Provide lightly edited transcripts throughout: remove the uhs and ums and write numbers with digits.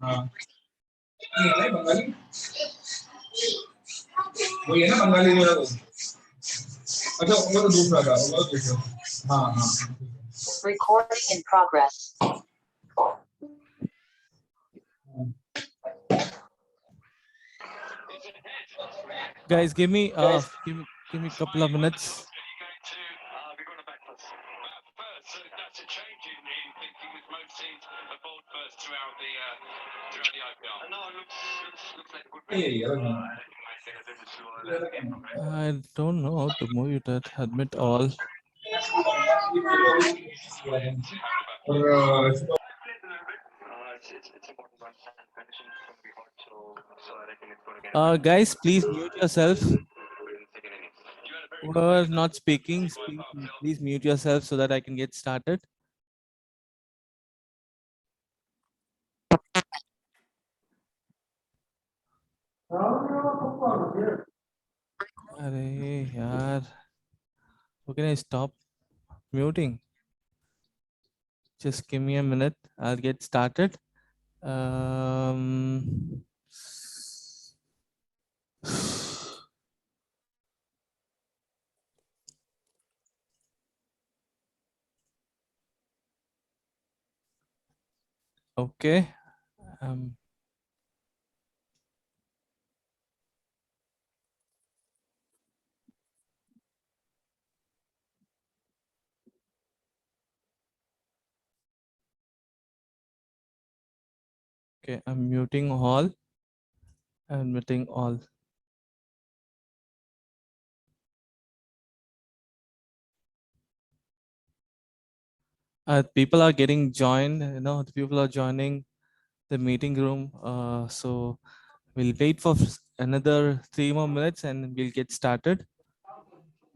हाँ ये है बंगाली वो ये ना बंगाली जो है वो अच्छा वो तो दूसरा था वो देखो हाँ हाँ Recording in progress. Guys, give me a couple of minutes. I don't know how to move it at admit all. Guys, please mute yourself. Whoever not speaking, please mute yourself so that I can get started. Arey yaar. How can I stop muting? Just give me a minute. I'll get started. Okay. Okay, I'm muting all and muting all. People are getting joined, the people are joining the meeting room. So we'll wait for another 3 more minutes and we'll get started.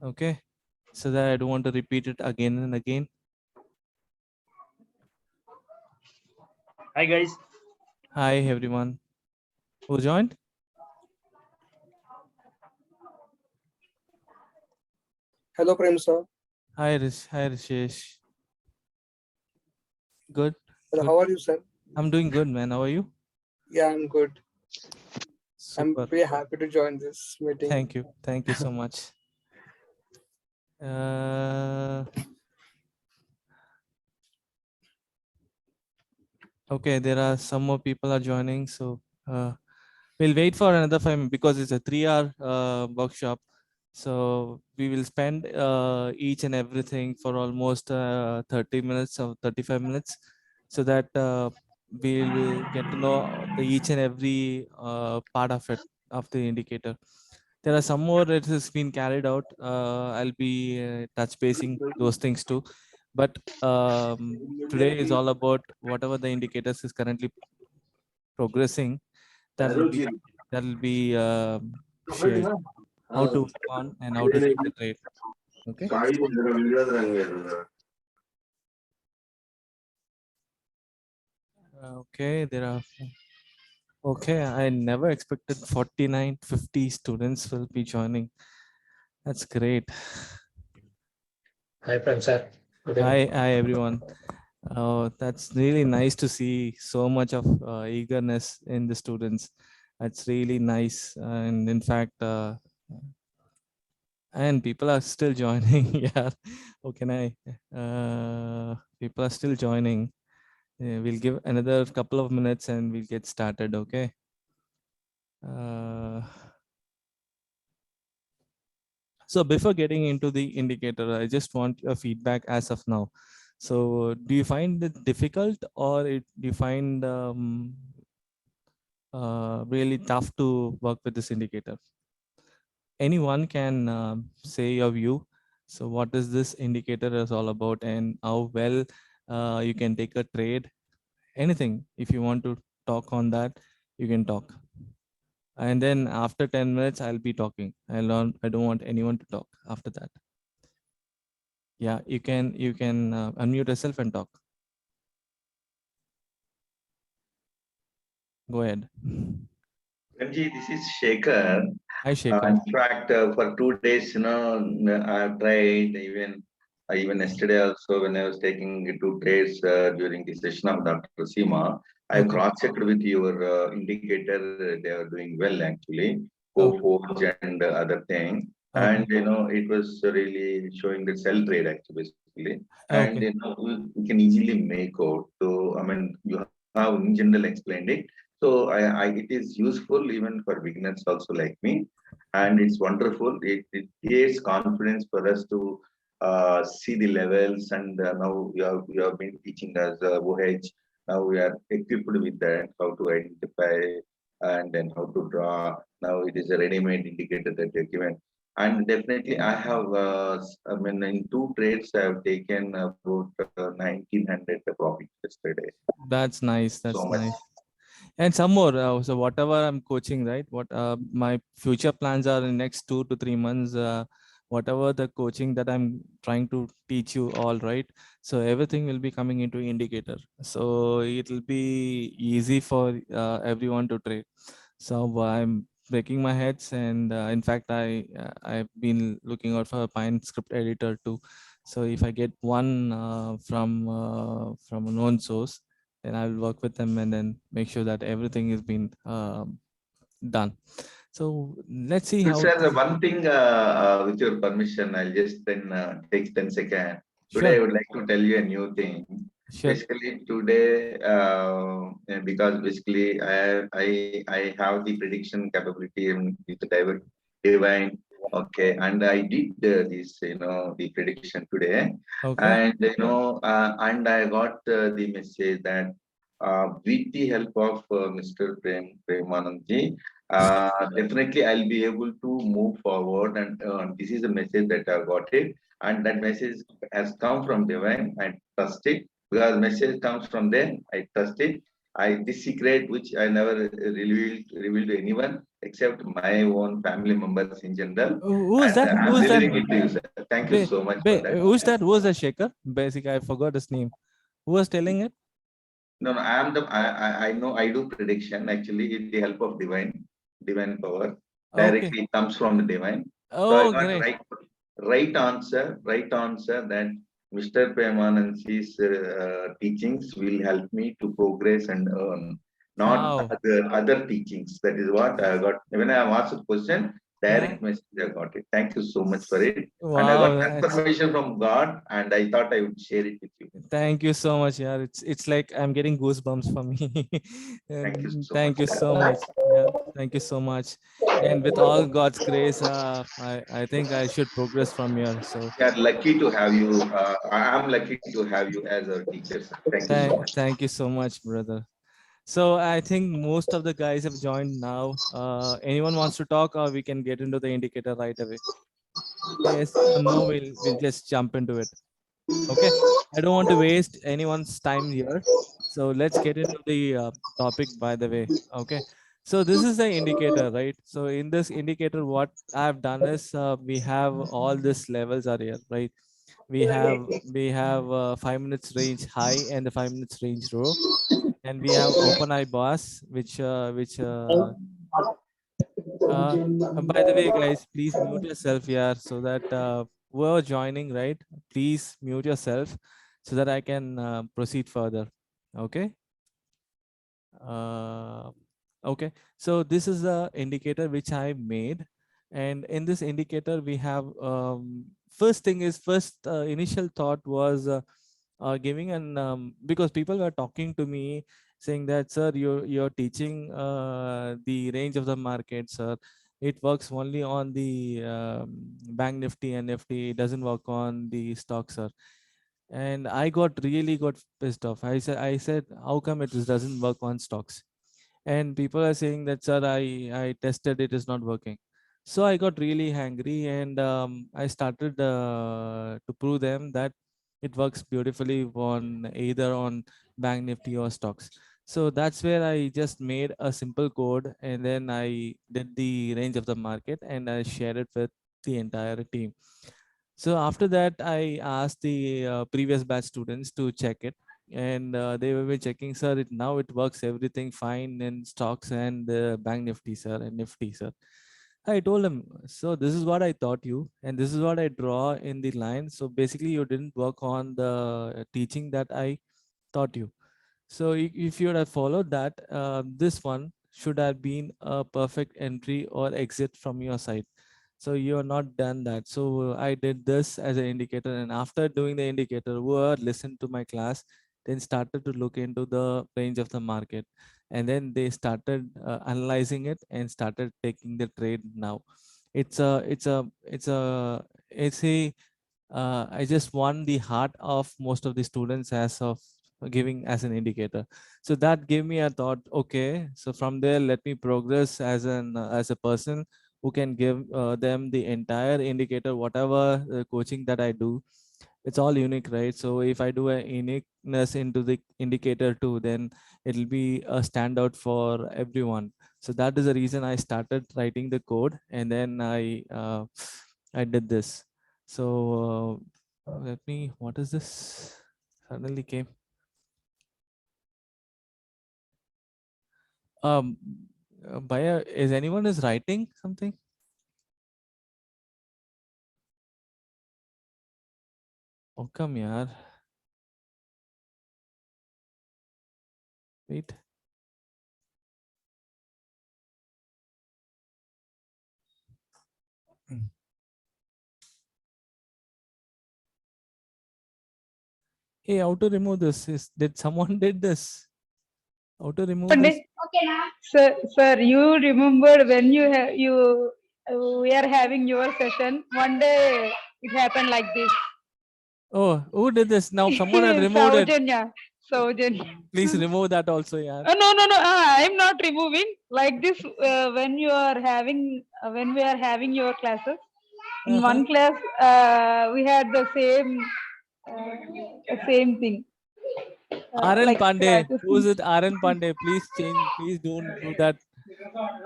Okay, so that I don't want to repeat it again and again. Hi guys. Hi everyone. Who joined? Hello, Prem sir. Hi Rishesh. Good. Hello, Good. how are you, sir? I'm doing good, man. How are you? Yeah, I'm good. Super. I'm very happy to join this meeting. Thank you. Thank you so much. Okay, there are some more people are joining, so we'll wait for another 5 minutes because it's a 3-hour workshop. So we will spend each and everything for almost 30 minutes or 35 minutes, so that we will get to know each and every part of it, of the indicator. There are some more that has been carried out. I'll be touch basing those things too. But today is all about whatever the indicators is currently progressing. That will be shared. How to work on and how to take the trade. Okay. Okay, there are. Okay, I never expected 49, 50 students will be joining. That's great. Hi, Prem sir. Hi everyone. Oh, that's really nice to see so much of eagerness in the students. That's really nice. And in fact, and people are still joining. Yeah. How can I? People are still joining. We'll give another couple of minutes and we'll get started. Okay. So before getting into the indicator, I just want your feedback as of now. So do you find it difficult or do you find really tough to work with this indicator? Anyone can say your view. So what is this indicator is all about and how well you can take a trade? Anything. If you want to talk on that, you can talk. And then after 10 minutes, I'll be talking. I don't want anyone to talk after that. Yeah, you can unmute yourself and talk. Go ahead. Premji, this is Shekhar. Hi, Shekhar. In fact, for 2 days, I've tried even yesterday also when I was taking 2 trades during the session of Dr. Seema. I Okay. cross-checked with your indicator. They are doing well actually. Okay. Coforge and other thing. Okay. And it was really showing the sell trade actually basically. And Okay. we can easily make out. So I mean, you have in general explained it. So it is useful even for beginners also like me. And it's wonderful. It creates confidence for us to see the levels. And now you have been teaching us OH. Now we are equipped with that, how to identify and then how to draw. Now it is a ready-made indicator that you're given. And definitely I have, I mean, in 2 trades, I have taken about 1900 profit yesterday. That's nice. So That's much. nice. And some more. So whatever I'm coaching, right? What my future plans are in next 2 to 3 months. Whatever the coaching that I'm trying to teach you all, right? So everything will be coming into indicator. So it will be easy for everyone to trade. So I'm breaking my heads, and in fact, I've been looking out for a Pine script editor too. So if I get one from a known source, then I'll work with them and then make sure that everything is been done. So let's see how. Sir, one thing, with your permission, I'll just then take 10 seconds. Today, I Sure, would like to tell you a new thing. sure. Basically, today, because basically I have the prediction capability with the divine. Okay, and I did this, the prediction today, Okay. and and I got the message that with the help of Mr. Premanandji, definitely I'll be able to move forward, and this is a message that I got it, and that message has come from divine. I trust it because message comes from them. I trust it. This secret which I never revealed to anyone except my own family members in general, Who's and that? I'm Who's that? delivering it to you, sir. Thank you so much for that. Who's that? Who's the shaker? Basically, I forgot his name. Who was telling it? No, no, I know I do prediction actually with the help of divine power. Okay. Directly it comes from the divine. So I Oh, got great. right answer that Mr. Premanandji's teachings will help me to progress and earn, not Wow. other teachings. That is what I got. When I asked a question, Yeah. direct message I got it. Thank you so much for it. And I Wow. got That's confirmation from God, and I thought I would share it with you. Thank you so much. Yeah, it's like I'm getting goosebumps for me. Thank you And so much. thank you so much. Yeah, thank you so much. And with all God's grace, I think I should progress from here. So We are lucky to have you. I am lucky to have you as our teacher, sir. Thank you so much. thank you so much, brother. So I think most of the guys have joined now. Anyone wants to talk, or we can get into the indicator right away? Yes, no, we'll just jump into it. Okay, I don't want to waste anyone's time here. So let's get into the topic by the way. Okay, so this is the indicator, right? So in this indicator, what I've done is we have all these levels are here, right? We have 5 minutes range high and the 5 minutes range low, and we have open eye boss, and by the way, guys, please mute yourself here so that whoever joining, right? Please mute yourself so that I can proceed further. Okay. Uh, okay. So this is the indicator which I made, and in this indicator we have first thing is initial thought was giving an because people were talking to me saying that, sir, you're teaching the range of the market, sir. It works only on the bank nifty and nifty. It doesn't work on the stocks, sir. And I got pissed off. I said, how come it doesn't work on stocks? And people are saying that, sir, I tested, it is not working. So I got really angry, and I started to prove them that it works beautifully on either on bank nifty or stocks. So that's where I just made a simple code, and then I did the range of the market and I shared it with the entire team. So after that, I asked the previous batch students to check it, and they were checking, sir. Now it works everything fine in stocks and bank nifty, sir, and nifty, sir. I told him, so this is what I taught you, and this is what I draw in the line. So basically, you didn't work on the teaching that I taught you. So if you would have followed that, this one should have been a perfect entry or exit from your side. So you are not done that. So I did this as an indicator, and after doing the indicator, whoever listened to my class then started to look into the range of the market, and then they started analyzing it and started taking the trade. Now it's a I just won the heart of most of the students as of giving as an indicator. So that gave me a thought. Okay, so from there, let me progress as a person who can give them the entire indicator, whatever coaching that I do. It's all unique, right? So if I do a uniqueness into the indicator too, then it'll be a standout for everyone. So that is the reason I started writing the code, and then I did this. So let me, what is this? Suddenly came. Um, Baya, is anyone is writing something? Oh, come yaar. Wait. Hey, how to remove this? Did someone did this? How to remove this? Sir, you remember when we are having your session? One day it happened like this. Oh, who did this? Now someone had removed it. Saujanya. Saujanya. Please remove that also, yeah. No. I'm not removing. Like this, when you are having, when we are having your classes, in one class, we had the same thing. RN Like Pandey. scratches. Who's it? RN Pandey. Please change. Please don't do that,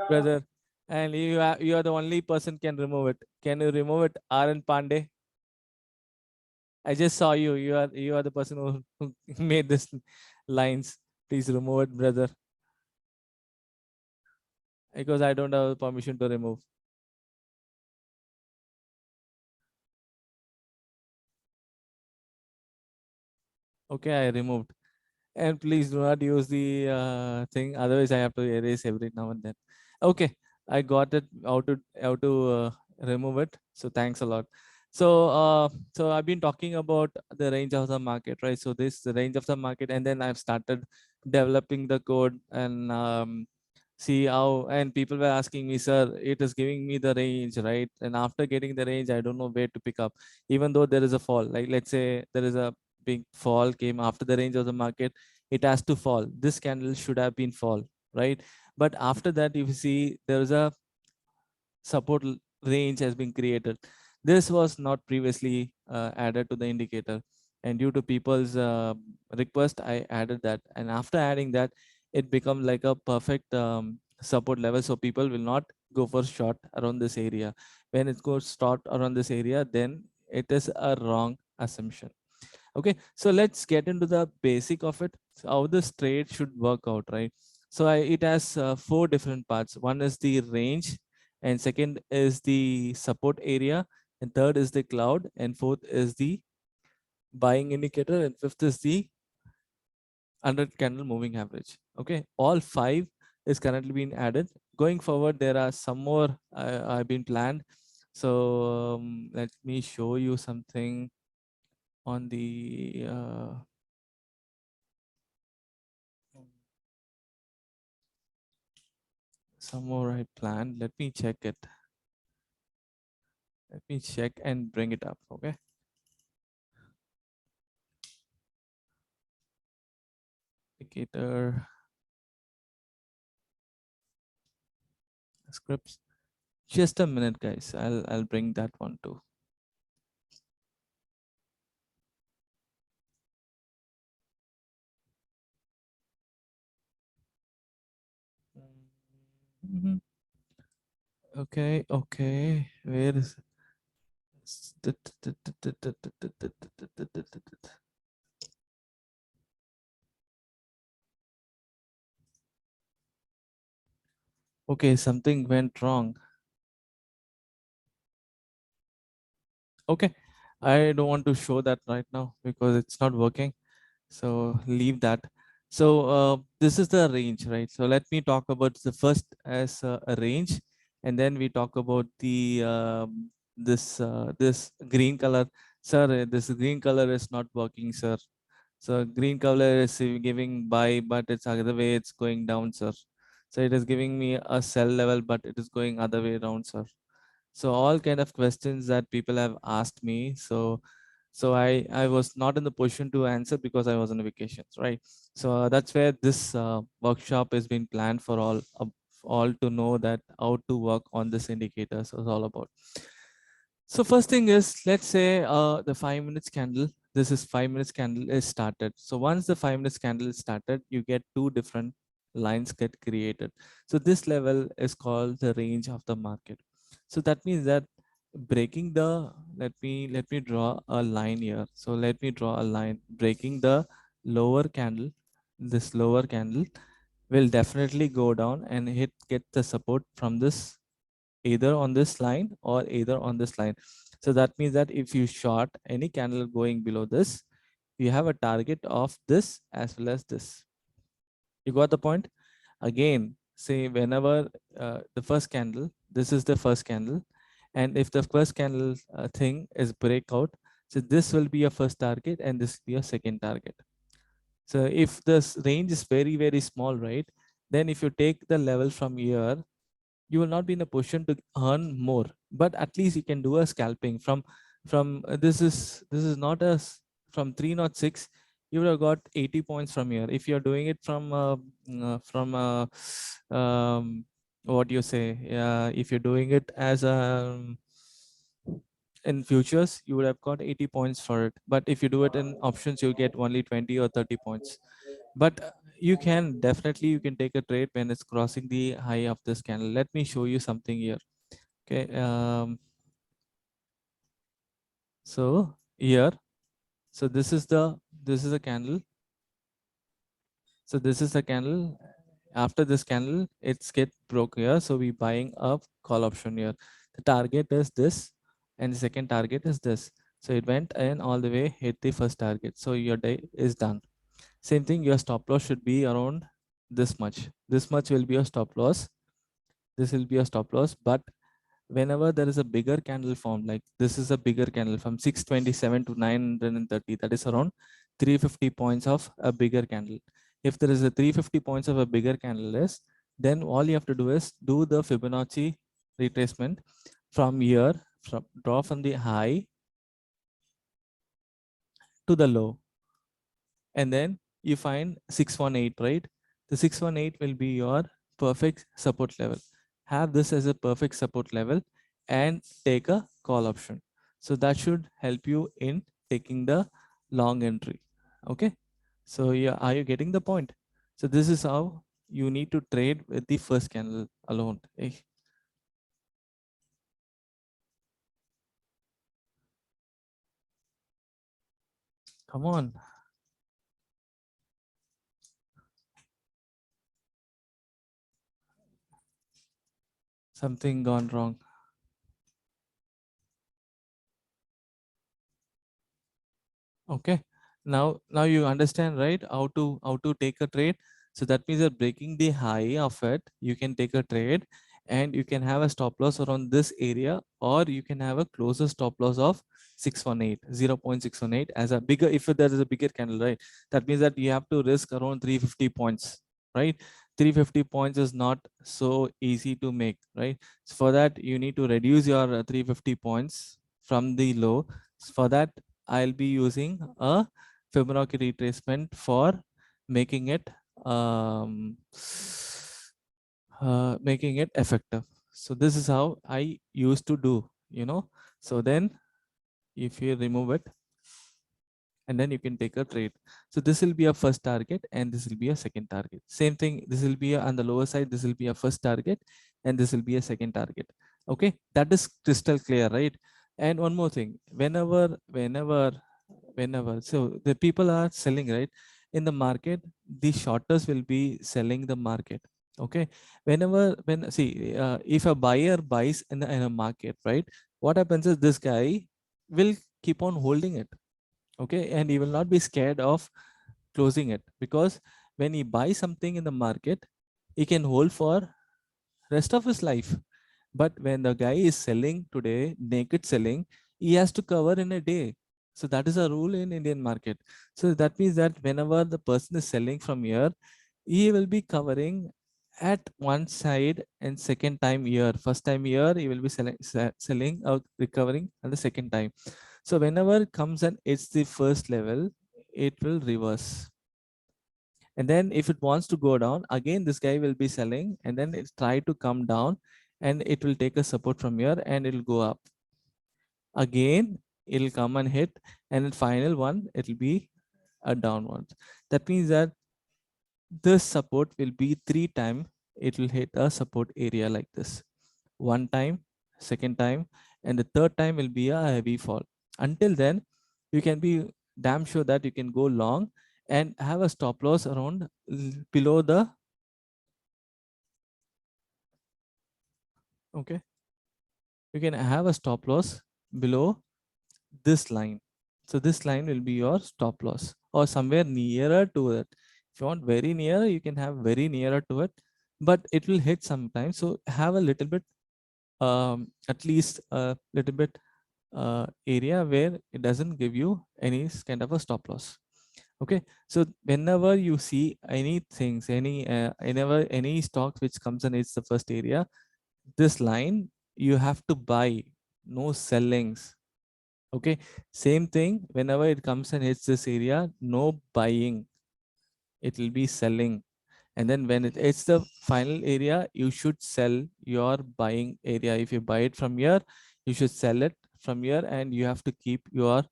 brother. And you are the only person can remove it. Can you remove it, RN Pandey? I just saw you. You are the person who made this lines. Please remove it, brother. Because I don't have permission to remove. Okay, I removed. And please do not use the thing. Otherwise, I have to erase every now and then. Okay, I got it. How to remove it. So thanks a lot. So I've been talking about the range of the market, right? So this the range of the market, and then I've started developing the code and see how. And people were asking me, sir, it is giving me the range, right? And after getting the range, I don't know where to pick up, even though there is a fall. Like let's say there is a big fall came after the range of the market, it has to fall. This candle should have been fall, right? But after that, if you see, there is a support range has been created. This was not previously added to the indicator, and due to people's request, I added that. And after adding that, it become like a perfect support level, so people will not go for short around this area. When it goes short around this area, then it is a wrong assumption. Okay, so let's get into the basic of it. So how this trade should work out, right? So it has 4 different parts. One is the range, and second is the support area, and third is the cloud, and fourth is the buying indicator, and fifth is the 100 candle moving average. Okay, all 5 is currently being added. Going forward, there are some more I've been planned. So let me show you something on the some more I planned. Let me check it. Let me check and bring it up. Okay. Indicator scripts. Just a minute, guys. I'll bring that one too. Mhm. Okay, okay. Where is okay, something went wrong. Okay, I don't want to show that right now because it's not working. So leave that. So this is the range, right? So let me talk about the first as a range, and then we talk about the this green color. Sir, this green color is not working, sir. So green color is giving buy, but it's other way, it's going down, sir. So it is giving me a sell level, but it is going other way around, sir. So all kind of questions that people have asked me. So I was not in the position to answer because I was on vacations, right? So that's where this workshop is being planned for all to know that how to work on this indicators is all about. So first thing is, let's say the 5 minutes candle, this is 5 minutes candle is started. So once the 5 minutes candle is started, you get two different lines get created. So this level is called the range of the market. So that means that breaking the, let me draw a line here. So let me draw a line breaking the lower candle. This lower candle will definitely go down and get the support from this, either on this line or either on this line. So that means that if you short any candle going below this, you have a target of this as well as this. You got the point? Again, say whenever the first candle, this is the first candle, and if the first candle thing is breakout, so this will be your first target and this will be your second target. So if this range is very, very small, right? Then if you take the level from here, you will not be in a position to earn more, but at least you can do a scalping from this is not a from 306. You would have got 80 points from here. If you're doing it from what you say, if you're doing it as in futures, you would have got 80 points for it. But if you do it in options, you get only 20 or 30 points. But you can definitely, you can take a trade when it's crossing the high of this candle. Let me show you something here. Okay. So here, so this is a candle. So this is the candle. After this candle, it's get broke here. So we buying a call option here. The target is this, and the second target is this. So it went in all the way, hit the first target. So your day is done. Same thing, your stop loss should be around this much. This much will be your stop loss. This will be a stop loss. But whenever there is a bigger candle formed, like this is a bigger candle from 627 to 930, that is around 350 points of a bigger candle. If there is a 350 points of a bigger candle is, then all you have to do is do the Fibonacci retracement from here, draw from the high to the low, and then you find 618, right? The 618 will be your perfect support level. Have this as a perfect support level and take a call option. So that should help you in taking the long entry. Okay. So yeah, are you getting the point? So this is how you need to trade with the first candle alone. Hey. Come on. Something gone wrong. Okay. Now you understand, right? How to take a trade. So that means that breaking the high of it, you can take a trade and you can have a stop loss around this area, or you can have a closer stop loss of 618, 0.618 as a bigger, if there is a bigger candle, right? That means that you have to risk around 350 points, right? 350 points is not so easy to make, right? So for that, you need to reduce your 350 points from the low. For that, I'll be using a Fibonacci retracement for making it making it effective. So this is how I used to do, you know. So then if you remove it, and then you can take a trade. So this will be a first target and this will be a second target. Same thing, this will be on the lower side, this will be a first target and this will be a second target. Okay, that is crystal clear, right? And one more thing, whenever so the people are selling, right? In the market, the shorters will be selling the market. Okay, if a buyer buys in a market, right, what happens is this guy will keep on holding it. Okay, and he will not be scared of closing it, because when he buys something in the market, he can hold for rest of his life. But when the guy is selling today, naked selling, he has to cover in a day. So that is a rule in Indian market. So that means that whenever the person is selling from here, he will be covering at one side and second time here. First time here, he will be selling out, recovering at the second time. So whenever it comes and it's the first level, it will reverse. And then if it wants to go down, again, this guy will be selling and then it's try to come down and it will take a support from here and it'll go up. Again, it'll come and hit, and the final one, it'll be a downward. That means that this support will be 3 times. It will hit a support area like this. 1 time, second time, and the third time will be a heavy fall. Until then, you can be damn sure that you can go long and have a stop loss around below the, okay, you can have a stop loss below this line. So this line will be your stop loss or somewhere nearer to it. If you want very near, you can have very nearer to it, but it will hit sometimes. So have a little bit, at least a little bit area where it doesn't give you any kind of a stop loss. Okay, so whenever you see any things, whenever any stock which comes and hits the first area, this line you have to buy, no sellings. Okay, same thing whenever it comes and hits this area, no buying, it will be selling. And then when it hits the final area, you should sell your buying area. If you buy it from here, you should sell it from here, and you have to keep your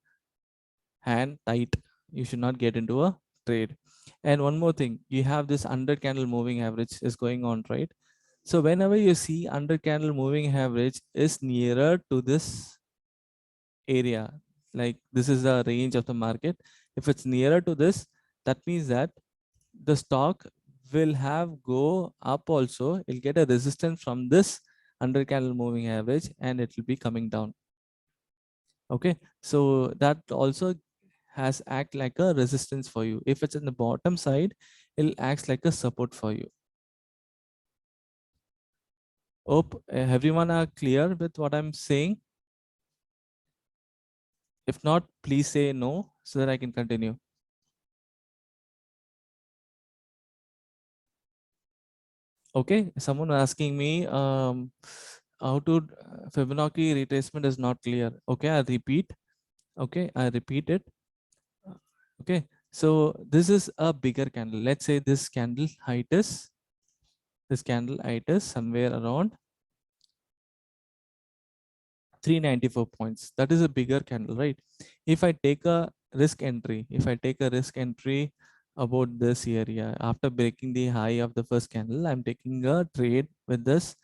hand tight. You should not get into a trade. And one more thing, you have this under candle moving average is going on, right? So whenever you see under candle moving average is nearer to this area, like this is the range of the market, if it's nearer to this, that means that the stock will have go up also. It'll get a resistance from this under candle moving average and it will be coming down. Okay, so that also has act like a resistance for you. If it's in the bottom side, it'll act like a support for you. Hope everyone are clear with what I'm saying. If not, please say no so that I can continue. Okay, someone asking me how to Fibonacci retracement is not clear. Okay, I repeat. Okay, I repeat it. Okay, so this is a bigger candle. Let's say this candle height is somewhere around 394 points. That is a bigger candle, right? If I take a risk entry, about this area after breaking the high of the first candle, I'm taking a trade with this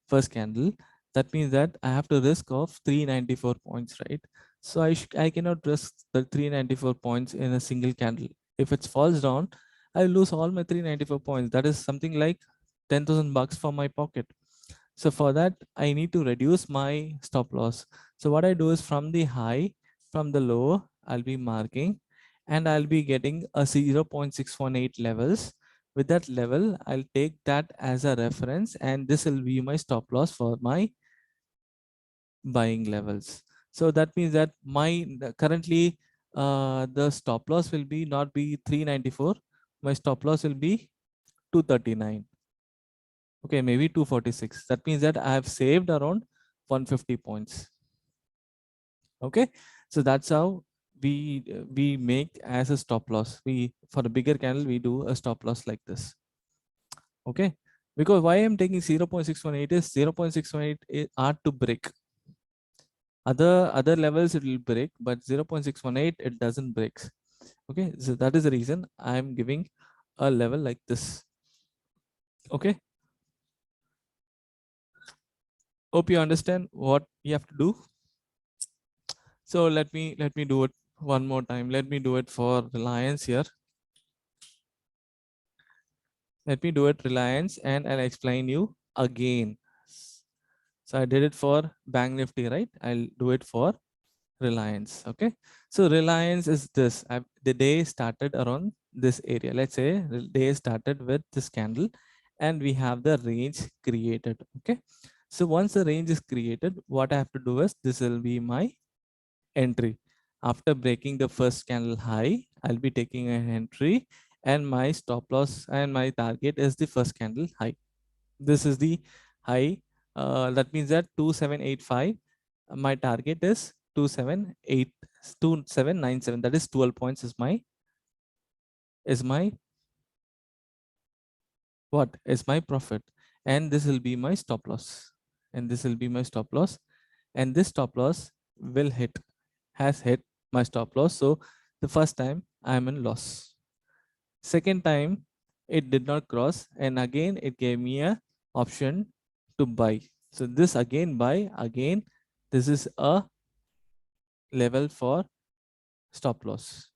first candle. That means that I have to risk of 394 points, right? So I cannot risk the 394 points in a single candle. If it falls down, I lose all my 394 points. That is something like 10,000 bucks for my pocket. So for that, I need to reduce my stop loss. So what I do is from the high, from the low, I'll be marking and I'll be getting a 0.618 levels. With that level, I'll take that as a reference and this will be my stop loss for my buying levels. So that means that currently the stop loss will be not be 394. My stop loss will be 239. Okay, maybe 246. That means that I have saved around 150 points. Okay, so that's how we make as a stop loss. For a bigger candle, we do a stop loss like this. Okay, because why I'm taking 0.618 is 0.618 is hard to break. Other levels it will break, but 0.618 it doesn't break. Okay, so that is the reason I'm giving a level like this. Okay, hope you understand what you have to do. So let me do it one more time. Let me do it for Reliance here. Let me do it Reliance and I'll explain you again. So I did it for Bank Nifty, right? I'll do it for Reliance. Okay, so Reliance is this. The day started around this area. Let's say the day started with this candle and we have the range created. Okay. So once the range is created, what I have to do is this will be my entry. After breaking the first candle high, I'll be taking an entry and my stop loss and my target is the first candle high. This is the high. That means that 2785. My target is 2797. That is 12 points is my what is my profit, and this will be my stop loss, and this will be my stop loss, and this stop loss will has hit my stop loss. So the first time I am in loss. Second time it did not cross, and again it gave me a option to buy. So this again buy again. This is a level for stop loss.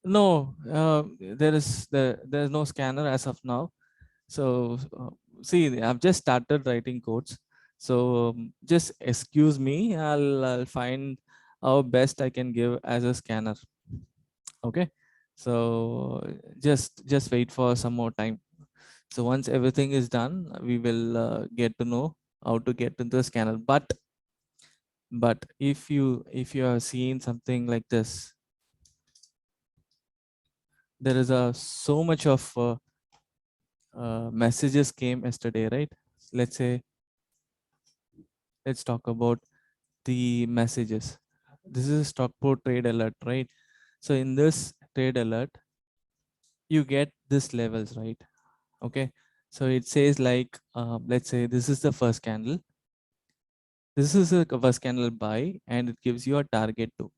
No, there is no scanner as of now. So see, I've just started writing codes. So just excuse me. I'll find how best I can give as a scanner. Okay. So just wait for some more time. So once everything is done, we will get to know how to get into the scanner. But if you are seeing something like this, there is a so much of messages came yesterday, right? Let's say, let's talk about the messages. This is a Stockport trade alert, right? So in this trade alert, you get this levels, right? Okay. So it says like, let's say this is the first candle. This is a first candle buy, and it gives you a target too,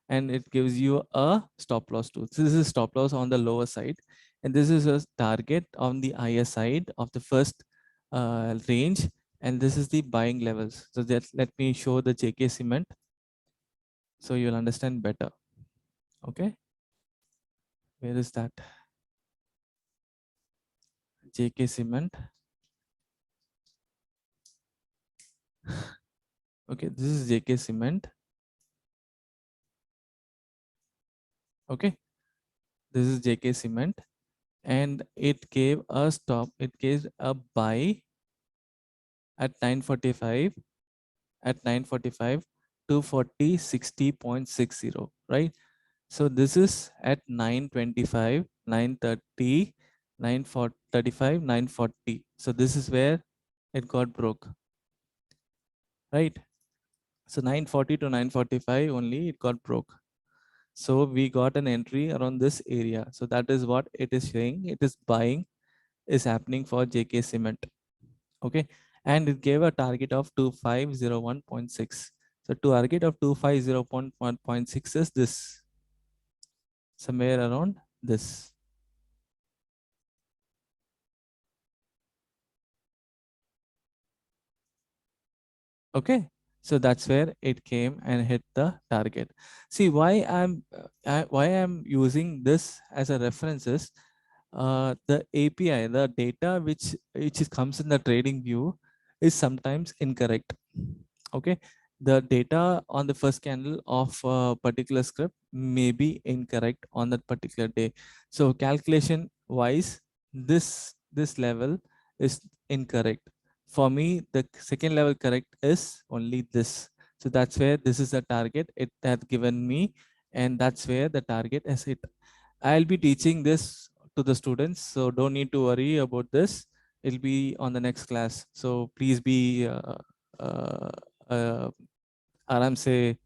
and it gives you a stop loss too. So this is stop loss on the lower side, and this is a target on the higher side of the first range, and this is the buying levels. So that, let me show the JK Cement so you'll understand better. Okay, where is that? JK Cement. Okay, this is JK Cement. Okay, this is JK Cement, and it gave a stop, it gave a buy at 945, at 945, 240, 60.60, right? So this is at 925, 930, 935, 940. So this is where it got broke, right? So 940 to 945 only it got broke. So we got an entry around this area. So that is what it is saying. It is buying is happening for JK Cement. Okay. And it gave a target of 2501.6. So target of 250.1.6 is this. Somewhere around this. Okay. So that's where it came and hit the target. See why I'm using this as a reference is the API, the data which comes in the trading view is sometimes incorrect. Okay, the data on the first candle of a particular script may be incorrect on that particular day. So calculation wise, this level is incorrect. For me, the second level correct is only this. So that's where this is the target it has given me, and that's where the target is hit. I'll be teaching this to the students, so don't need to worry about this. It'll be on the next class. So please be aram say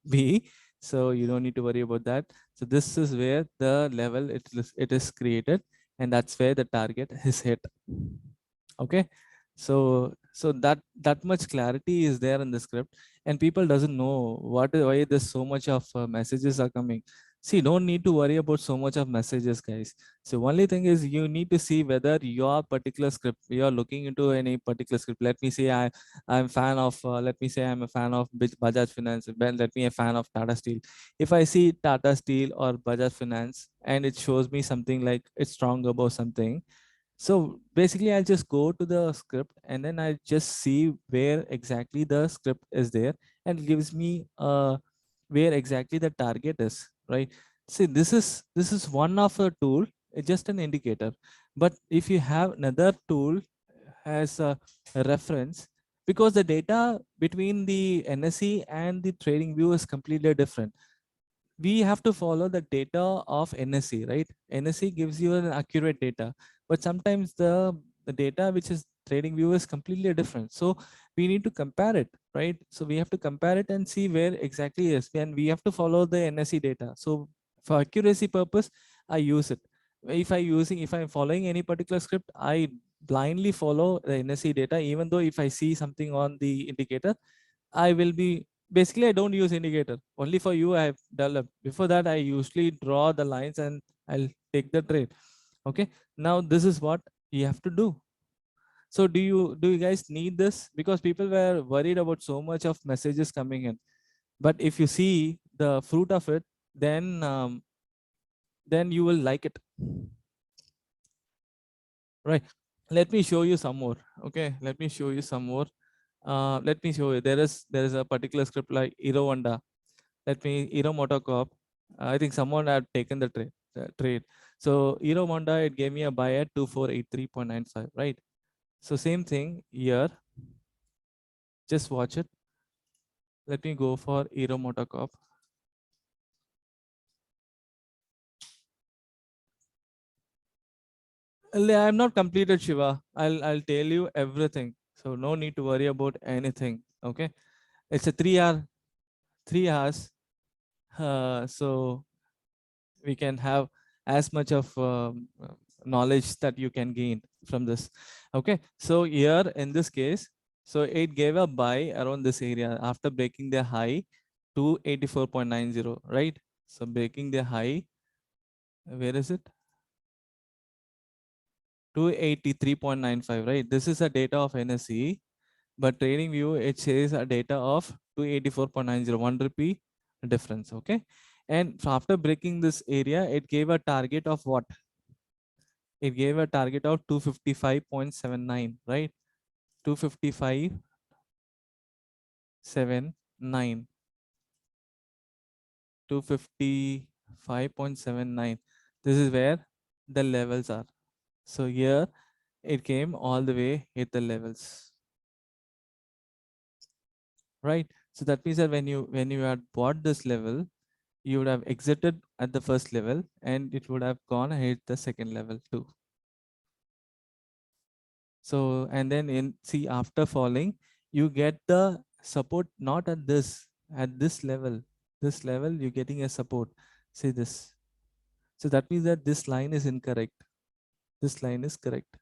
be. So you don't need to worry about that. So this is where the level it is created, and that's where the target is hit. Okay, so that much clarity is there in the script, and people doesn't know why there's so much of messages are coming. See, don't need to worry about so much of messages, guys. So only thing is you need to see whether your particular script, you're looking into any particular script. Let me say I'm fan of let me say I'm a fan of Bajaj Finance. Then let me a fan of Tata Steel. If I see Tata Steel or Bajaj Finance and it shows me something like it's strong above something, So basically, I'll just go to the script and then I just see where exactly the script is there, and it gives me where exactly the target is, right? See, this is one of a tool. It's just an indicator. But if you have another tool as a reference, because the data between the NSE and the trading view is completely different, we have to follow the data of NSE, right? NSE gives you an accurate data, but sometimes the data which is trading view is completely different. So we need to compare it, right? So we have to compare it and see where exactly is, and we have to follow the NSE data. So for accuracy purpose, I use it. If I'm following any particular script, I blindly follow the NSE data, even though if I see something on the indicator, I will be basically I don't use indicator. Only for you I have developed. Before that, I usually draw the lines and I'll take the trade. Okay. Now this is what you have to do. So do you guys need this? Because people were worried about so much of messages coming in. But if you see the fruit of it, then you will like it. Right. Let me show you some more. Okay. Let me show you some more. Let me show you. There is a particular script like Irowanda. Let me Eero Motocop. I think someone had taken the trade. So Eero Monda, it gave me a buy at 2483.95, right? So same thing here. Just watch it. Let me go for Eero Motocop. I'm not completed, Shiva. I'll tell you everything. So no need to worry about anything. Okay. It's a 3 hours. So we can have as much of knowledge that you can gain from this. Okay, so here in this case, so it gave a buy around this area after breaking the high to 84.90, right? So breaking the high, where is it? 283.95, right? This is a data of NSE, but trading view it says a data of 284.90, 1 rupee difference. Okay, and after breaking this area, it gave a target of what? It gave a target of 255.79, right? 255.79, 255.79. This is where the levels are. So here it came all the way hit the levels, right? So that means that when you had bought this level, you would have exited at the first level and it would have gone and hit the second level too. So, and then see after falling, you get the support not at this level. This level, you're getting a support. See this. So that means that this line is incorrect. This line is correct.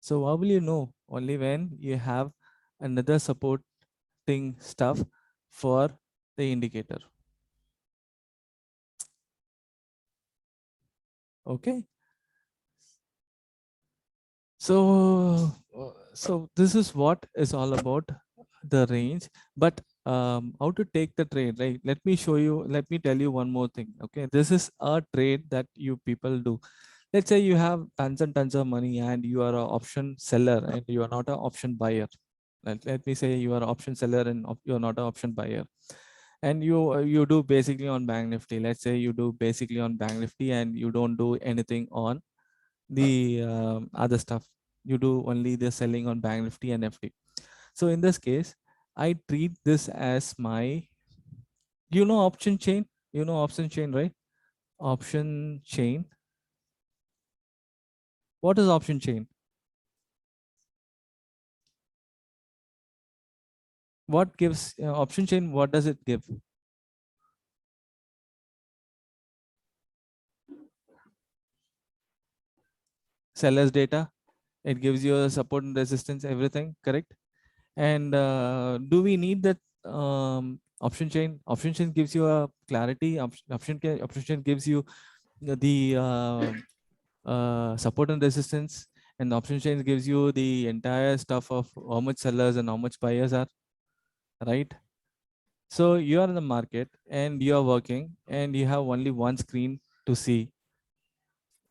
So how will you know? Only when you have another supporting stuff for the indicator. Okay. So this is what is all about the range, but how to take the trade, right? Let me show you. Let me tell you one more thing. Okay, this is a trade that you people do. Let's say you have tons and tons of money and you are an option seller and you are not an option buyer. Let me say you are an option seller and you're not an option buyer, and you do basically on Bank Nifty. Let's say you do basically on Bank Nifty and you don't do anything on the other stuff. You do only the selling on Bank Nifty and FD. So in this case, I treat this as my, option chain. Option chain, right? Option chain. What is option chain? What gives option chain? What does it give? Seller's data. It gives you a support and resistance, everything, correct? And do we need that option chain? Option chain gives you a clarity. Option chain gives you the support and resistance, and the option chain gives you the entire stuff of how much sellers and how much buyers are, right? So you are in the market and you are working and you have only one screen to see.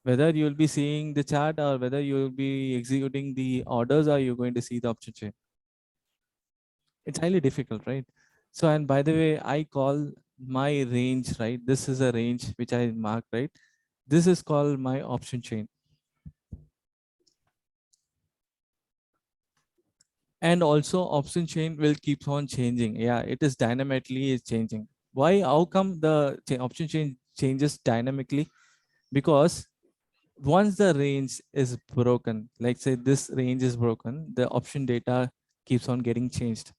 Whether you will be seeing the chart or whether you will be executing the orders or you're going to see the option chain. It's highly difficult, right? So, and by the way, I call my range, right? This is a range which I marked, right? This is called my option chain. And also option chain will keep on changing. Yeah, it is dynamically is changing. Why? How come the option chain changes dynamically? Because once the range is broken, like say this range is broken, the option data keeps on getting changed.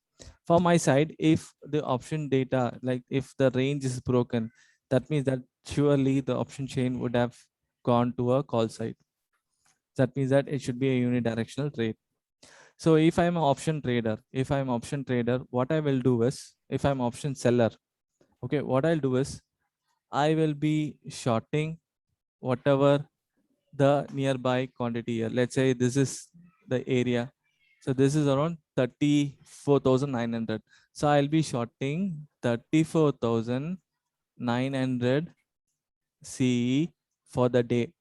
For my side, if the option data, like if the range is broken, that means that surely the option chain would have gone to a call side. That means that it should be a unidirectional trade. So if I'm an option trader, what I will do is, if I'm option seller, okay, what I'll do is I will be shorting whatever the nearby quantity here. Let's say this is the area. So this is around 34,900. So I'll be shorting 34,900 CE for the day.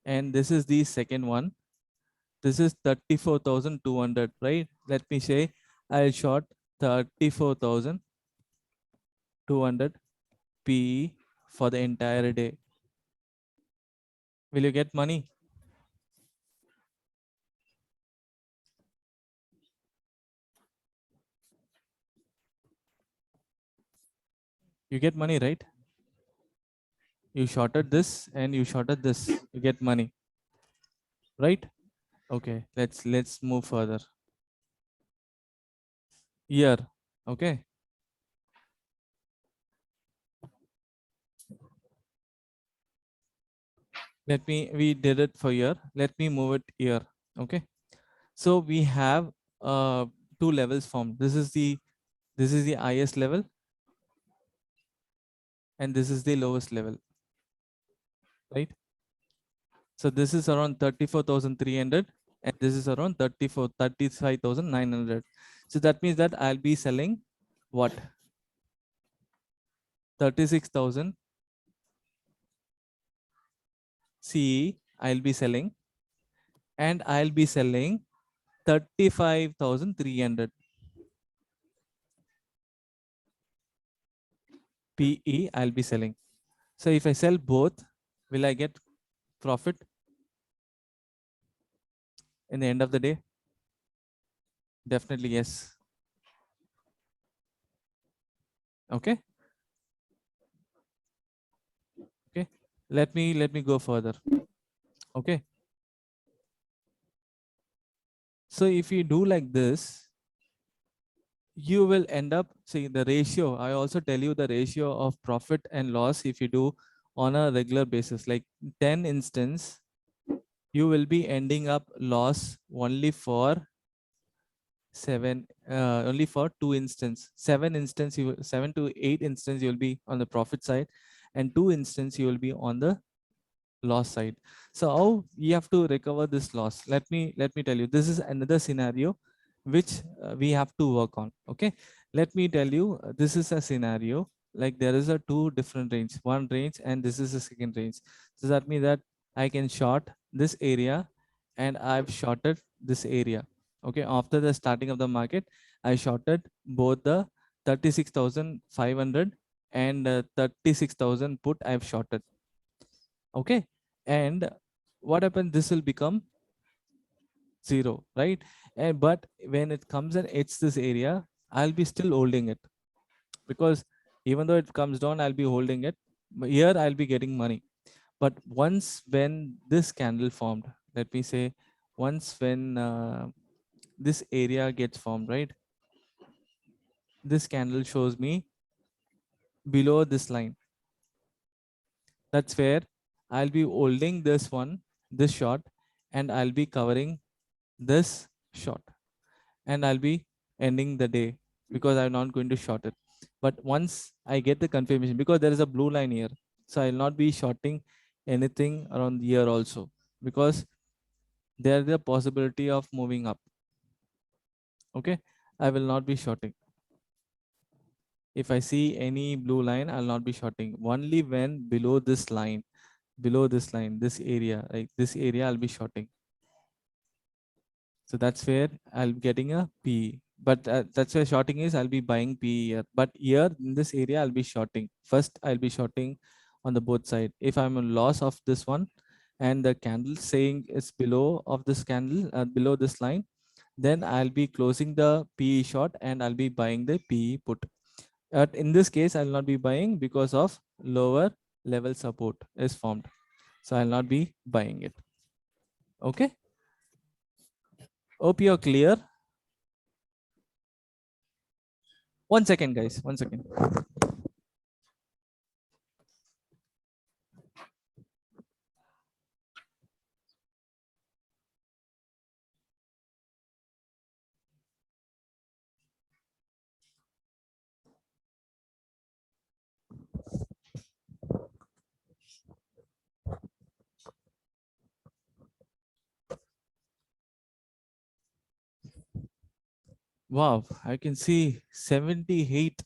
And this is the second one. This is 34,200, right? Let me say I'll short 34,200 PE for the entire day. Will you get money? You get money, right? You shorted this and you shorted this, you get money, right? Okay, let's move further. Year, okay. We did it for year. Let me move it here, okay. So we have two levels formed. This is the highest level and this is the lowest level, right? So this is around 34,300 and this is around 35,900. So that means that I'll be selling what? 36,000 CE I'll be selling, and I'll be selling 35,300 PE I'll be selling. So if I sell both, will I get profit in the end of the day? Definitely yes. Okay. Okay. Let me go further. Okay. So if you do like this, you will end up seeing the ratio. I also tell you the ratio of profit and loss if you do on a regular basis. Like 10 instance, you will be ending up loss only for only for 2 instance. 7 to 8 instance you will be on the profit side, and 2 instance you will be on the loss side. So how you have to recover this loss? Let me tell you. This is another scenario which we have to work on. Okay, let me tell you. This is a scenario like there is a two different range, one range and this is a second range. So that means that I can short this area and I've shorted this area. Okay, after the starting of the market, I shorted both the 36,500 and 36,000 put I've shorted. Okay, and what happened? This will become 0, right? And but when it comes and hits this area, I'll be still holding it, because even though it comes down, I'll be holding it. But here I'll be getting money. But once when this candle formed, let me say, once when this area gets formed, right? This candle shows me below this line. That's where I'll be holding this one, this short, and I'll be covering this short, and I'll be ending the day because I'm not going to short it. But once I get the confirmation, because there is a blue line here, so I'll not be shorting anything around here also, because there is a possibility of moving up. Okay, I will not be shorting. If I see any blue line, I'll not be shorting. Only when below this line, below this line, this area, like this area, I'll be shorting. So that's where I'll be getting a P. But that's where shorting is. I'll be buying P here. But here in this area, I'll be shorting. First, I'll be shorting on the both side. If I'm a loss of this one, and the candle saying it's below of this candle, below this line, then I'll be closing the PE short and I'll be buying the PE put. In this case, I'll not be buying because of lower level support is formed. So I'll not be buying it. Okay. Hope you're clear. 1 second, guys. 1 second. Wow, I can see 78%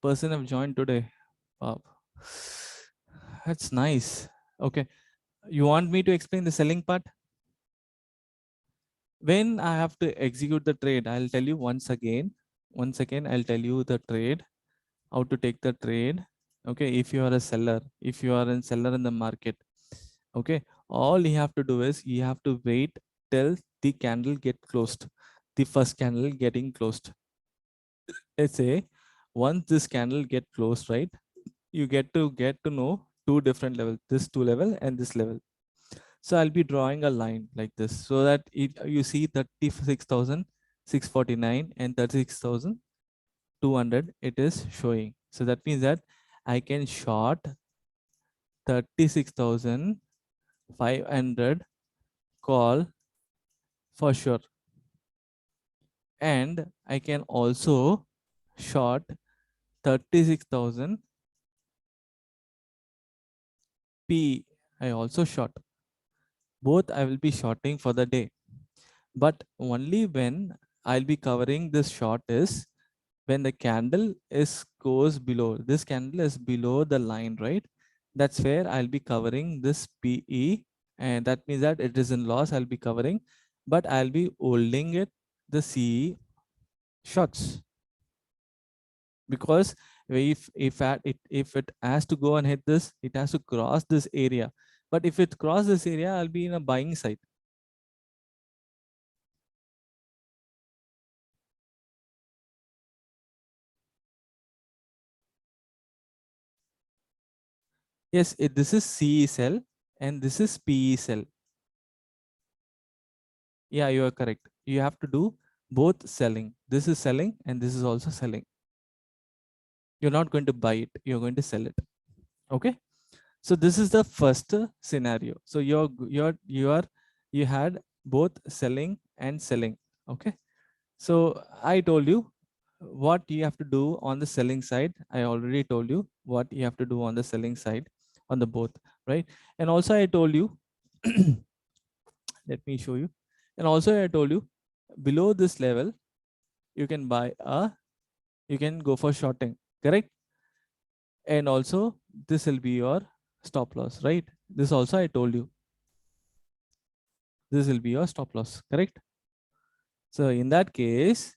have joined today. Wow, that's nice. Okay, you want me to explain the selling part? When I have to execute the trade, I'll tell you once again. Once again, I'll tell you the trade, how to take the trade. Okay, if you are a seller, if you are a seller in the market, okay, all you have to do is you have to wait till the candle get closed, the first candle getting closed. Let's say once this candle get closed, right, you get to know two different levels, this two level and this level. So I'll be drawing a line like this so that you see 36,649 and 36,200 it is showing. So that means that I can short 36,500 call for sure. And I can also short 36,000 P. I also short. Both I will be shorting for the day. But only when I'll be covering this short is when the candle goes below. This candle is below the line, right? That's where I'll be covering this PE. And that means that it is in loss, I'll be covering. But I'll be holding it, the CE shots. Because if it has to go and hit this, it has to cross this area. But if it crosses this area, I'll be in a buying side. Yes, this is CE cell and this is PE cell. Yeah, you are correct. You have to do both selling. This is selling and this is also selling. You're not going to buy it. You're going to sell it. Okay. So this is the first scenario. So you had both selling and selling. Okay. So I told you what you have to do on the selling side. I already told you what you have to do on the selling side on the both, right? And also I told you, let me show you. And also I told you below this level, you can you can go for shorting, correct? And also this will be your stop loss, right? This also I told you. This will be your stop loss, correct? So in that case,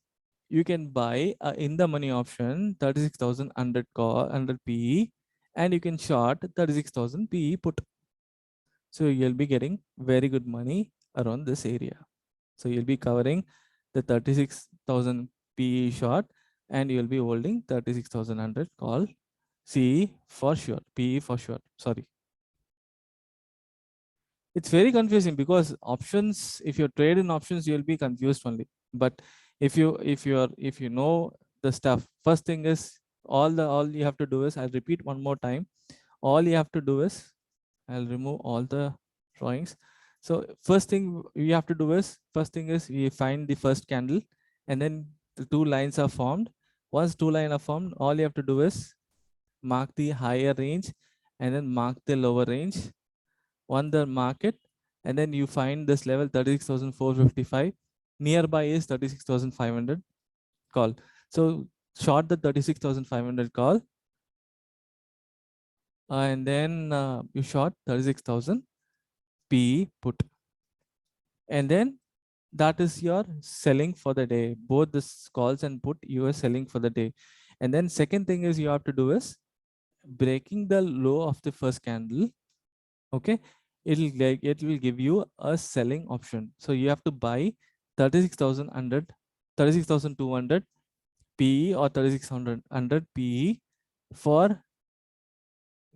you can buy in the money option 36,100 call 100 PE and you can short 36,000 PE put. So you'll be getting very good money around this area. So you'll be covering the 36,000 PE short and you'll be holding 36,100 call CE for sure, PE for sure. Sorry. It's very confusing because options, if you trade in options, you'll be confused only. But if you know the stuff, first thing is all you have to do is, I'll repeat one more time. All you have to do is, I'll remove all the drawings. So first thing we have to do is, first thing is we find the first candle and then the two lines are formed. Once two lines are formed, all you have to do is mark the higher range and then mark the lower range on the market, and then you find this level 36,455. Nearby is 36,500 call. So short the 36,500 call and then you short 36,000 PE put, and then that is your selling for the day. Both this calls and put, you are selling for the day. And then second thing is you have to do is breaking the low of the first candle. Okay, it will give you a selling option. So you have to buy 36,200 PE or 3600 PE for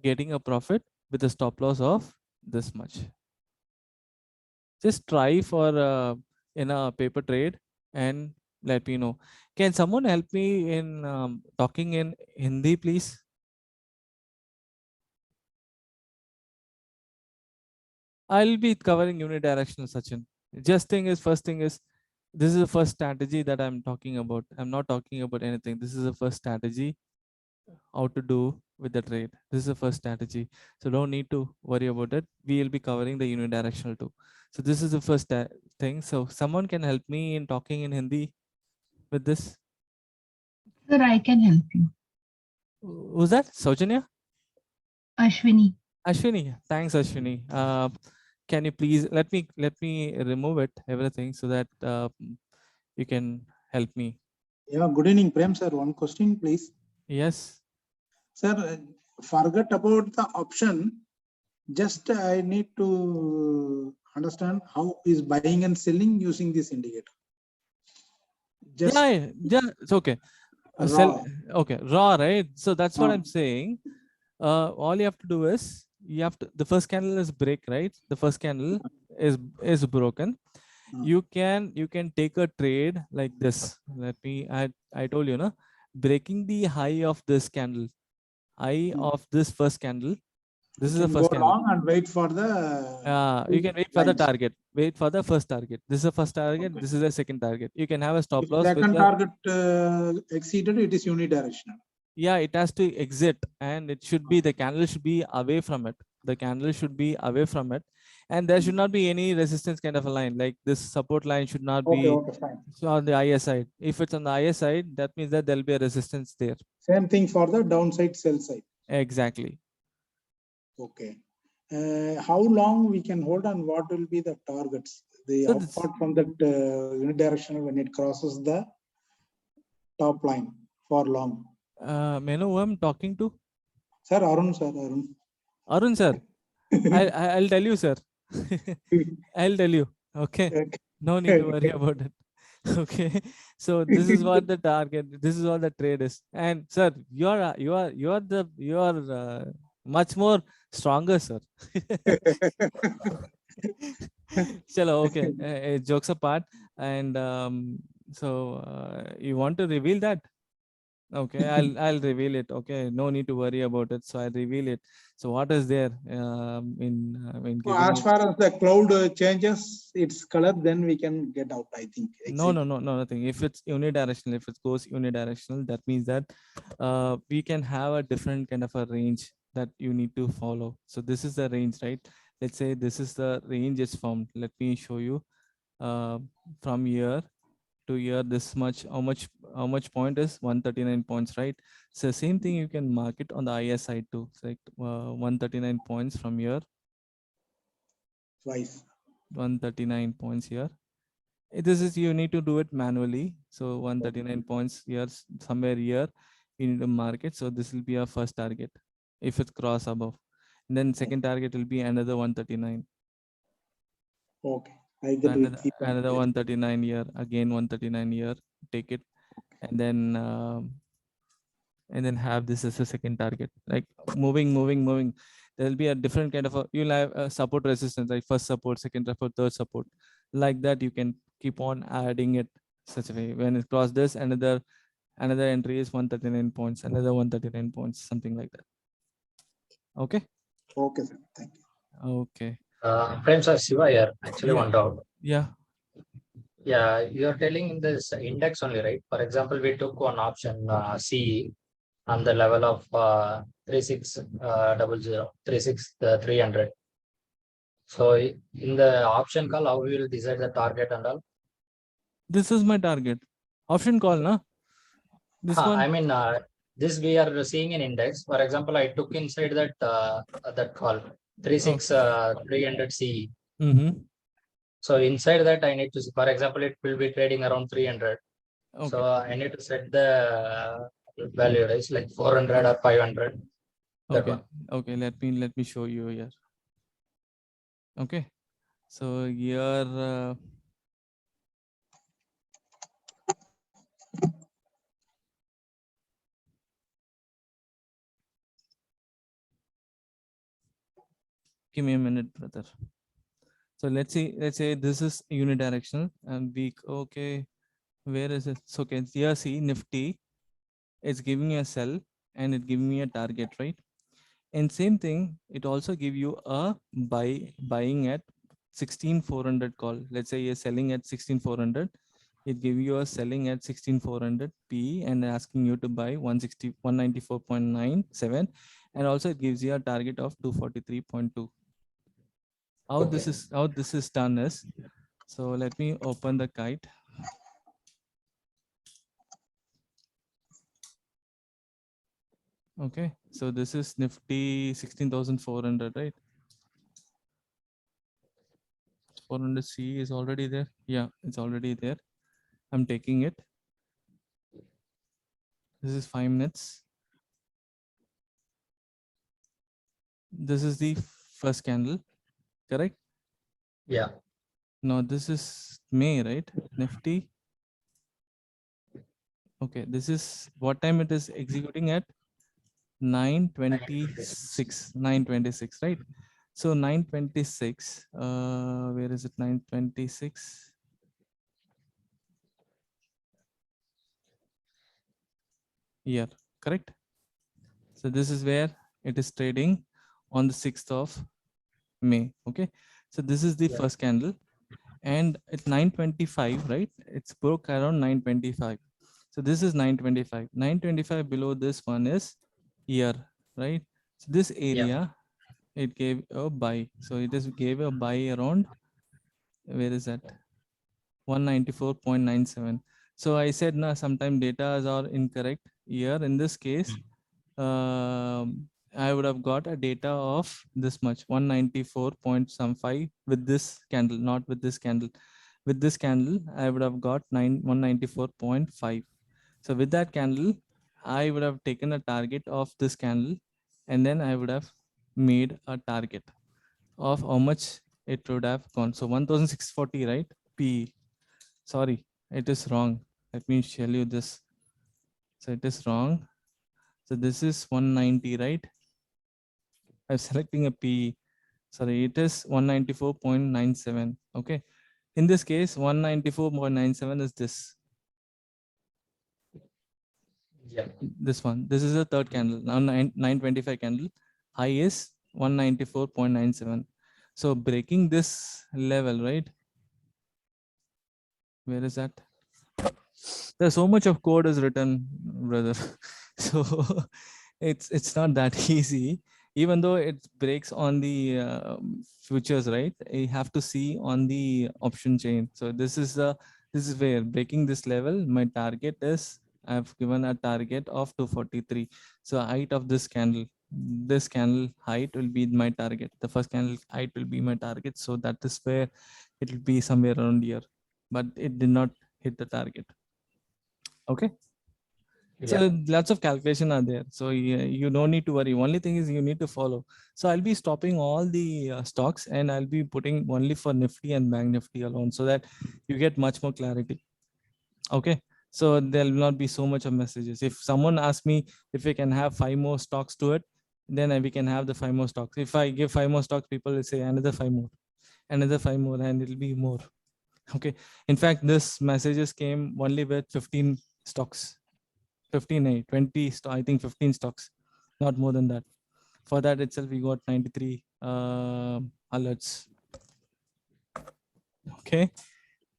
getting a profit with a stop loss of this much. Just try for in a paper trade and let me know. Can someone help me in talking in Hindi, please? I'll be covering unidirectional, Sachin. First thing is, this is the first strategy that I'm talking about. I'm not talking about anything. This is the first strategy, how to do with the trade. This is the first strategy. So don't need to worry about it. We will be covering the unidirectional too. So this is the first thing. So someone can help me in talking in Hindi with this. Sir, I can help you. Who's that? Saujanya? Ashwini. Ashwini. Thanks, Ashwini. Can you please let me remove it everything so that you can help me. Yeah, good evening, Prem sir. One question, please. Yes. Sir, forget about the option. Just I need to understand how is buying and selling using this indicator. Just Yeah, it's okay. raw. Okay, raw, right? So that's what Ah. I'm saying. All you have to do is the first candle is break, right? The first candle is broken. You can take a trade like this. I told you, no, breaking the high of this candle, of this first candle. This is the first go candle. long and wait for the. You can wait for the target. Wait for the first target. This is the first target. This is the second target. You can have a stop If loss. second target exceeded, it is unidirectional. Yeah, it has to exit, and it should be, the candle should be away from it. The candle should be away from it, and there should not be any resistance kind of a line. Like this support line should not be Fine. on the IS side. If it's on the IS side, that means that there'll be a resistance there. Same thing for the downside sell side. Exactly. Okay. How long we can hold and what will be the targets? So apart from that unidirectional when it crosses the top line for long. May I know who I'm talking to? Sir, Arun, sir, Arun. Arun, sir. I'll tell you, sir. I'll tell you. Okay. No need to worry about it. Okay. So this is what the target. This is what the trade is. And sir, you are much more stronger, sir. Chalo, okay. Jokes apart. And so you want to reveal that? Okay, I'll reveal it. Okay, no need to worry about it. So I reveal it. So what is there as far as the cloud changes its color, then we can get out, I think. No, nothing. If it's unidirectional, if it goes unidirectional, that means that we can have a different kind of a range that you need to follow. So this is the range, right? Let's say this is the range is formed. Let me show you from here to here, this much, how much point is 139 points, right? So same thing, you can mark it on the IS side too. It's like 139 points from here. Twice. 139 points here. This is, you need to do it manually. So 139 points here, somewhere here, you need to mark it. So this will be our first target if it's cross above. And then second target will be another 139. Okay. I get another 139 here, again 139 here, take it, and then have this as a second target, like moving. There will be a different kind of you'll have a support resistance, like first support, second support, third support, like that. You can keep on adding it such a way. When it crosses this, another entry is 139 points, another 139 points, something like that. Okay. Okay, sir. Thank you. Okay. Friends are Shiva here. Actually, one doubt. Yeah. Yeah, you are telling in this index only, right? For example, we took one option CE on the level of 300. So in the option call, how we will decide the target and all? This is my target. Option call, na? This one. I mean, this we are seeing an index. For example, I took inside that call 300 CE. So inside that I need to, for example, it will be trading around 300. Okay. So I need to set the value, right? Like 400 or 500. That Okay. one. Okay. Let me show you here. Okay. So here. Give me a minute, brother. So let's say this is unidirectional and weak. Okay. Where is it? So okay, here see Nifty. It's giving me a sell and it giving me a target, right? And same thing, it also give you a buying at 16,400 call. Let's say you're selling at 16,400. It give you a selling at 16,400 P and asking you to buy 194.97, and also it gives you a target of 243.2. How this is done is, so let me open the kite. Okay, so this is Nifty 16,400, right? 400 C is already there. Yeah, it's already there. I'm taking it. This is 5 minutes. This is the first candle, correct? Yeah. No, this is May, right? Nifty. Okay, this is what time it is executing at? 9:26. 9:26, right? So 9:26. Where is it? 9:26. Here, correct? So this is where it is trading on the 6th of May. Okay, so this is the first candle, and at 9:25, right? It's broke around 9:25. So this is 9:25. 9:25 below this one is here, right? So this area, it gave a buy. So it is gave a buy around, where is that? 194.97. So I said na sometimes data are incorrect. Here in this case, I would have got a data of this much, 194.75 with this candle, not with this candle. With this candle, I would have got 194.5. So with that candle, I would have taken a target of this candle, and then I would have made a target of how much it would have gone. So 1,640, right? P. Sorry, it is wrong. Let me show you this. So it is wrong. So this is 190, right? I'm selecting a P. Sorry, it is 194.97. Okay. In this case, 194.97 is this. Yeah. This one. This is the third candle. Now 925 candle. High is 194.97. So breaking this level, right? Where is that? There's so much of code is written, brother. So it's not that easy. Even though it breaks on the futures, right? You have to see on the option chain. So this is where breaking this level, my target is, I've given a target of 243. So height of this candle height will be my target. The first candle height will be my target. So that is where it will be somewhere around here, but it did not hit the target. Okay. So lots of calculation are there. So you don't need to worry. Only thing is you need to follow. So I'll be stopping all the stocks, and I'll be putting only for Nifty and Bank Nifty alone, so that you get much more clarity. Okay. So there will not be so much of messages. If someone asks me if we can have 5 more stocks to it, then we can have the 5 more stocks. If I give 5 more stocks, people will say another 5 more, another 5 more, and it'll be more. Okay. In fact, this messages came only with 15 stocks. 15, 20, I think 15 stocks, not more than that. For that itself, we got 93 alerts. Okay,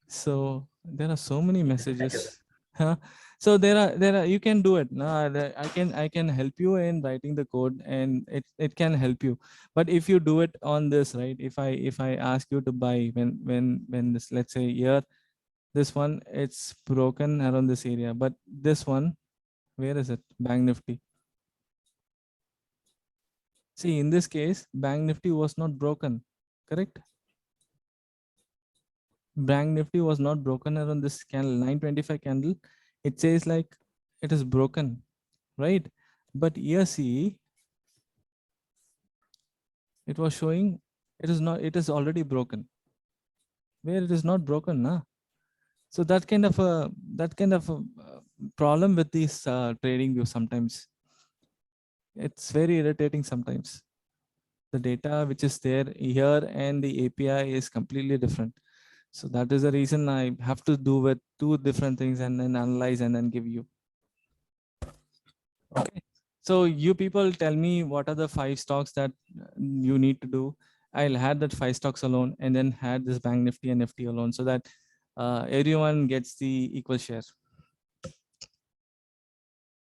so there are so many messages. Huh? So there are you can do it. I can help you in writing the code, and it can help you. But if you do it on this, right? If I ask you to buy when this, let's say here, this one, it's broken around this area, but this one, Where is it? Bank Nifty. See, in this case, Bank Nifty was not broken, correct? Bank Nifty was not broken around this candle, 925 candle. It says like it is broken, right? But here see, it was showing it is not, it is already broken. Where it is not broken, nah? So that kind of a problem with this trading view sometimes. It's very irritating sometimes. The data which is there here and the API is completely different. So that is the reason I have to do with two different things and then analyze and then give you. Okay. So you people tell me what are the 5 stocks that you need to do. I'll add that 5 stocks alone and then add this Bank Nifty and Nifty alone so that everyone gets the equal share.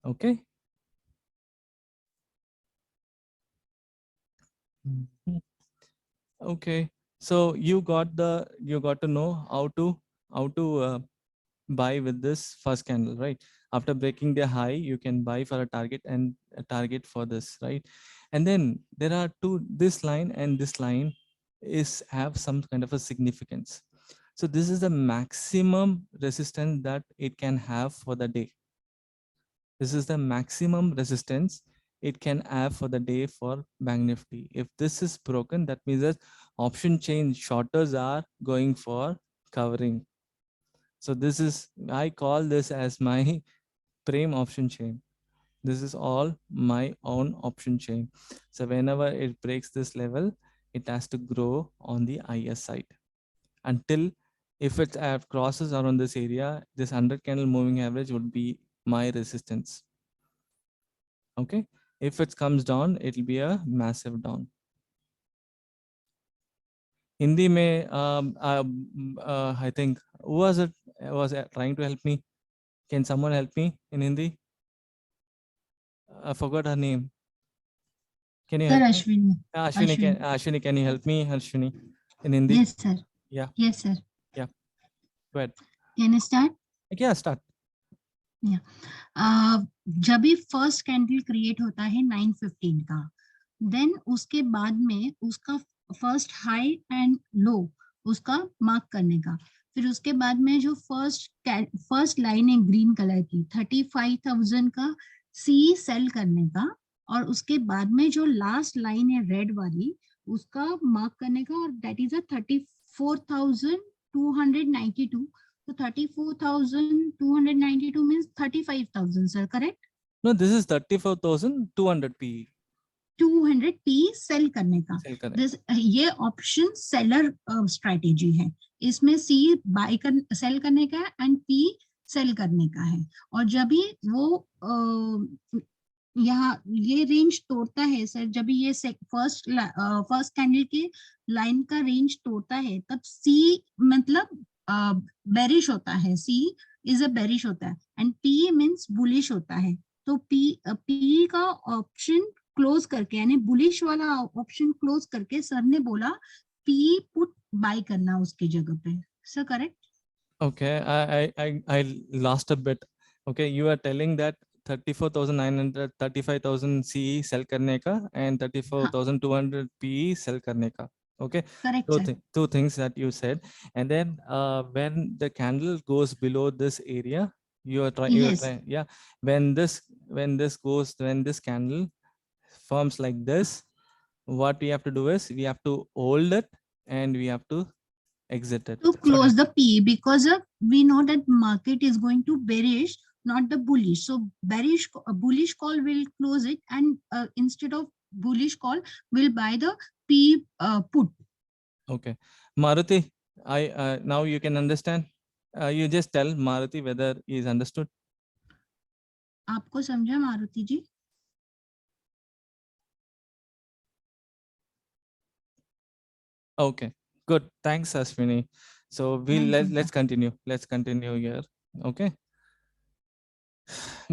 Okay. Okay. So you got to know how to buy with this first candle, right? After breaking the high, you can buy for a target and a target for this, right? And then there are this line and this line have some kind of a significance. So this is the maximum resistance that it can have for the day. This is the maximum resistance it can have for the day for Bank Nifty. If this is broken, that means that option chain shorters are going for covering. So this is, I call this as my frame option chain. This is all my own option chain. So whenever it breaks this level, it has to grow on the IS side until if it crosses around this area, this 100 candle moving average would be my resistance. Okay. If it comes down, it will be a massive down. Hindi mein, I think, who was it? Was trying to help me? Can someone help me in Hindi? I forgot her name. Can you Sir, help me? Ashwini. Ashwini, can you help me, Ashwini, in Hindi? Yes, sir. Yeah. Yes, sir. Yeah. Go ahead. Can I start? Yeah, start. जब भी first candle create होता है 9:15 का, then उसके बाद में उसका first high and low उसका मार्क करने का, फिर उसके बाद में जो फर्स्ट लाइन है ग्रीन कलर की 35,000 का सी सेल करने का, और उसके बाद में जो लास्ट लाइन है रेड वाली उसका मार्क करने का, और that is a 34,292. So 34,292 means 35,000, sir, correct? No, this is 34,200 PE. 200 PE cell करने का. ये ऑप्शन सेलर स्ट्रेटेजी है. इसमें सी बाय सेल करने का है एंड पी सेल करने का है. और जब भी वो यहाँ ये रेंज तोड़ता है सर, जब भी ये फर्स्ट कैंडल के लाइन का रेंज तोड़ता है, तब सी मतलब बेरिश होता है. सी इज अ बेरिश होता है एंड पी मींस बुलिश होता है. तो पी का ऑप्शन क्लोज करके, यानी बुलिश वाला ऑप्शन क्लोज करके सर ने बोला पी पुट बाय करना उसकी जगह पे. Sir correct? Okay, I lost a bit. Okay, you are telling that 34,900 35,000 CE sell करने का and 34,200 PE sell करने का. Okay, correct, two things that you said, and then when the candle goes below this area, you are trying. Yes. Yeah, when this candle forms like this, what we have to do is we have to hold it and we have to exit it. To close the P, because we know that market is going to bearish, not the bullish. So bullish call will close it, and instead of bullish call, we'll buy the P put. Okay, Maruti, now you can understand. You just tell Maruti whether he is understood. आपको समझा मारुति जी? Okay, good. Thanks, Ashwini. So let's continue. Let's continue here. Okay.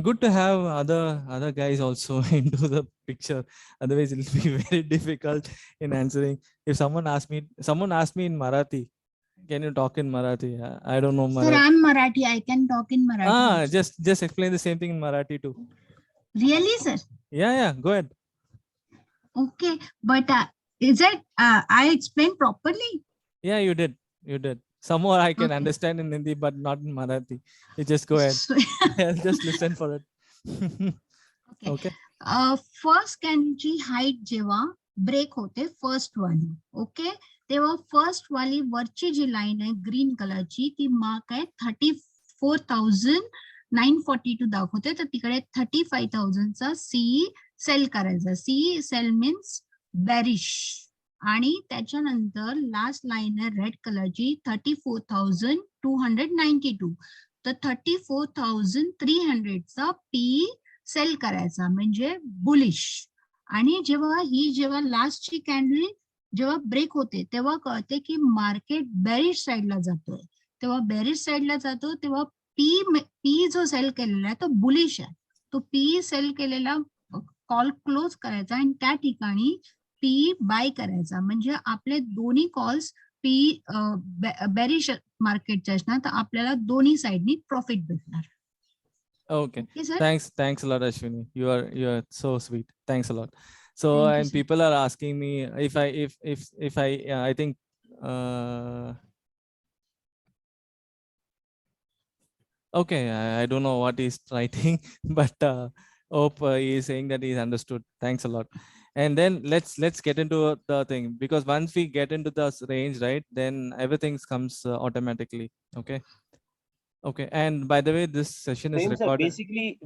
Good to have other guys also into the picture. Otherwise, it will be very difficult in answering. If someone asked me in Marathi, Can you talk in Marathi? I don't know Sir, Marathi. I'm Marathi. I can talk in Marathi. also. Just explain the same thing in Marathi too. Really, sir? Yeah, go ahead. Okay, but is it I explained properly? Yeah, you did. Some more I can Okay. understand in Hindi, but not in Marathi. You just go ahead. I'll just listen for it. Okay. Okay. First कॅन्डलची height जेव्हा break होते first वाली, okay, तेव्हा first वाली वरची जी line आहे green कलरची ती मार्क आहे 34,942 दाखवते, तर तिकडे 35,000चा सीई सेल करायचा. CE sell means bearish. आणि त्याच्यानंतर लास्ट लाईन आहे रेड कलरची 34,292, तर 34,300चा पी सेल करायचा म्हणजे बुलिश. आणि जेव्हा लास्टची कॅन्डल जेव्हा ब्रेक होते तेव्हा कळते की मार्केट बेरिश साईडला जातोय. तेव्हा बेरिश साईडला जातो तेव्हा पी जो सेल केलेला आहे तो बुलिश आहे. तो पी सेल केलेला कॉल क्लोज करायचा आणि त्या ठिकाणी पी बाय करायचा. म्हणजे आपले दोन्ही कॉल्स पी बेरिश मार्केटचे असणार, तर आपल्याला दोन्ही साईडनी प्रॉफिट भेटणार. Okay. sir. Thanks a lot, Ashwini. You are so sweet. Thanks a lot. So Thank you, and sir. people are asking me if I think okay, I don't know what he's writing, but hope he is saying that he's understood. Thanks a lot. And then let's get into the thing, because once we get into the range, right, then everything comes automatically. Okay. And by the way, this session is Sir, recorded.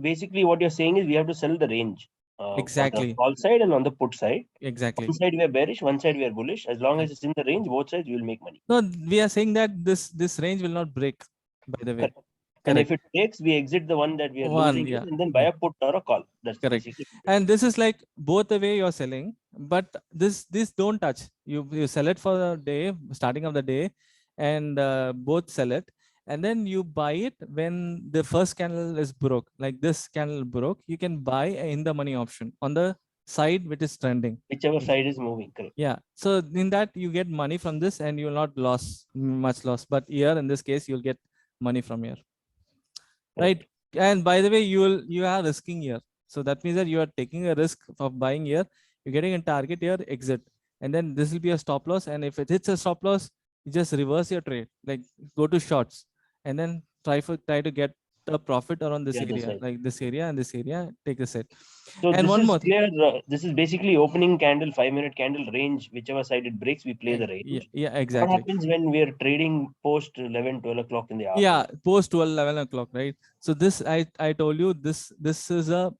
basically what you're saying is we have to sell the range. Exactly. On the call side and on the put side. Exactly. One side we are bearish, one side we are bullish. As long as it's in the range, both sides you will make money. No, we are saying that this range will not break, by the way. Correct. And if it breaks, we exit the one that we are losing in and then buy a put or a call. That's correct. basically. And this is like both the way you're selling, but this don't touch. You sell it for the day, starting of the day, and both sell it. And then you buy it when the first candle is broke, like this candle broke, you can buy in the money option on the side which is trending. Whichever side is moving, correct. Yeah. So in that you get money from this and you will not much loss. But here in this case, you'll get money from here. Right. And by the way, you are risking here. So that means that you are taking a risk of buying here. You're getting a target here, exit. And then this will be a stop loss. And if it hits a stop loss, you just reverse your trade, like go to shorts and then try to get the profit around this area, like this area and this area, take the set. So and this one is more clear. This is basically opening candle, 5-minute candle range. Whichever side it breaks, we play the range. Yeah, exactly. What happens when we are trading post 11, 12 o'clock in the afternoon? Yeah, post 12, 11 o'clock, right? So this I told you this is a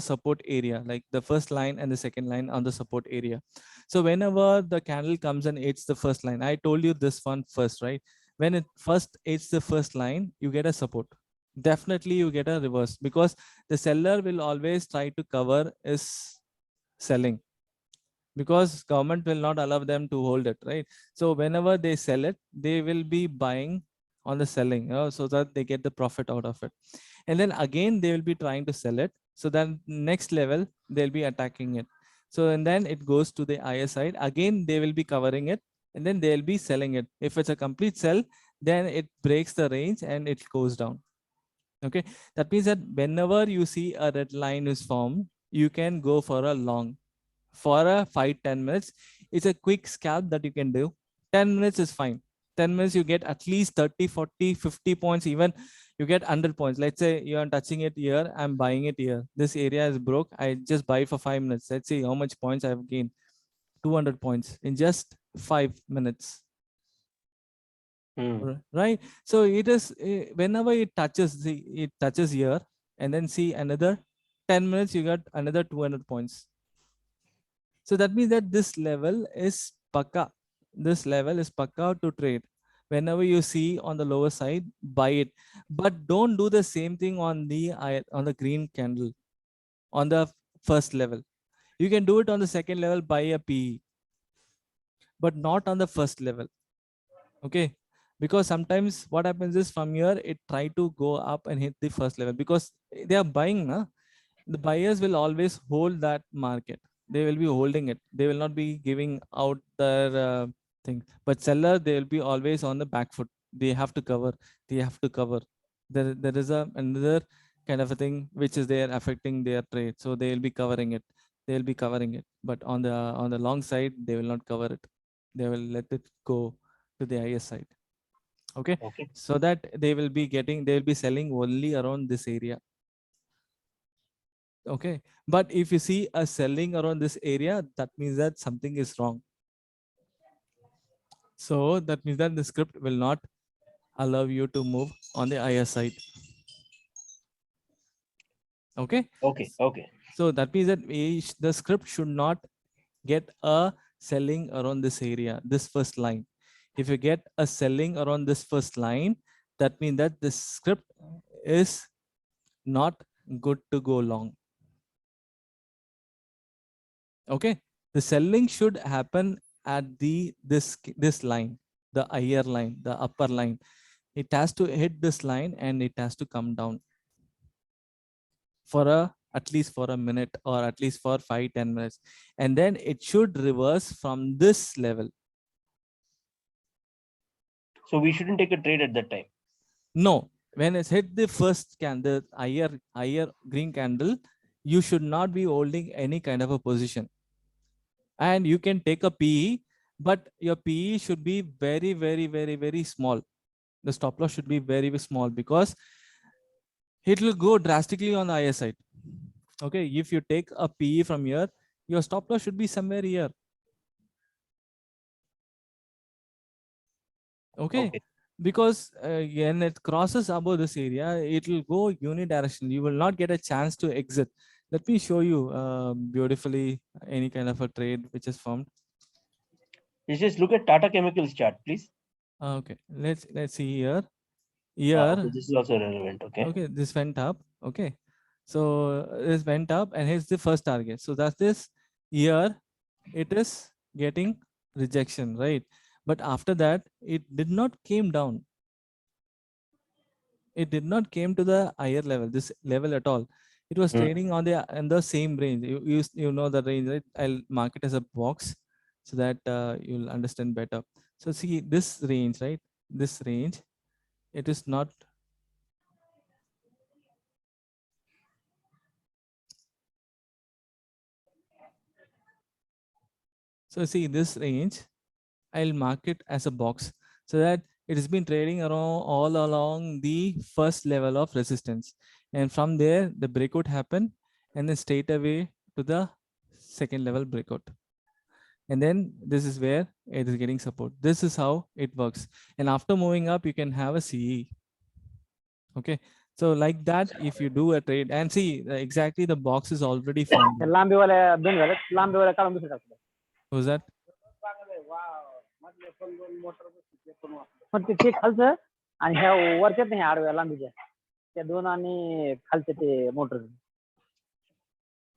support area, like the first line and the second line on the support area. So whenever the candle comes and hits the first line, I told you this one first, right? When it first hits the first line, you get a support. Definitely you get a reverse, because the seller will always try to cover is selling, because government will not allow them to hold it, right? So whenever they sell it, they will be buying on the selling, so that they get the profit out of it. And then again they will be trying to sell it, so then next level they'll be attacking it. So and then it goes to the higher side, again they will be covering it, and then they'll be selling it. If it's a complete sell, then it breaks the range and it goes down. Okay, that means that whenever you see a red line is formed, you can go for a long for a 5-10 minutes. It's a quick scalp that you can do. 10 minutes is fine. 10 minutes you get at least 30, 40, 50 points, even you get 100 points. Let's say you are touching it here, I'm buying it here, this area is broke, I just buy for 5 minutes. Let's see how much points I have gained. 200 points in just 5 minutes. Right? So it is whenever it touches here, and then see another 10 minutes, you got another 200 points. So that means that this level is pakka. This level is pakka to trade. Whenever you see on the lower side, buy it. But don't do the same thing on the green candle on the first level. You can do it on the second level, buy a PE, but not on the first level. Okay. Because sometimes what happens is from here, it try to go up and hit the first level, because they are buying. The buyers will always hold that market. They will be holding it. They will not be giving out their thing. But seller, they will be always on the back foot. They have to cover. They have to cover. There is another kind of a thing which is there affecting their trade. So they will be covering it. They will be covering it. But on the long side, they will not cover it. They will let it go to the higher side. Okay. Okay. So that they will be selling only around this area. Okay. But if you see a selling around this area, that means that something is wrong. So that means that the script will not allow you to move on the higher side. Okay. Okay. Okay. So that means that the script should not get a selling around this area, this first line. If you get a selling around this first line, that means that the script is not good to go long. Okay. The selling should happen at this line, the higher line, the upper line. It has to hit this line and it has to come down for at least for a minute or at least for 5-10 minutes, and then it should reverse from this level. So we shouldn't take a trade at that time. No, when it's hit the first candle, higher green candle, you should not be holding any kind of a position. And you can take a PE, but your PE should be very, very, very, very small. The stop loss should be very, very small because it will go drastically on the higher side. Okay, if you take a PE from here, your stop loss should be somewhere here. Okay. Because when it crosses above this area, it will go unidirectional. You will not get a chance to exit. Let me show you beautifully any kind of a trade which is formed. Let's just look at Tata Chemicals chart, please. Okay, let's see here. Okay, this is also relevant. Okay. Okay, this went up. Okay, so this went up, and here's the first target. So that's this. Here, it is getting rejection, right? But after that, it did not came down. It did not came to the higher level, this level at all. It was trading on the same range. You know the range, right? I'll mark it as a box so that you'll understand better. So see this range, right? This range, it is not. So see this range, I'll mark it as a box so that it has been trading around all along the first level of resistance. And from there, the breakout happened and then straight away to the second level breakout. And then this is where it is getting support. This is how it works. And after moving up, you can have a CE. Okay. So like that, if you do a trade and see exactly the box is already formed. Who's that?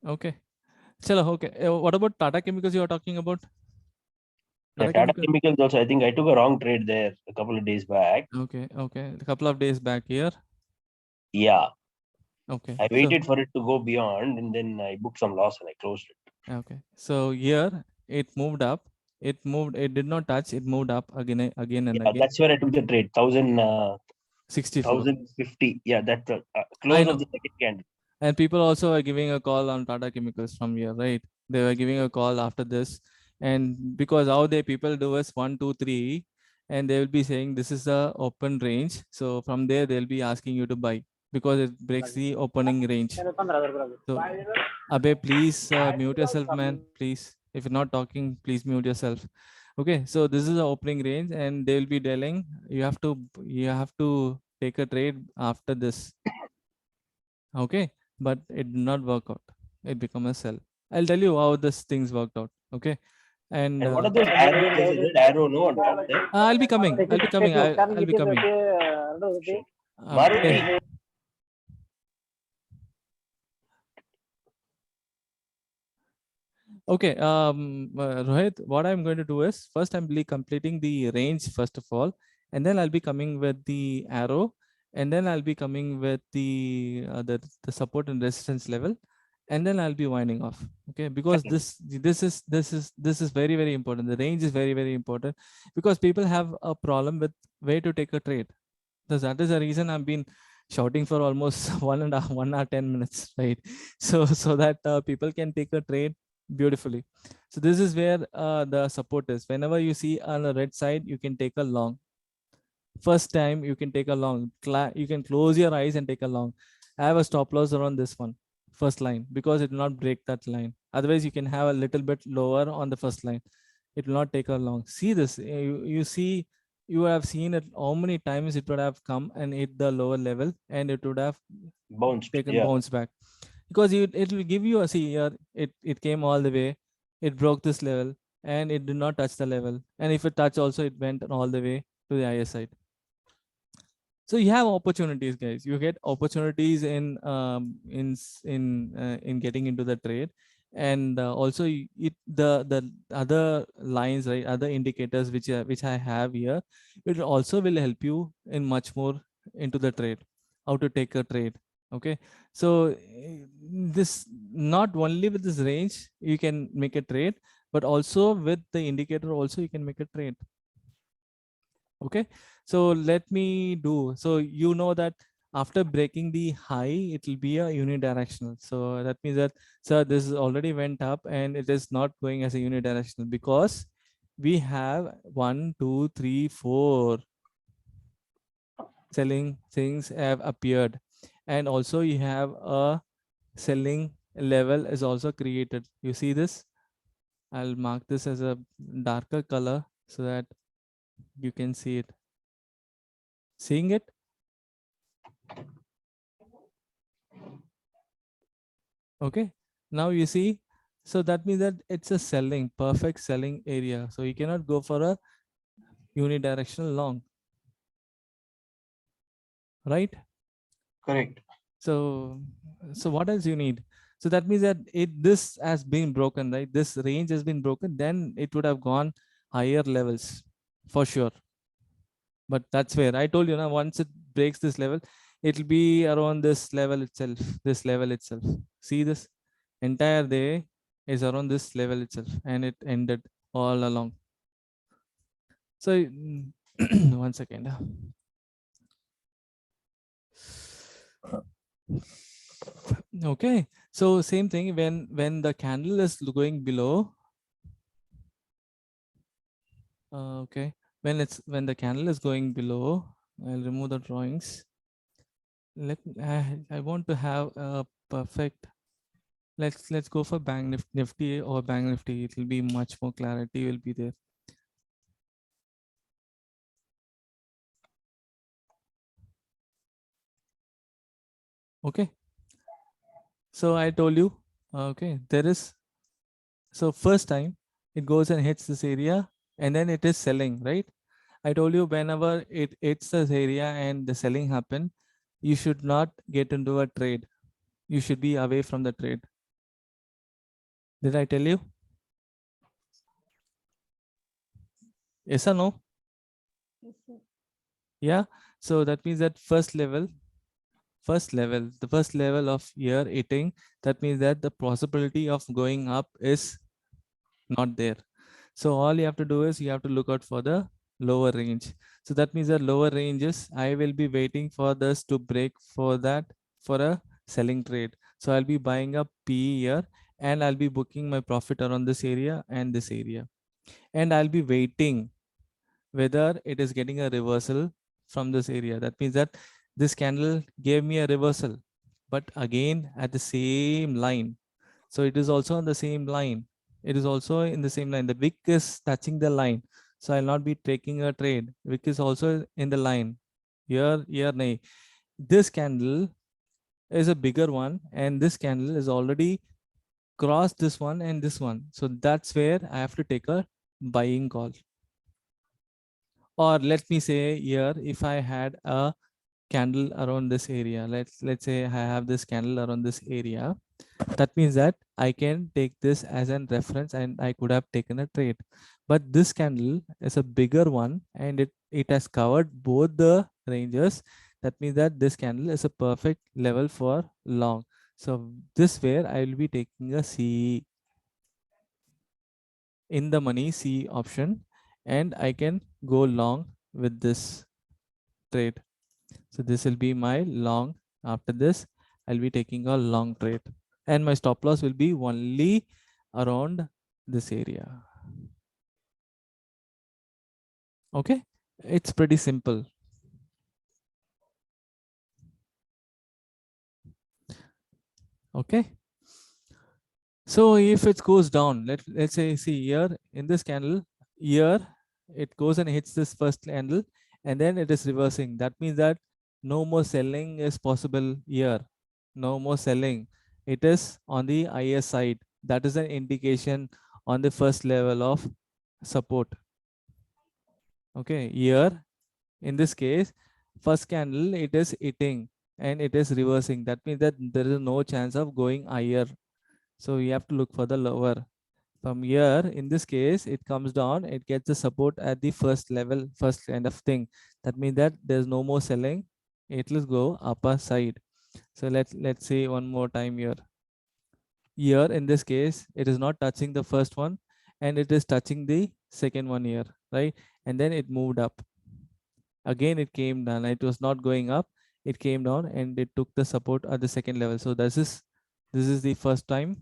Okay. Chalo, okay. What about Tata Chemicals you are talking about? Tata Chemicals also, I think I took a wrong trade there a couple of days back. Okay. Okay. A couple of days back here. Yeah. Okay. I waited for it to go beyond and then I booked some loss and I closed it. Okay. So here it moved up. It did not touch. It moved up again and again. That's where I took the trade. 1050. Yeah, that's the close of the second candle. And people also are giving a call on Tata Chemicals from here, right? They were giving a call after this. And because how people do is 1, 2, 3, and they will be saying this is the open range. So from there, they'll be asking you to buy because it breaks the opening range. So, Abe, please mute yourself, man. Please, if you're not talking, please mute yourself. Okay, so this is the opening range, and they will be telling you have to take a trade after this. Okay, but it did not work out. It became a sell. I'll tell you how this things worked out. Okay. And what are those arrows? There's an arrow no on top there. I'll be coming. I'll be coming. Maruti. Okay, Rohit, what I'm going to do is first I'm completing the range first of all, and then I'll be coming with the arrow, and then I'll be coming with the support and resistance level, and then I'll be winding off. Okay, because this is very, very important. The range is very, very important, because people have a problem with where to take a trade. So that is the reason I've been shouting for almost 1 hour 10 minutes, right? So that people can take a trade beautifully. So this is where the support is. Whenever you see on the red side, you can take a long. First time you can take a long. You can close your eyes and take a long. I have a stop loss around this one, first line, because it will not break that line. Otherwise, you can have a little bit lower on the first line. It will not take a long. See this, you see, you have seen it how many times it would have come and hit the lower level, and it would have Bounced. taken Yeah. bounce back, because it will give you a, see here, it came all the way, it broke this level, and it did not touch the level, and if it touched also, it went all the way to the higher side. So you have opportunities, guys. You get opportunities in getting into the trade, and also the other lines, right, other indicators which I have here, it also will help you in much more into the trade, how to take a trade. Okay, so this, not only with this range you can make a trade, but also with the indicator also you can make a trade. Okay, so let me do, so you know that after breaking the high, it will be a unidirectional. So that means that, sir, this already went up and it is not going as a unidirectional, because we have 1, 2, 3, 4 selling things have appeared, and also you have a selling level is also created. You see this? I'll mark this as a darker color so that you can see it. Seeing it? Okay, now you see, so that means that it's a selling, perfect selling area. So you cannot go for a unidirectional long, right? Correct. So what else you need? So that means that this has been broken, right? This range has been broken, then it would have gone higher levels for sure. But that's where I told you now, once it breaks this level, it will be around this level itself, this level itself. See this entire day is around this level itself, and it ended all along. So 1 second. Okay, so same thing, when the candle is going below, okay, when the candle is going below, I'll remove the drawings. I want to have a perfect, let's go for bank nifty or bank nifty. It will be much more clarity will be there. Okay, so I told you, okay, there is, so first time it goes and hits this area, and then it is selling, right? I told you, whenever it hits this area and the selling happen, you should not get into a trade. You should be away from the trade. Did I tell you? Yes or no? Yes, sir. Yeah, so that means that the first level of year hitting, that means that the possibility of going up is not there. So all you have to do is you have to look out for the lower range. So that means that lower ranges, I will be waiting for this to break for that, for a selling trade. So I'll be buying up PE here, and I'll be booking my profit around this area and this area, and I'll be waiting whether it is getting a reversal from this area. That means that this candle gave me a reversal, but again at the same line. So it is also on the same line. It is also in the same line. The wick is touching the line. So I'll not be taking a trade. Wick is also in the line. Here, nay. This candle is a bigger one, and this candle is already crossed this one and this one. So that's where I have to take a buying call. Or let me say here, if I had a candle around this area, let's say I have this candle around this area, that means that I can take this as a reference and I could have taken a trade. But this candle is a bigger one, and it has covered both the ranges. That means that this candle is a perfect level for long. So this where I will be taking a C in the money C option, and I can go long with this trade. So this will be my long. After this, I'll be taking a long trade, and my stop loss will be only around this area. Okay, it's pretty simple. Okay, so if it goes down, let's say, see here in this candle, here it goes and hits this first candle, and then it is reversing. That means that no more selling is possible here. No more selling. It is on the IS side. That is an indication on the first level of support. Okay, here in this case, first candle it is hitting and it is reversing. That means that there is no chance of going higher. So you have to look for the lower. From here, in this case, it comes down, it gets the support at the first level, first kind of thing. That means that there's no more selling. It will go upper side. So let's say one more time here. Here in this case, it is not touching the first one, and it is touching the second one here, right? And then it moved up. Again, it came down. It was not going up. It came down and it took the support at the second level. So this is the first time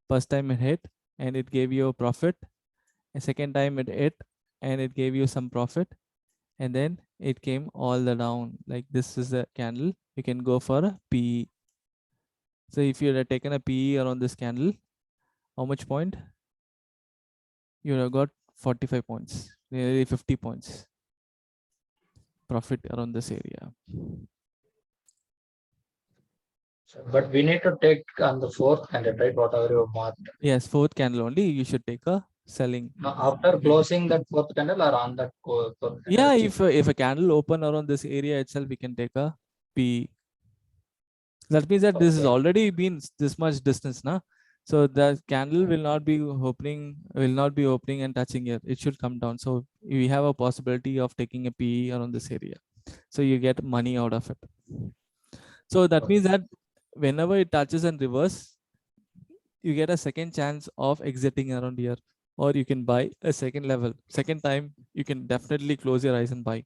it hit and it gave you a profit. A second time it hit and it gave you some profit, and then it came all the down. Like this is a candle. You can go for a PE. So if you had taken a PE around this candle, how much point? You have got 45 points, nearly 50 points profit around this area. But we need to take on the fourth candle, right? Whatever you marked. Yes, fourth candle only. You should take a selling. Now, after closing that fourth candle or on that fourth candle? Yeah, if a candle open around this area itself, we can take a P. That means that this has already been this much distance now. So the candle will not be opening and touching here. It should come down. So we have a possibility of taking a PE around this area. So you get money out of it. So that means that whenever it touches and reverse, you get a second chance of exiting around here, or you can buy a second level. Second time, you can definitely close your eyes and buy.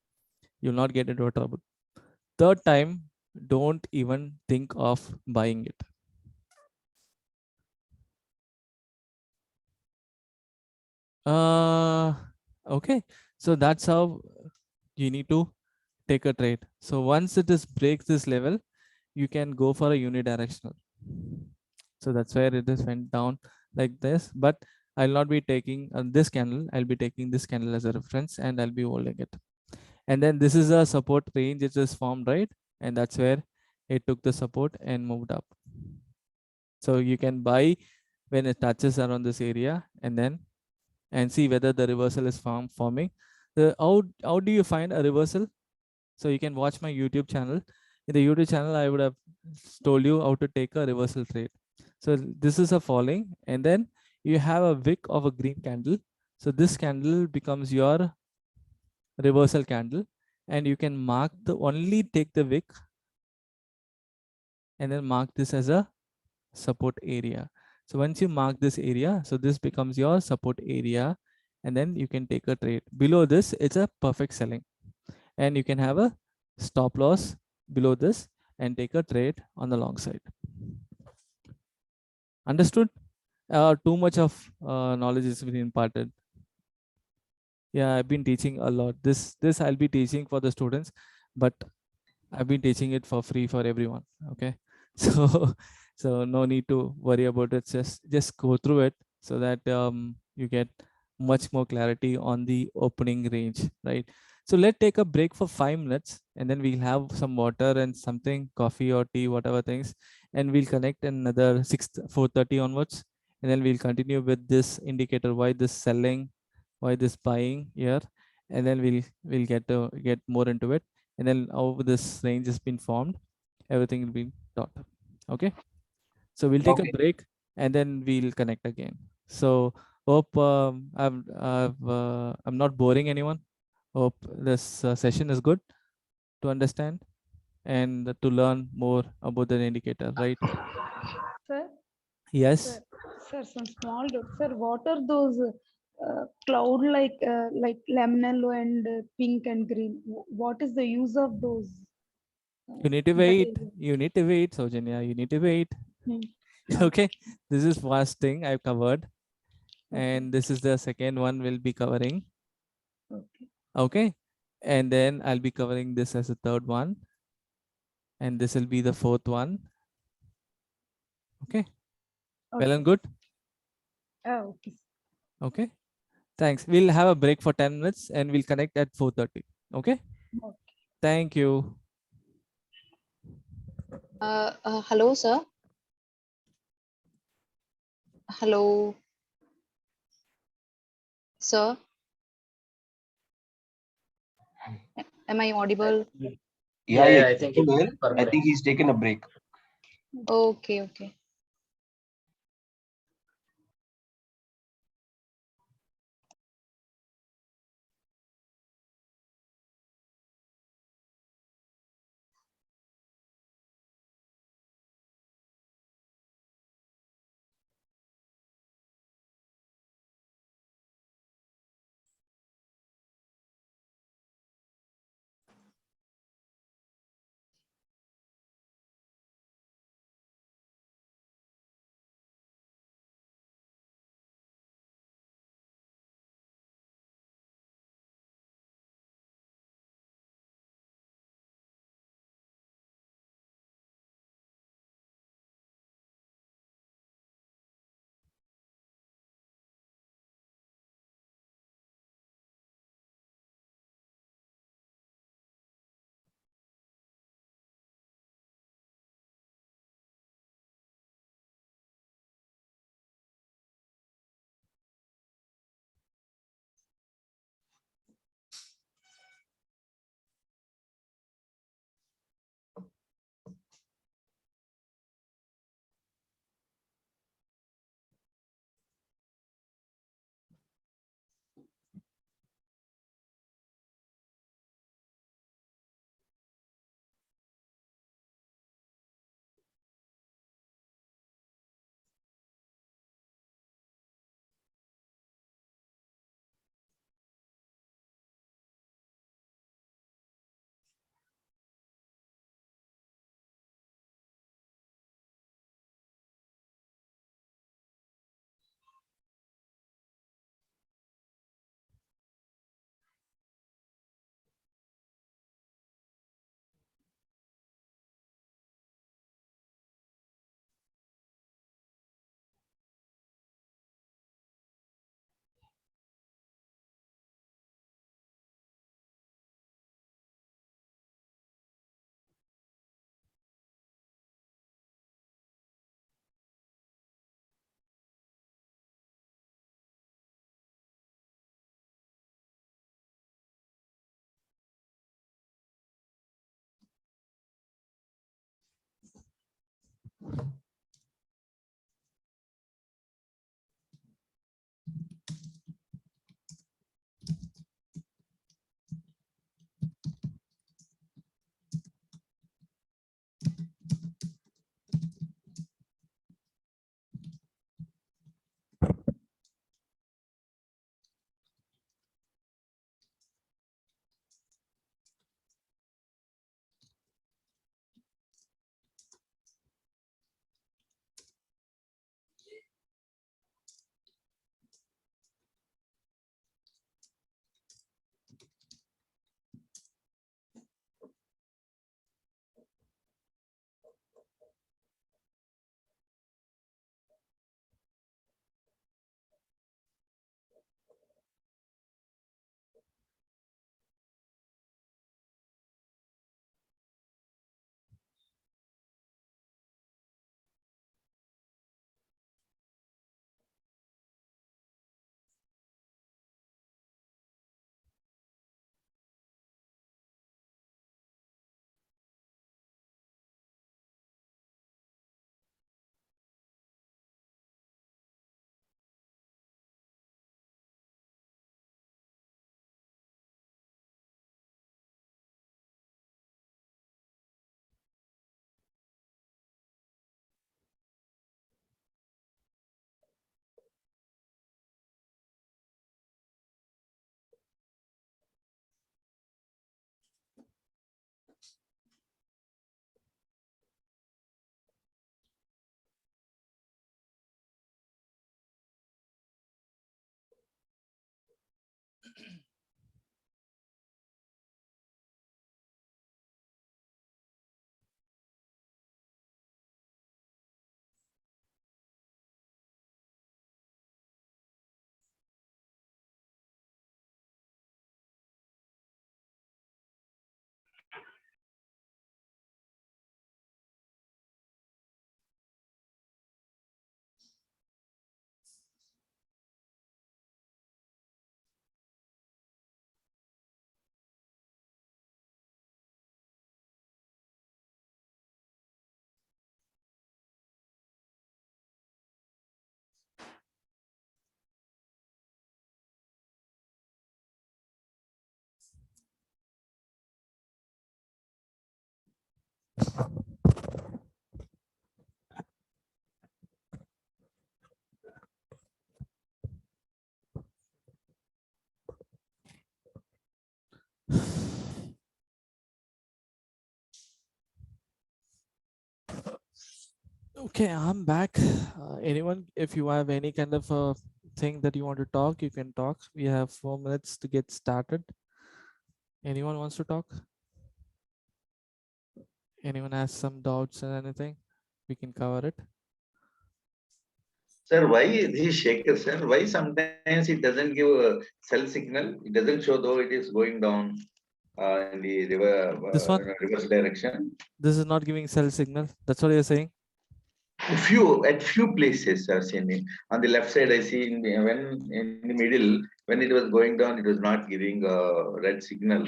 You'll not get into trouble. Third time, don't even think of buying it. Okay, so that's how you need to take a trade. So once it is breaks this level, you can go for a unidirectional. So that's where it is went down like this, but I'll not be taking this candle. I'll be taking this candle as a reference and I'll be holding it. And then this is a support range it is formed, right? And that's where it took the support and moved up. So you can buy when it touches around this area and see whether the reversal is forming. How do you find a reversal? So you can watch my YouTube channel. In the YouTube channel, I would have told you how to take a reversal trade. So this is a falling, and then you have a wick of a green candle. So this candle becomes your reversal candle, and you can mark only take the wick and then mark this as a support area. So once you mark this area, so this becomes your support area, and then you can take a trade. Below this, it's a perfect selling, and you can have a stop loss below this and take a trade on the long side. Understood? Too much of knowledge is been imparted. Yeah, I've been teaching a lot. This I'll be teaching for the students, but I've been teaching it for free for everyone. Okay, so no need to worry about it. Just go through it so that you get much more clarity on the opening range, right? So let's take a break for 5 minutes, and then we'll have some water and something, coffee or tea, whatever things, and we'll connect another 4:30 onwards, and then we'll continue with this indicator, why this selling, why this buying here, and then we'll get more into it, and then how this range has been formed, everything will be taught. Okay, so we'll take a break and then we'll connect again. So hope I'm not boring anyone. Hope this session is good to understand. and to learn more about the indicator, right? Sir, Yes. sir, some small doubt. Sir, what are those cloud like lamello and pink and green? What is the use of those? You need to wait. material? You need to wait, Sojanya. You need to wait. Hmm. Okay. This is first thing I've covered. Okay. And this is the second one we'll be covering. Okay. Okay. And then I'll be covering this as a third one. And this will be the fourth one. Okay. Well and good. Oh, okay. Okay. Thanks. We'll have a break for 10 minutes and we'll connect at 4:30. Okay. Okay. Thank you. Hello, sir. Hello, sir. Am I audible? Yeah, I think I think he's taken a break. Okay, okay. Okay, I'm back. Anyone, if you have any kind of thing that you want to talk, you can talk. We have 4 minutes to get started. Anyone wants to talk? Anyone has some doubts or anything? We can cover it. Sir, why this shaker, sir? Why sometimes it doesn't give a sell signal? It doesn't show though it is going down in the This one? reverse direction. This is not giving sell signal. That's what you're saying? At few places, sir. On the left side, I see when in the middle, when it was going down, it was not giving a red signal,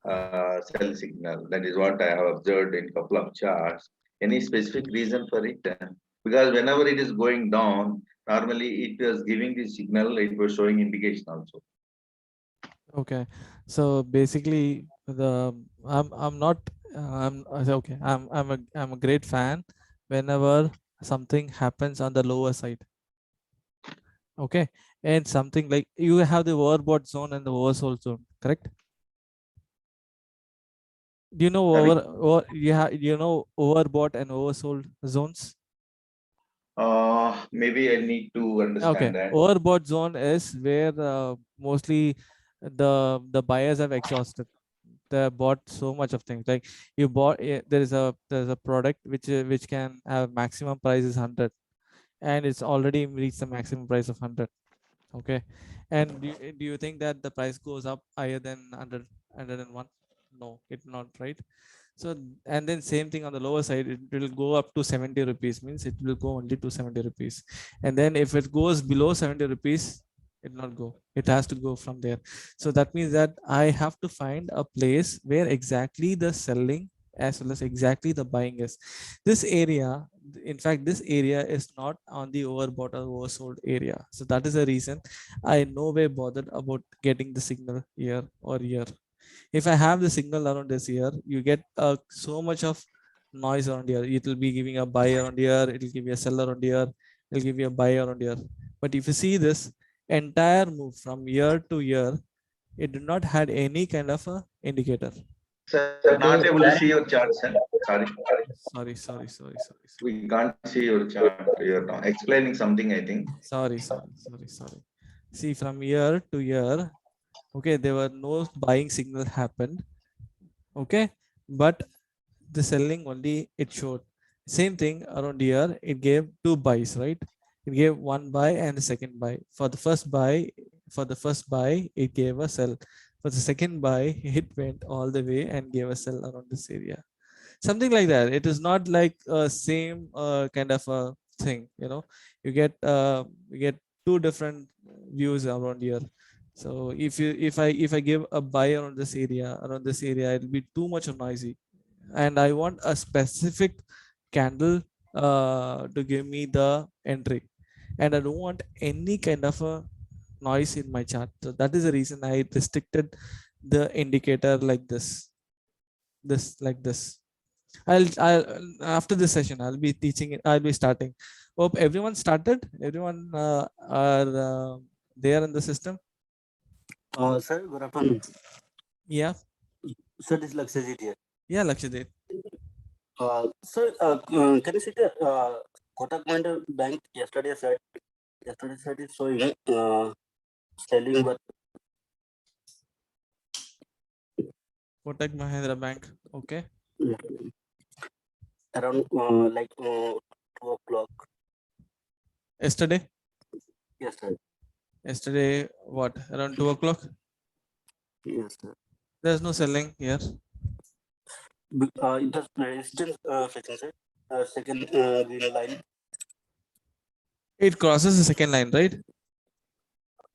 sell signal. That is what I have observed in couple of charts. Any specific reason for it? Because whenever it is going down, normally it was giving the signal, it was showing indication also. Okay, so basically I'm not I'm okay. I'm a great fan whenever something happens on the lower side. Okay, and something like you have the overbought zone and the oversold zone, correct? Do you know overbought and oversold zones? Maybe I need to Okay, understand that. overbought zone is where mostly the buyers have exhausted. They bought so much of things. Like you bought, there's a product which can have maximum price is 100, and it's already reached the maximum price of 100. Okay, and do you think that the price goes up higher than 101? No, it's not, right? So, and then same thing on the lower side, it will go up to 70 rupees, means it will go only to 70 rupees. And then if it goes below 70 rupees, it will not go. It has to go from there. So that means that I have to find a place where exactly the selling as well as exactly the buying is. This area, in fact, this area is not on the overbought or oversold area. So that is the reason I no way bothered about getting the signal here or here. If I have the signal around this here, you get so much of noise around here. It will be giving a buy around here, it will give you a seller around here, it will give you a buy around here. But if you see this entire move from year to year, it did not had any kind of a indicator. Sir, not able to see your chart, sir. Sorry. Sorry. We can't see your chart. You're explaining something, I think. Sorry. See, from year to year, okay, there were no buying signal happened. Okay, but the selling only it showed. Same thing around here, it gave 2 buys, right? It gave 1 buy and a second buy. For the first buy, it gave a sell. For the second buy, it went all the way and gave a sell around this area. Something like that. It is not like a same kind of a thing, you know. You get 2 different views around here. So if I give a buy around this area, it'll be too much of noisy, and I want a specific candle to give me the entry, and I don't want any kind of a noise in my chart. So that is the reason I restricted the indicator like this like this. I'll after this session I'll be teaching it. I'll be starting. Hope everyone started. Everyone are there in the system. Sir, good afternoon. Yeah. Sir, this is Lakshajit here. Yeah, Lakshadip. Sir, can you see the Kotak Mahindra Bank yesterday said is showing selling, but Kotak Mahindra Bank. Okay. around 2 o'clock. Yesterday. Yes, sir. Yesterday, what? Around 2 o'clock. Yes, sir. There's no selling here. It was resistance section, sir. Second green line. It crosses the second line, right?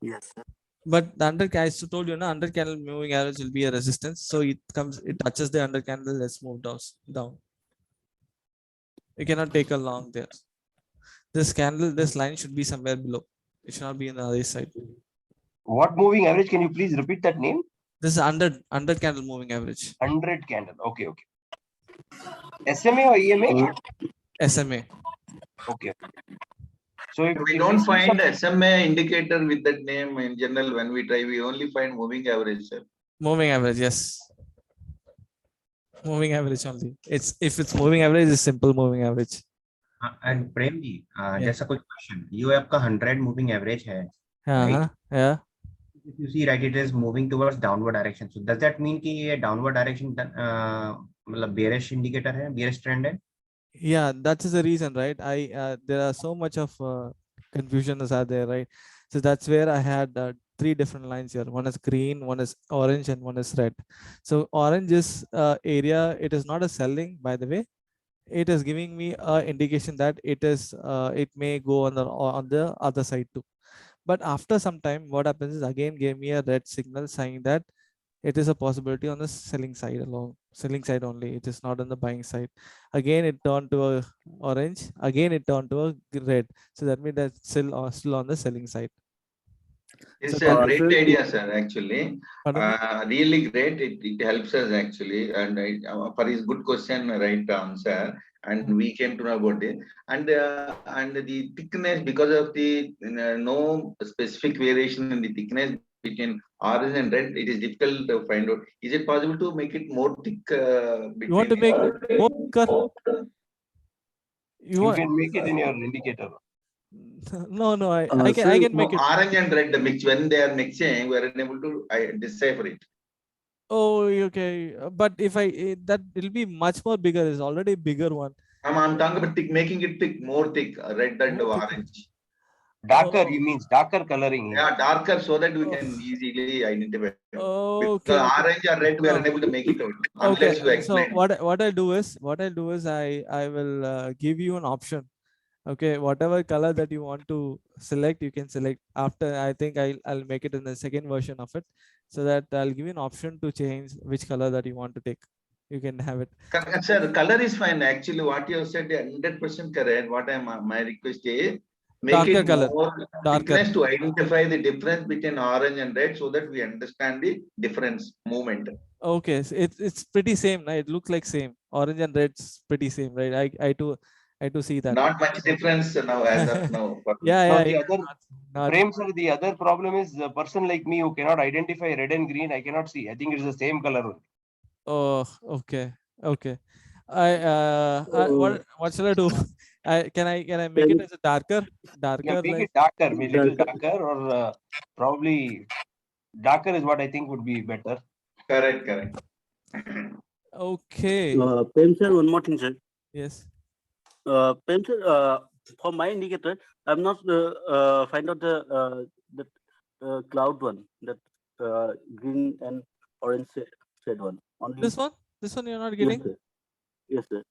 Yes, sir. But the under candle, I told you, no, under candle moving average will be a resistance. So it touches the under candle. Let's move down. You cannot take a long there. This candle, this line should be somewhere below. It should not be in the other side. What moving average? Can you please repeat that name? This is under candle moving average. 100 candle. Okay. SMA or EMA? SMA. Okay. So if We if don't see find some- SMA indicator with that name in general. When we try, we only find moving average, sir. Moving average, yes. Moving average only. It's if it's moving average, it's simple moving average. And Premji, Yeah. just a quick question. You have 100 moving average hai, right? Yeah. If you see, right, it is moving towards downward direction. So does that mean कि ये downward direction मतलब bearish indicator है, bearish trend है? Yeah, that is the reason, right? There are so much of confusions are there, right? So that's where I had 3 different lines here. One is green, one is orange, and one is red. So orange is area. It is not a selling, by the way. It is giving me an indication that it is it may go on the other side too. But after some time, what happens is again gave me a red signal saying that it is a possibility on the selling side alone, selling side only. It is not on the buying side. Again, it turned to a orange. Again, it turned to a red. So that means that's still on the selling side. It's So a great idea, sir, actually. Pardon me? Really great. It helps us actually. And for his good question, right answer. And we came to know about it. And the thickness, because of the no specific variation in the thickness between orange and red, it is difficult to find out. Is it possible to make it more thick between? You want to make more thicker? You can make it in your indicator. No, I can make it. Orange and red mix, when they are mixing, we are unable to decipher it. Oh, okay. But if that will be much more bigger. It's already bigger one. I'm talking about thick, making it thick, more thick, red and orange. Darker, he means darker coloring. Yeah, darker, so that we can easily identify. Okay. Because orange or red, we are unable to make it out unless you Okay. So explain. what I'll do is I will give you an option. Okay, whatever color that you want to select, you can select. After, I think I'll make it in the second version of it, so that I'll give you an option to change which color that you want to take. You can have it. Sir, color is fine. Actually, what you have said, 100% correct. What my request is, make Darker it color. more thickness to identify the difference between orange and red, so that we understand the difference movement. Okay, so it's pretty same, right? It looks like same. Orange and red's pretty same, right? I to see that. Not much difference now as of now. Yeah. The other frames, the other problem is a person like me who cannot identify red and green. I cannot see. I think it's the same color. Oh, okay. What shall I do? Can I make it as a darker? Yeah, make it darker, maybe little darker, or probably darker is what I think would be better. Correct. Okay. Prem sir, one more thing, sir. Yes. Prem sir, for my indicator, I'm not find out the cloud one, that green and orange shade one. Only This one you're not getting? Yes, sir.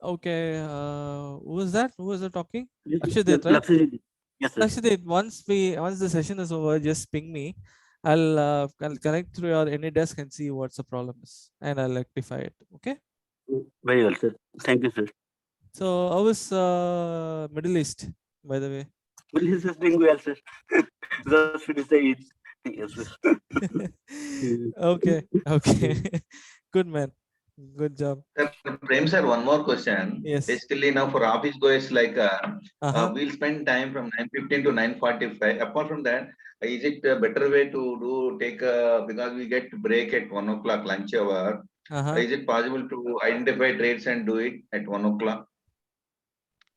Okay. Who is that? Who is talking? Yes, Lakshadit, right? Lakshadit. Yes, sir. Lakshadit, once the session is over, just ping me. I'll connect through your any desk and see what's the problem is, and I'll rectify it. Okay. Very well, sir. Thank you, sir. So how is Middle East, by the way? Middle East is doing well, sir. Just finished the Eid. Yes, sir. Okay. Good man. Good job. Prem sir, one more question. Yes. Basically, now for office goers, like we'll spend time from 9:15 to 9:45. Apart from that, is it a better way to take because we get break at 1 o'clock lunch hour? Is it possible to identify trades and do it at 1 o'clock?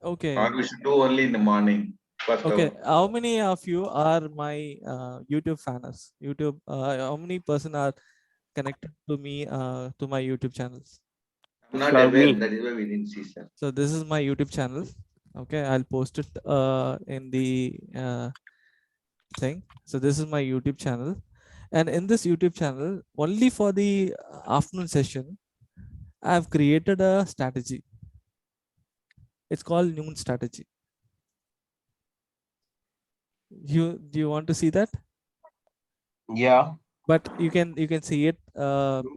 Okay. Or we should do only in the morning? Okay. How many of you are my YouTube fans? How many person are connected to me to my YouTube channels? I'm not aware. That is why we didn't see, sir. So this is my YouTube channel. Okay, I'll post it in the thing. So this is my YouTube channel, and in this YouTube channel, only for the afternoon session, I've created a strategy. It's called noon strategy. Do you want to see that? Yeah. But you can see it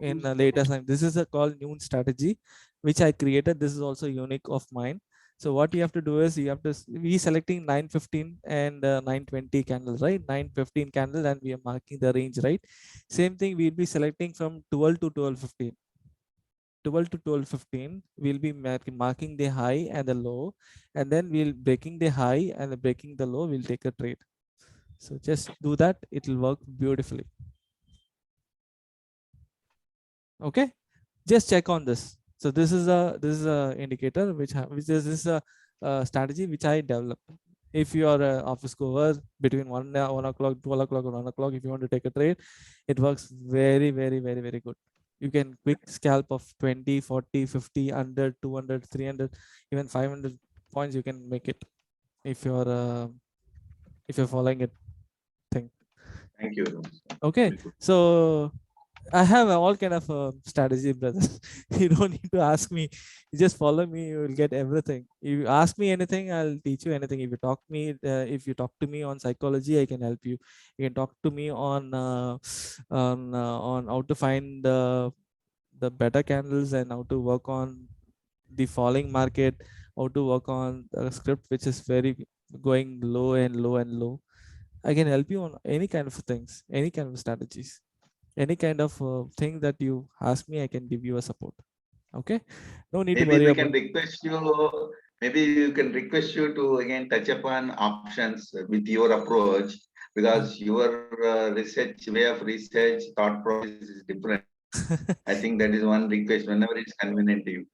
in a later time. This is a called noon strategy, which I created. This is also unique of mine. So what you have to do is you have to be selecting 9:15 and 9:20 candles, right? 9:15 candle, and we are marking the range, right? Same thing, we'll be selecting from 12 to 12:15. 12 to 12:15, we'll be marking the high and the low, and then we'll breaking the high and breaking the low, we'll take a trade. So just do that, it will work beautifully. Okay, just check on this. So this is a indicator which is a strategy which I developed. If you are an office goer between 1 o'clock, 12 o'clock, or 1 o'clock, if you want to take a trade, it works very, very, very, very good. You can quick scalp of 20, 40, 50, 100, 200, 300, even 500 points. You can make it if you're following it thing. Thank you. Okay, so I have all kind of strategy, brother. You don't need to ask me. You just follow me. You will get everything. If you ask me anything, I'll teach you anything. If you talk to me on psychology, I can help you. You can talk to me on how to find the better candles and how to work on the falling market, how to work on a script which is very going low and low and low. I can help you on any kind of things, any kind of strategies, any kind of thing that you ask me, I can give you a support. Okay, no need to Maybe worry we about. can request you. Maybe you can request you to again touch upon options with your approach, because your research way of research thought process is different. I think that is one request whenever it's convenient to you.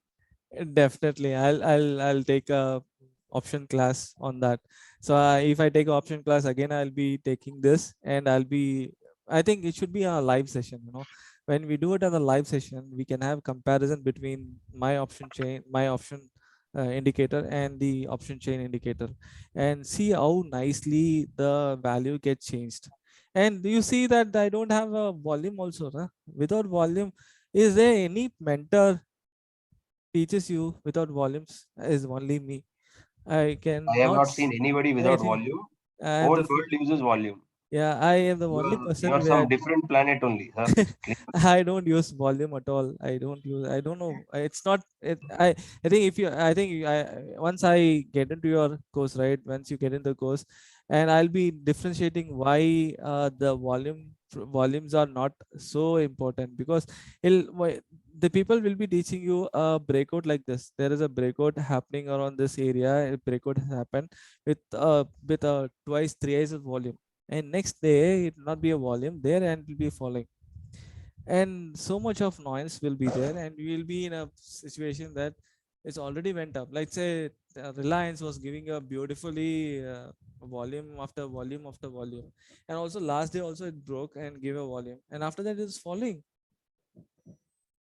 Definitely, I'll take a option class on that. So if I take an option class again, I'll be taking this, and I think it should be a live session. When we do it on a live session, we can have comparison between my option indicator and the option chain indicator, and see how nicely the value gets changed. And you see that I don't have a volume also, huh? Without volume, is there any mentor teaches you without volumes? Is only me. I can I have not. not seen anybody I without think volume. I am Whole the world uses volume. yeah, I am the only You person are where some different planet only, huh? I don't use volume at all. I don't know. It's not it. I think if you I think once I get into your course, right? Once you get into the course, and I'll be differentiating why the volumes are not so important, because the people will be teaching you a breakout like this. There is a breakout happening around this area. A breakout has happened with twice, thrice of volume, and next day it will not be a volume there, and it will be falling, and so much of noise will be there, and we will be in a situation that it's already went up. Like say Reliance was giving a beautifully volume after volume after volume, and also last day also it broke and gave a volume, and after that it's falling.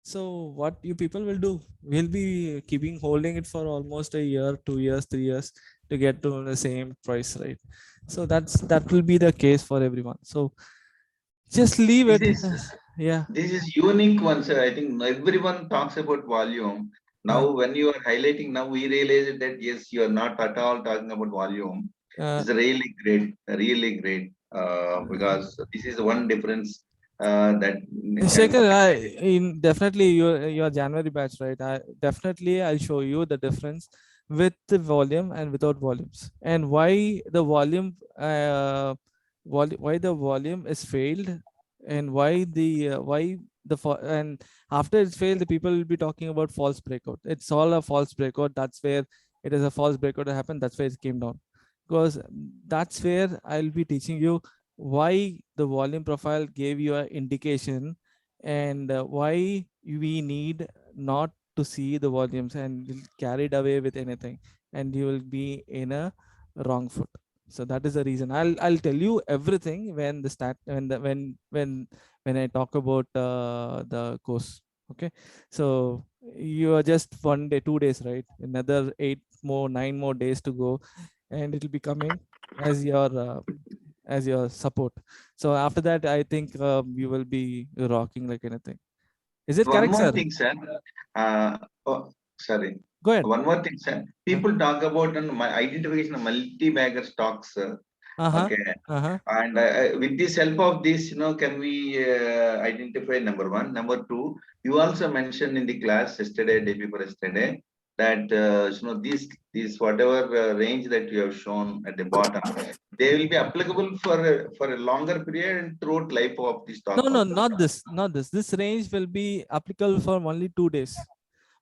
So what you people will do, we'll be keeping holding it for almost a year, 2 years, 3 years to get to the same price, right? So that will be the case for everyone. So just leave it. This is Yeah. This is unique one, sir. I think everyone talks about volume. Now, when you are highlighting, now we realize that yes, you are not at all talking about volume. It's really great, really great. Because this is one difference that can Shekhar, definitely. definitely your January batch, right? I'll show you the difference with the volume and without volumes, and why the volume is failed, and and after it's failed, the people will be talking about false breakout. It's all a false breakout. That's where it is a false breakout that happened. That's where it came down, because that's where I'll be teaching you why the volume profile gave you an indication, and why we need not to see the volumes and will carried away with anything, and you will be in a wrong foot. So that is the reason. I'll tell you everything when the start when I talk about the course. Okay, so you are just 1 day, 2 days, right? Another 9 more days to go, and it will be coming as your support. So after that, I think you will be rocking like anything. Is it One correct, more sir? thing, sir. Sorry. Go ahead. One more thing, sir. People talk about my identification of multi-bagger stocks. Okay. And with this help of this, can we identify number one? Number two, you also mentioned in the class yesterday, day before yesterday, that these whatever range that you have shown at the bottom, they will be applicable for a longer period and throughout life of the stock No, also. not this. This range will be applicable for only 2 days.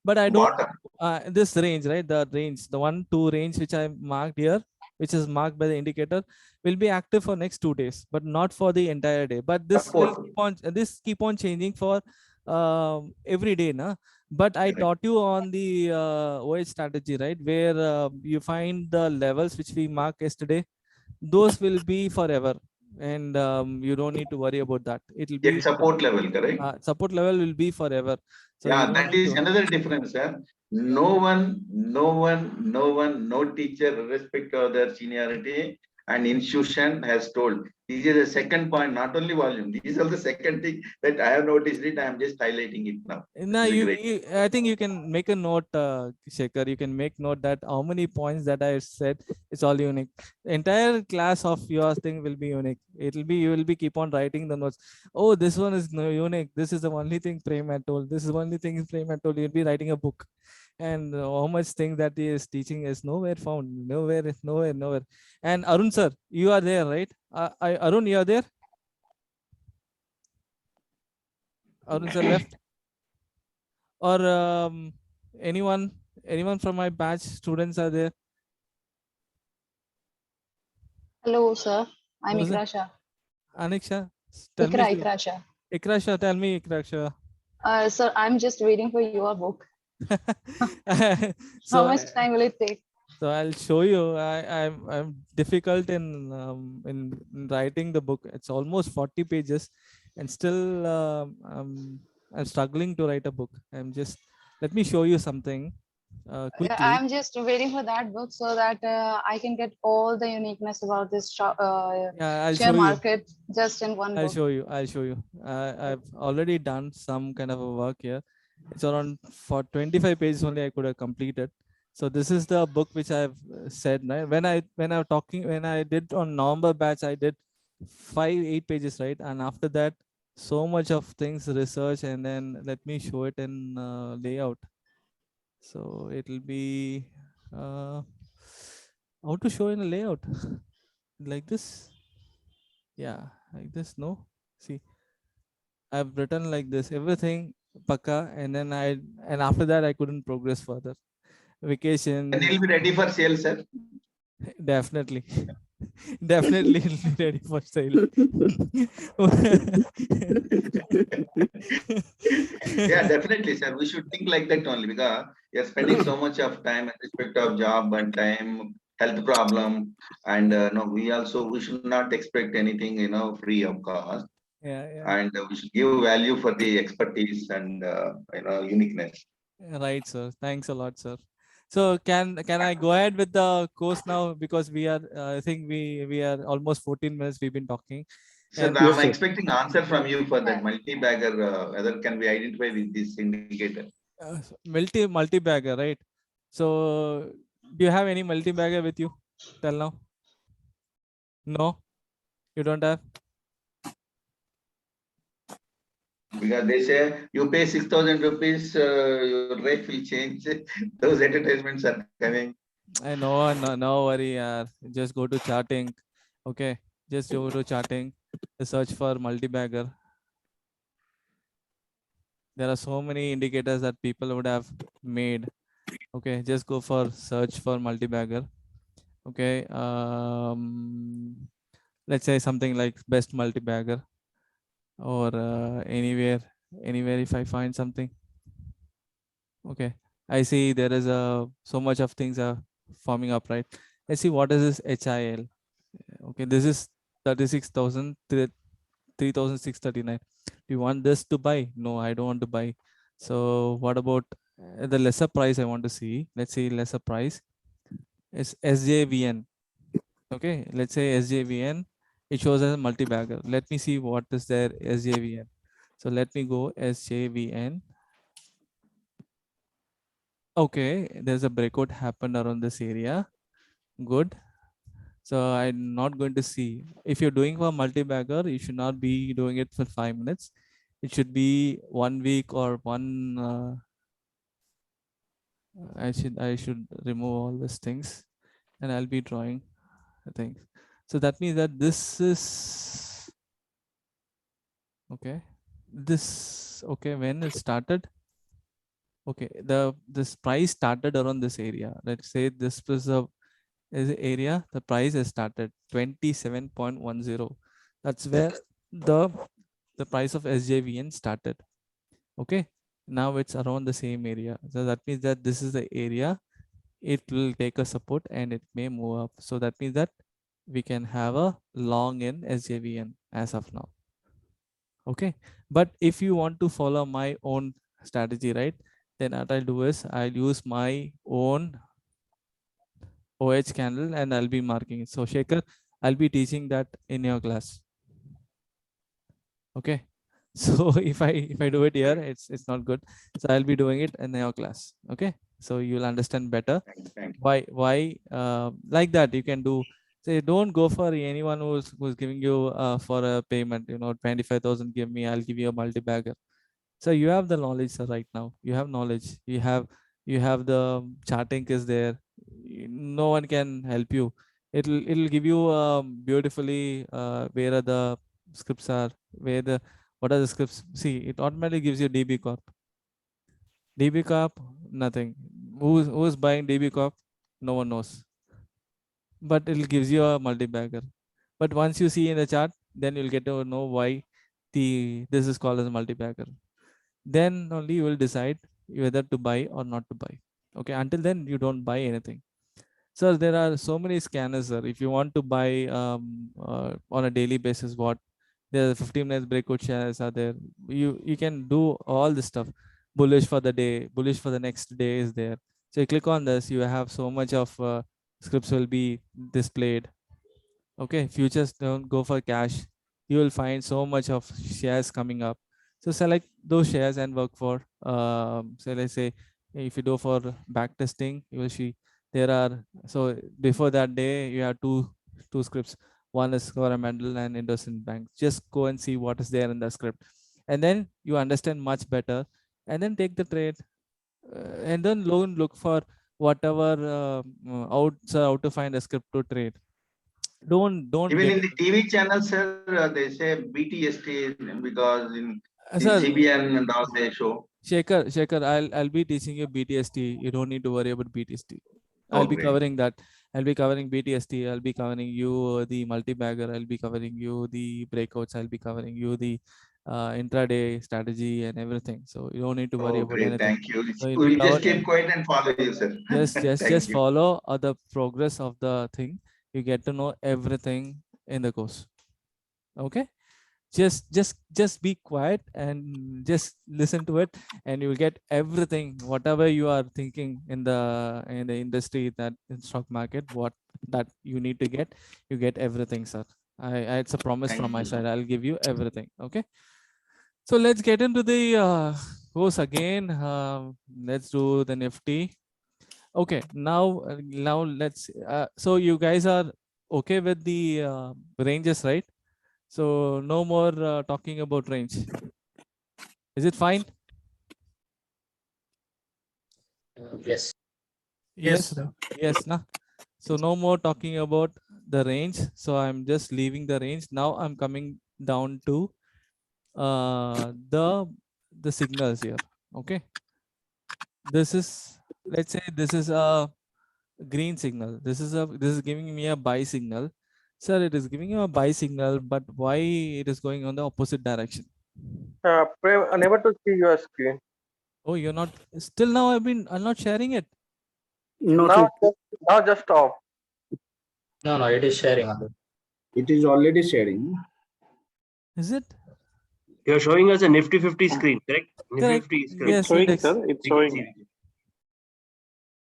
but I don't, Bottom. this range, right? The range, the 1, 2 range, which I marked here, which is marked by the indicator, will be active for next 2 days, but not for the entire day. But this will keep on changing for every day, na? But I taught you on the OH strategy, right? Where you find the levels which we marked yesterday, those will be forever, and you don't need to worry about that. It will be At support level, correct? support level will be forever. So you Yeah, don't that need is to. another difference, sir. No teacher, irrespective of their seniority and institution, has told. This is the second point, not only volume. This is also the second thing that I have noticed it. I am just highlighting it now. No, This is great. I think you can make a note, Shekhar. You can make note that how many points that I said, it's all unique. Entire class of your thing will be unique. It will be, you will be keep on writing the notes. Oh, this one is no unique. This is the only thing Prem had told. This is the only thing Prem had told. You'll be writing a book, and how much thing that he is teaching is nowhere found. Nowhere. And Arun sir, you are there, right? Arun, you are there? Arun sir left. Or anyone from my batch students are there? Hello, sir. I'm Who's it? Ikrasha. Aniksha, tell me. Ikrasha. Ikrasha, tell me, Ikrasha. Sir, I'm just waiting for your book. So How much time will it take? So I'll show you. I'm difficult in writing the book. It's almost 40 pages, and still I'm struggling to write a book. Let me show you something quickly. I'm just waiting for that book so that I can get all the uniqueness about this I'll share show you. market just in one I'll book. show you. I've already done some kind of a work here. It's around for 25 pages only I could have completed. So this is the book which I've said. Right? When I did on November batch, I did 8 pages, right? And after that, so much of things research, and then let me show it in layout. So it will be how to show in a layout like this. Yeah, like this. No, see, I've written like this, everything paka, and then after that I couldn't progress further. Vacation. And he'll be ready for sale, sir. Definitely. Definitely it'll be ready for sale. Yeah, definitely, sir. We should think like that only, because you're spending so much of time in respect of job and time, health problem, and no, we should not expect anything, free of cost. Yeah. And we should give value for the expertise and uniqueness. Right, sir. Thanks a lot, sir. So can I go ahead with the course now, because we are I think we are almost 14 minutes we've been talking. So And I'm expecting answer from you for that multi-bagger, whether can be identified with this indicator. multi-bagger, right? So do you have any multi-bagger with you till now? No, you don't have. Because they say you pay 6,000 rupees, your rate will change. Those advertisements are coming. I know, no worry. Just go to charting. Okay, just go to charting. Search for multi-bagger. There are so many indicators that people would have made. Okay, just go for search for multi-bagger. Okay, let's say something like best multi-bagger, or anywhere if I find something. Okay, I see there is so much of things are forming up, right? Let's see what is this HIL. Okay, this is 36,000, 3,639. Do you want this to buy? No, I don't want to buy. So what about the lesser price I want to see? Let's see lesser price is SJVN. Okay, let's say SJVN. It shows as a multi-bagger. Let me see what is there SJVN. So let me go SJVN. Okay, there's a breakout happened around this area. Good. So I'm not going to see. If you're doing for multi-bagger, you should not be doing it for 5 minutes. It should be 1 week or one. I should remove all these things, and I'll be drawing things. So that means that this is okay. This okay when it started. Okay, this price started around this area. Let's say this is a area. The price has started 27.10. That's where the price of SJVN started. Okay, now it's around the same area. So that means that this is the area. It will take a support and it may move up. So that means that we can have a long in SJVN as of now. Okay, but if you want to follow my own strategy, right, then what I'll do is I'll use my own OH candle and I'll be marking it. So Shekhar, I'll be teaching that in your class. Okay, so if I do it here, it's not good. So I'll be doing it in your class. Okay, so you'll understand better why like that. You can do, say, don't go for anyone who's giving you for a payment, 25,000 give me, I'll give you a multi-bagger. So you have the knowledge, sir. Right now you have knowledge, you have the charting is there. No one can help you. It'll give you beautifully where are the scripts are, what are the scripts. See, it automatically gives you DB Corp. DB Corp, nothing. Who's buying DB Corp? No one knows. But it gives you a multi-bagger. But once you see in the chart, then you'll get to know why this is called as a multi-bagger. Then only you will decide whether to buy or not to buy. Okay, until then you don't buy anything. So there are so many scanners, sir. If you want to buy on a daily basis, what there are 15 minutes breakout shares are there. You can do all this stuff. Bullish for the day, bullish for the next day is there. So you click on this, you have so much of scripts will be displayed. Okay, futures don't go for cash. You will find so much of shares coming up. So select those shares and work for so let's say if you do for back testing, you will see there are, so before that day you have two scripts. One is Coromandel and IndusInd Bank. Just go and see what is there in the script, and then you understand much better, and then take the trade, and then look for whatever how to find a script to trade. Don't Even get in the TV channel, sir, they say BTST because in sir, CBN and all they show. Shekhar, I'll be teaching you BTST. You don't need to worry about BTST. I'll Oh, be great. covering that. I'll be covering BTST. I'll be covering you the multi-bagger. I'll be covering you the breakouts. I'll be covering you the intraday strategy and everything. So you don't need to worry Oh, about great. anything. Thank you. So it'll be We'll just covered. keep quiet and follow you, sir. Thank Just you. follow the progress of the thing. You get to know everything in the course. Okay. Just be quiet and just listen to it, and you will get everything whatever you are thinking in the industry, that in stock market, what that you need to get, you get everything, sir. It's a promise from my side. I'll give you everything. Okay, so let's get into the course again. Let's do the Nifty. Okay, now let's so you guys are okay with the ranges, right? So no more talking about range. Is it fine? Yes. Yes. Yes. Nah. So no more talking about the range. So I'm just leaving the range. Now I'm coming down to the signals here. Okay. This is, let's say this is a green signal. This is giving me a buy signal. Sir, it is giving you a buy signal, but why it is going on the opposite direction? Prem, unable to see your screen. Oh, you're not still now. I'm not sharing it. No, Now, sir. now just stop. No, it is sharing on it. It is already sharing. Is it? You're showing us a Nifty 50 screen, correct? Nifty Correct. 50 screen. Yes, It's showing, index. sir. It's We can showing. see.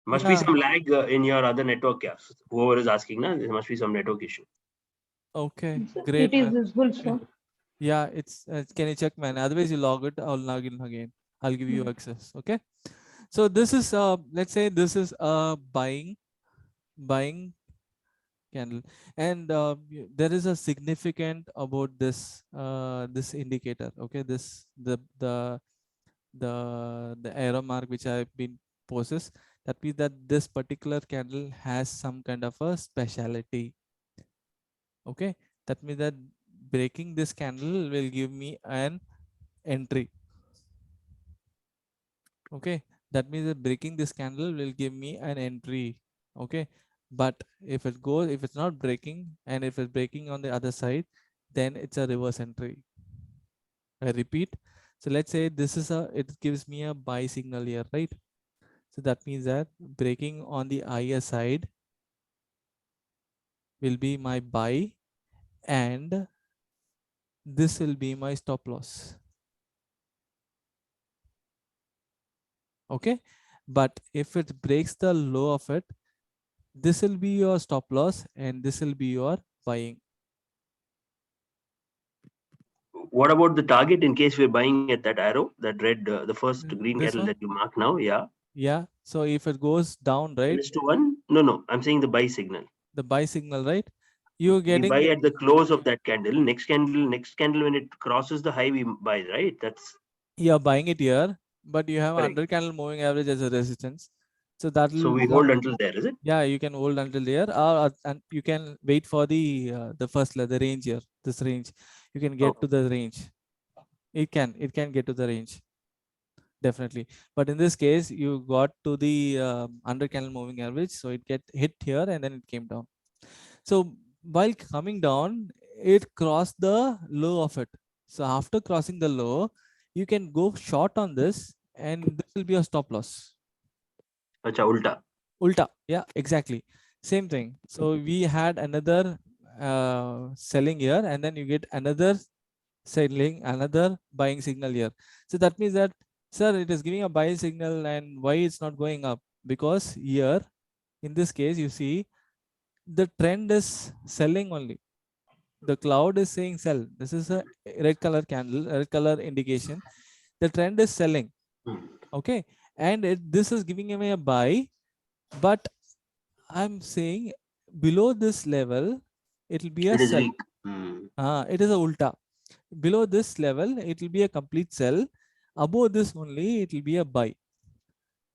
Must be some lag in your other network. Yeah. Whoever is asking, there must be some network issue. Okay, great. It is Man. visible, sir. Yeah, it's can you check, man? Otherwise you log it, I'll log in again. I'll give you access. Okay. So this is let's say this is a buying candle, and there is a significant about this this indicator. Okay, this the arrow mark which I've been possess, that means that this particular candle has some kind of a speciality. Okay, that means that breaking this candle will give me an entry. Okay, That means that breaking this candle will give me an entry. Okay. But if it goes, if it's not breaking and if it's breaking on the other side, then it's a reverse entry. I repeat. So let's say this is it gives me a buy signal here, right? So that means that breaking on the higher side will be my buy and this will be my stop loss. Okay. But if it breaks the low of it, this will be your stop loss and this will be your buying. What about the target in case we're buying at that arrow, that red, the first green This candle one? that you mark now? Yeah. Yeah. So if it goes down, right? -1? No, I'm saying the buy signal. The buy signal, right? You're We getting buy at the close of that candle. Next candle, when it crosses the high, we buy, right? That's you're buying it here, but you have correct. 100 candle moving average as a resistance. So that will So we hold until there, is it? Yeah, you can hold until there, or and you can wait for the first the range here. This range, you can get to the range. It can get to the range, definitely. But in this case, you got to the 100 candle moving average, so it get hit here and then it came down. So while coming down, it crossed the low of it. So after crossing the low, you can go short on this, and this will be a stop loss. Acha, ulta. Ulta, yeah, exactly. Same thing. So we had another selling here, and then you get another selling, another buying signal here. So that means that, sir, it is giving a buying signal, and why it's not going up? Because here, in this case, you see, the trend is selling only. The cloud is saying sell. This is a red color candle, red color indication. The trend is selling. Okay. And this is giving me a buy, but I'm saying below this level, it will be a sell. It is a ulta. Below this level, it will be a complete sell. Above this only, it will be a buy.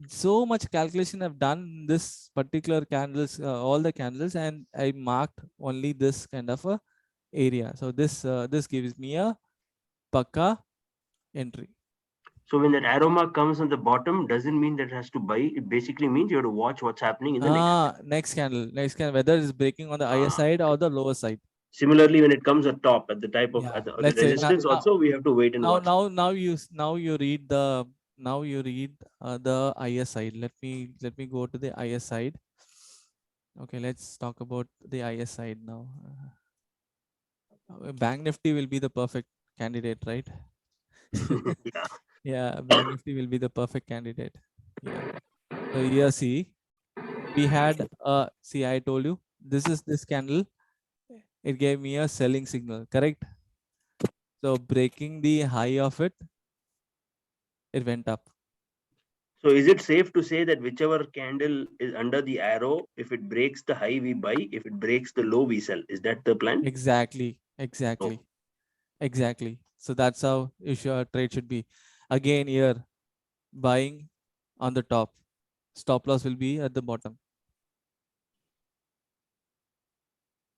So much calculation I've done this particular candles, all the candles, and I marked only this kind of a area. So this gives me a pakka entry. So when that arrow mark comes on the bottom, doesn't mean that it has to buy. It basically means you have to watch what's happening in the next candle, whether it's breaking on the higher side or the lower side. Similarly, when it comes at top, at the type of at the Let's say resistance, also we have to wait and watch. Now you read the the higher side. Let me go to the higher side. Okay, let's talk about the higher side now. Bank Nifty will be the perfect candidate, right? Yeah, Bank Nifty will be the perfect candidate. Yeah. So here, see, we had see, I told you this candle. It gave me a selling signal, correct? So breaking the high of it, it went up. So is it safe to say that whichever candle is under the arrow, if it breaks the high, we buy. If it breaks the low, we sell. Is that the plan? Exactly. So that's how trade should be. Again, here, buying on the top, stop loss will be at the bottom.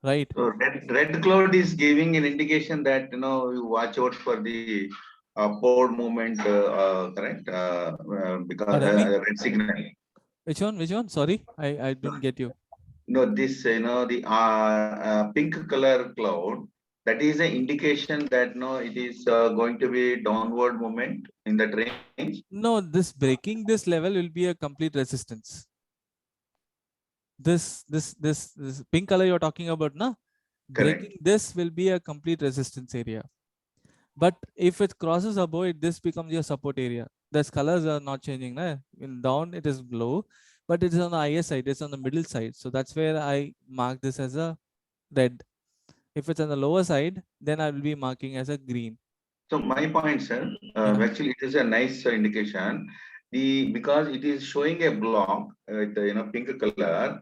Right. So red cloud is giving an indication that you watch out for the upward movement, correct? Because red signal. Which one? Sorry, I didn't get you. No, this the pink color cloud. That is an indication that it is going to be downward movement in that range. No, this breaking this level will be a complete resistance. This pink color you're talking about, na? Breaking this will be a complete resistance area. But if it crosses above it, this becomes your support area. These colors are not changing. Na? In down, it is low, but it is on the higher side. It's on the middle side. So that's where I mark this as a red. If it's on the lower side, then I will be marking as a green. So my point, sir, actually it is a nice indication. Because it is showing a block with pink color,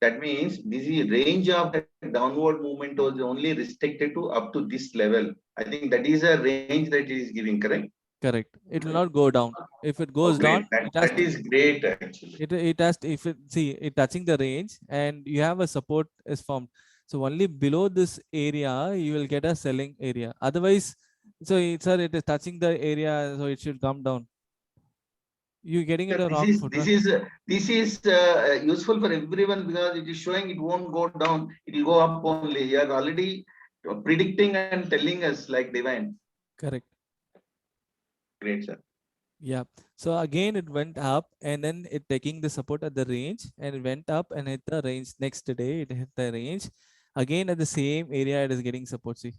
that means this is range of the downward movement was only restricted to up to this level. I think that is a range that it is giving, correct? Correct. It will not go down. If it goes down, that is great actually. It has to, if it touching the range and you have a support is formed. So only below this area you will get a selling area. Otherwise, sir, it is touching the area, so it should come down. You're getting it Sir, a wrong foot. this is useful for everyone because it is showing it won't go down, it will go up only. You are already predicting and telling us like divine. Correct. Great, sir. Yeah. So again, it went up and then it taking the support at the range and it went up and hit the range. Next day, it hit the range. Again, at the same area, it is getting support. See.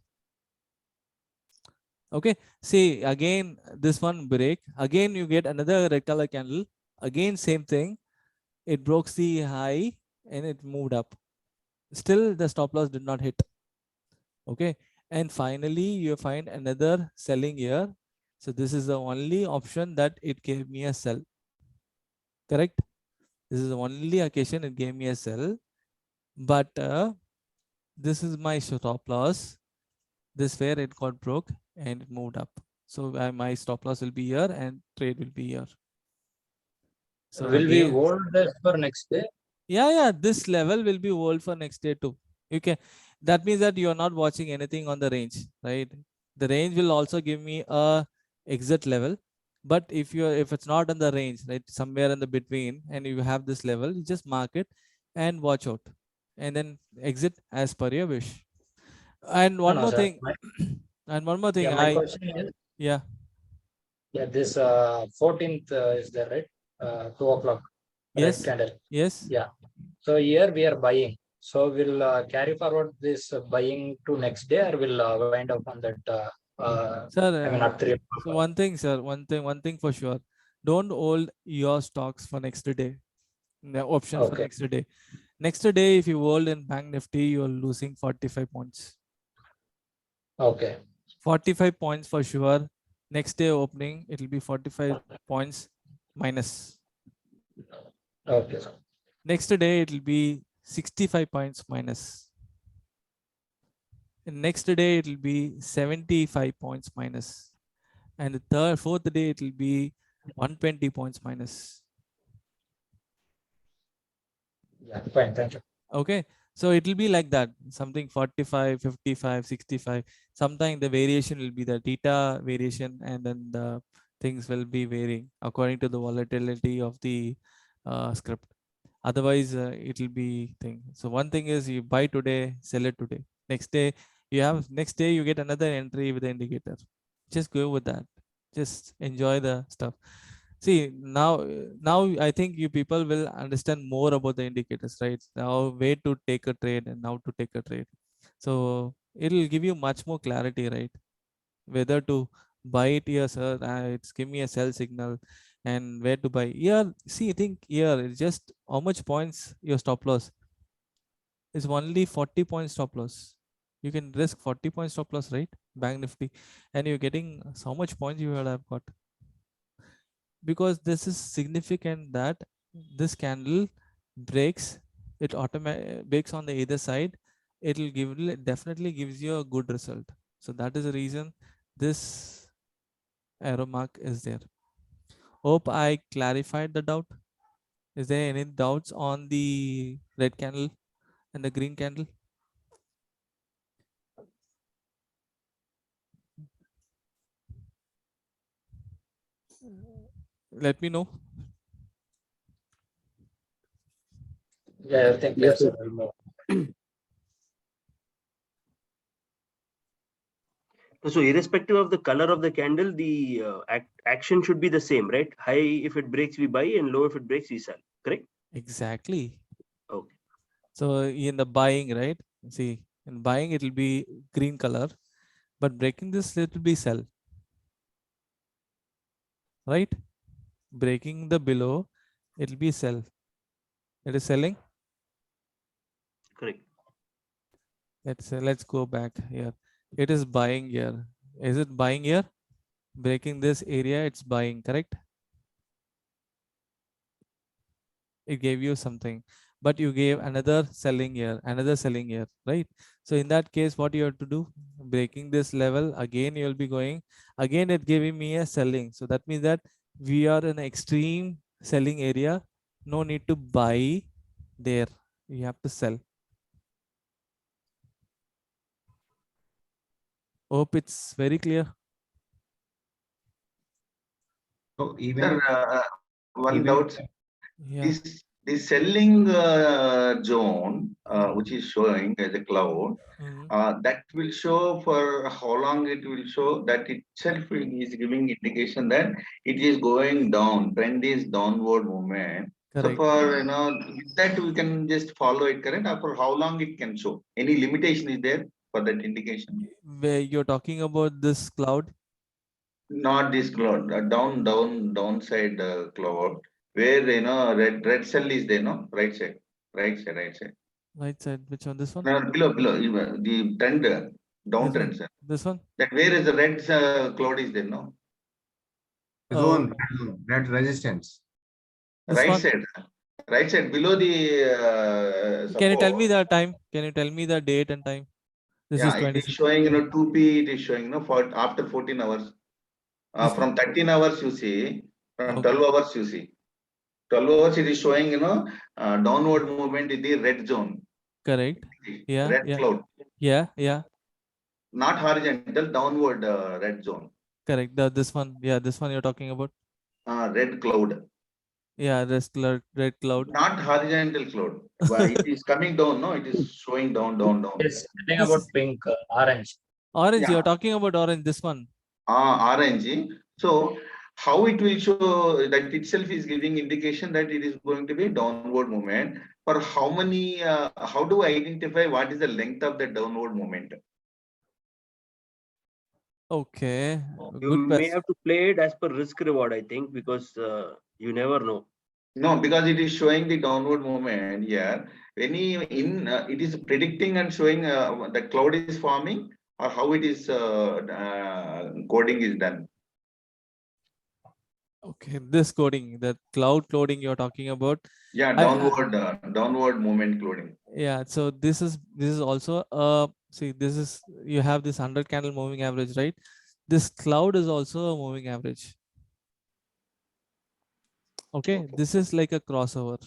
Okay. See, again, this one break. Again, you get another red color candle. Again, same thing. It broke the high and it moved up. Still, the stop loss did not hit. Okay. And finally, you find another selling here. So this is the only option that it gave me a sell. Correct? This is the only occasion it gave me a sell. But this is my stop loss. This where it got broke and it moved up. So my stop loss will be here and trade will be here. So will we again, hold this for next day? yeah, this level will be hold for next day too. Okay, that means that you are not watching anything on the range, right? The range will also give me a exit level, but if it's not on the range, right, somewhere in the between, and you have this level, you just mark it and watch out, and then exit as per your wish. And one No, more sir. thing, and one more thing, My question is, yeah, this 14th is there, right? 2 o'clock, red yes, candle. yes. Yeah. So here we are buying. So we'll carry forward this buying to next day, or we'll wind up on that. I mean, at 3 o'clock. So one thing, sir, one thing for sure, don't hold your stocks for next day. The options for next day. Next day, if you hold in Bank Nifty, you're losing 45 points. Okay. 45 points for sure. Next day opening, it will be 45 points minus. Okay. Next day, it will be 65 points minus. And next day, it will be 75 points minus. And the fourth day, it will be 120 points minus. Yeah, fine. Thank you. Okay. So it will be like that, something 45, 55, 65. Sometimes the variation will be the theta variation, and then the things will be varying according to the volatility of the script. Otherwise, it will be thing. So one thing is you buy today, sell it today. Next day, you get another entry with the indicator. Just go with that. Just enjoy the stuff. See, now I think you people will understand more about the indicators, right? Now, way to take a trade and how to take a trade. So it'll give you much more clarity, right? Whether to buy it here, sir, it's give me a sell signal, and where to buy. Yeah, see, I think here it's just how much points your stop loss is only 40 points stop loss. You can risk 40 points stop loss, right? Bank Nifty, and you're getting so much points you will have got. Because this is significant that this candle breaks, it automatically breaks on the either side, definitely gives you a good result. So that is the reason this arrow mark is there. Hope I clarified the doubt. Is there any doubts on the red candle and the green candle? Let me know. Yeah, I think Yes, yes, sir. So irrespective of the color of the candle, the action should be the same, right? High if it breaks, we buy, and low if it breaks, we sell. Correct? Exactly. Okay. So in the buying, right? See, in buying it will be green color, but breaking this it will be sell. Right? Breaking the below, it will be sell. It is selling. Correct. Let's go back here. It is buying here. Is it buying here? Breaking this area, it's buying, correct? It gave you something, but you gave another selling here, right? So in that case, what you have to do? Breaking this level again, you'll be going again. It giving me a selling, so that means that we are in extreme selling area. No need to buy there. You have to sell. Hope it's very clear. So even Sir, One Even doubt. Yeah. This selling zone, which is showing as a cloud, that will show for how long it will show. That itself is giving indication that it is going down. Trend is downward movement. So Correct. for with that we can just follow it, correct? Or for how long it can show? Any limitation is there for that indication? Where you're talking about this cloud? Not this cloud, downside cloud, where red cell is there, no, right side, right side. Right side. Which one? This one? No, below, even the trend, downtrend, sir. This one? That where is the red cloud is there, no? zone, red resistance. This Right one? side, right side below the Can you tell me support. the time? Can you tell me the date and time? This is Yeah, it is 26. showing 2P. It is showing for after 14 hours. From 13 hours you see, from 12 hours you see. 12 hours it is showing downward movement in the red zone. Correct. Yeah. Red Yeah. cloud. Yeah. Not horizontal, downward red zone. Correct. This one. Yeah. This one you're talking about. Red cloud. Yeah. Red cloud. Not horizontal cloud. But it is coming down, no? It is showing down. It's something about pink, orange. Orange. Yeah. You're talking about orange. This one. Orange. So how it will show that itself is giving indication that it is going to be downward movement. For how many, how do I identify what is the length of the downward movement? Okay. You Good may question. have to play it as per risk reward, I think, because you never know. No, because it is showing the downward movement here. It is predicting and showing the cloud is forming, or how it is coding is done. Okay. This coding, the cloud coding you're talking about. Yeah, downward movement coding. Yeah. So this is also see, this is, you have this 100 candle moving average, right? This cloud is also a moving average. Okay. This is like a crossover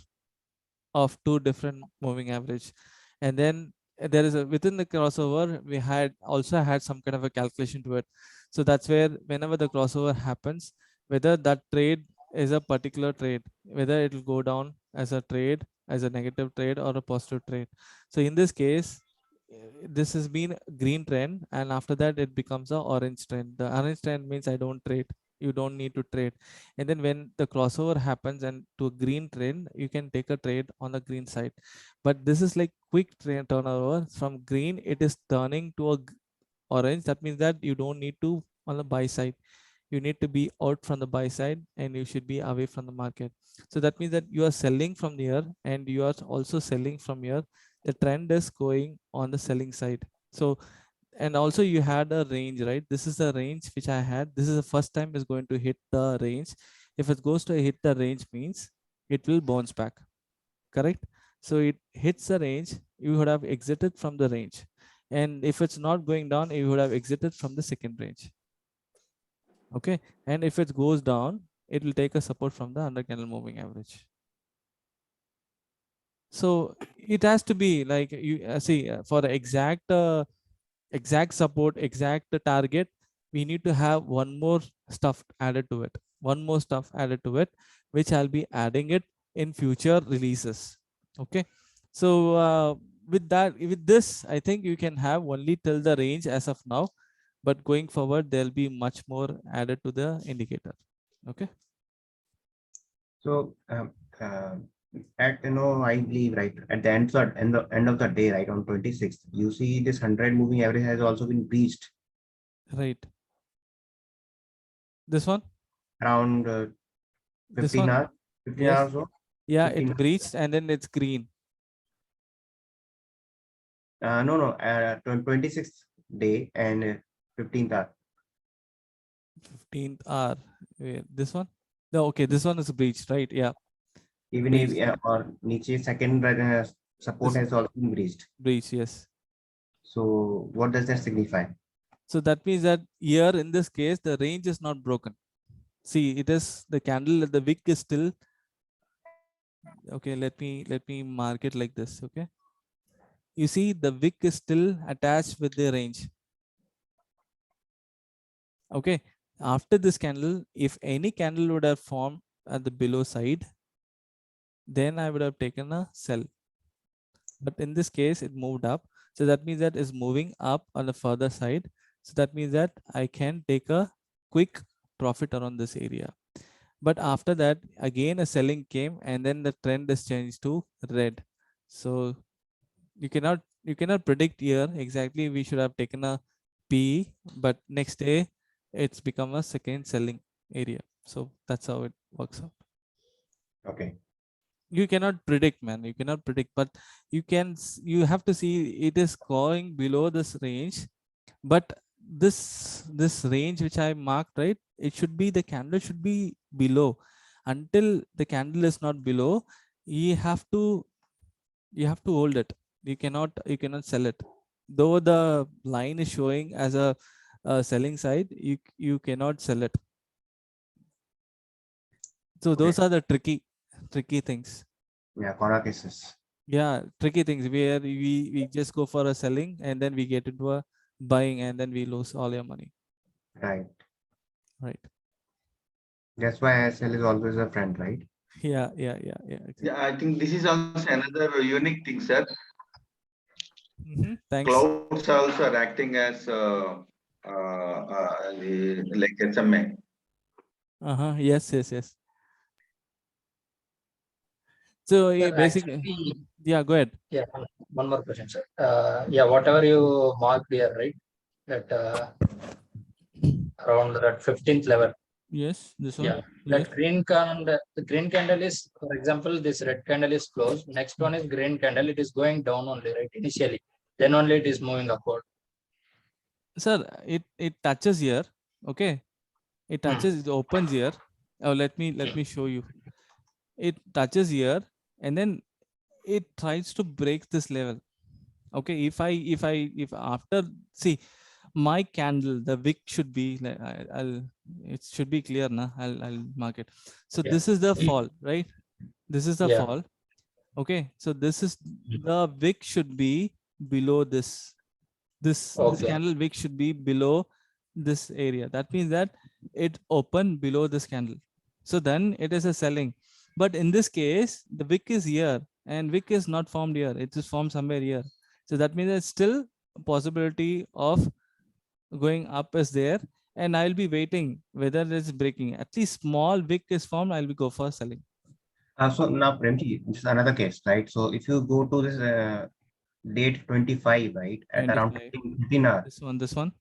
of two different moving average, and then there is a, within the crossover we had also had some kind of a calculation to it. So that's where whenever the crossover happens, whether that trade is a particular trade, whether it will go down as a trade, as a negative trade, or a positive trade. So in this case, this has been green trend, and after that it becomes a orange trend. The orange trend means I don't trade, you don't need to trade. And then when the crossover happens and to a green trend, you can take a trade on the green side. But this is like quick trend turnover. From green it is turning to a orange. That means that you don't need to on the buy side, you need to be out from the buy side, and you should be away from the market. So that means that you are selling from here and you are also selling from here. The trend is going on the selling side. So, and also you had a range, right? This is the range which I had. This is the first time is going to hit the range. If it goes to hit the range means it will bounce back, correct? So it hits the range, you would have exited from the range. And if it's not going down, you would have exited from the second range. Okay. And if it goes down, it will take a support from the 100 candle moving average. So it has to be like you see for the exact support, exact target, we need to have one more stuff added to it, which I'll be adding it in future releases. Okay. So with this, I think you can have only till the range as of now, but going forward, there'll be much more added to the indicator. Okay. So at I believe right at the end of the day, right on 26th, you see this 100 moving average has also been breached. Right. This one? Around 15 hours. 15 yes. hours or? Yeah, 15 it breached and then it's green. No, 26th day and 15th hour. 15th hour. Wait, this one? No, okay, this one is breached, right? Yeah. Even if or Nietzsche second support has also been breached. Breach, yes. So what does that signify? So that means that here in this case, the range is not broken. See, it is the candle, the wick is still. Okay, let me mark it like this. Okay. You see the wick is still attached with the range. Okay. After this candle, if any candle would have formed at the below side, then I would have taken a sell. But in this case, it moved up. So that means that is moving up on the further side. So that means that I can take a quick profit around this area. But after that, again, a selling came and then the trend is changed to red. So you cannot predict here exactly we should have taken a P, but next day it's become a second selling area. So that's how it works out. Okay. You cannot predict, man. You cannot predict, but you have to see it is going below this range, but this range which I marked, right? It should be, the candle should be below. Until the candle is not below, you have to hold it. You cannot sell it. Though the line is showing as a selling side, you cannot sell it. So those are the tricky things. Yeah, corner cases. Yeah, tricky things where we just go for a selling and then we get into a buying and then we lose all your money. Right. Right. That's why SL is always a friend, right? Yeah. Exactly. Yeah, I think this is also another unique thing, sir. Thanks. Clouds also are acting as like SMA. Yes. So Sir, basically, actually, yeah, go ahead. yeah, one more question, sir. Yeah, whatever you marked here, right? That around that 15th level. Yes, this one. Yeah, Yes. that green candle, the green candle is, for example, this red candle is closed. Next one is green candle. It is going down only, right? Initially, then only it is moving upward. Sir, it touches here. Okay, it touches. It opens here. Oh, let me show you. It touches here and then it tries to break this level. Okay, if after, see, my candle, the wick should be like, it should be clear now. I'll mark it. So this is the fall, right? This is the fall. Okay, so this is the wick should be below this. This candle wick should be below this area. That means that it opened below this candle. So then it is a selling. But in this case, the wick is here and wick is not formed here. It is formed somewhere here. So that means there's still a possibility of going up is there. And I'll be waiting whether it's breaking. At least small wick is formed, I'll be go for selling. So now, Premji, this is another case, right? So if you go to this date 25, right, at 25. around 13 hours. This one.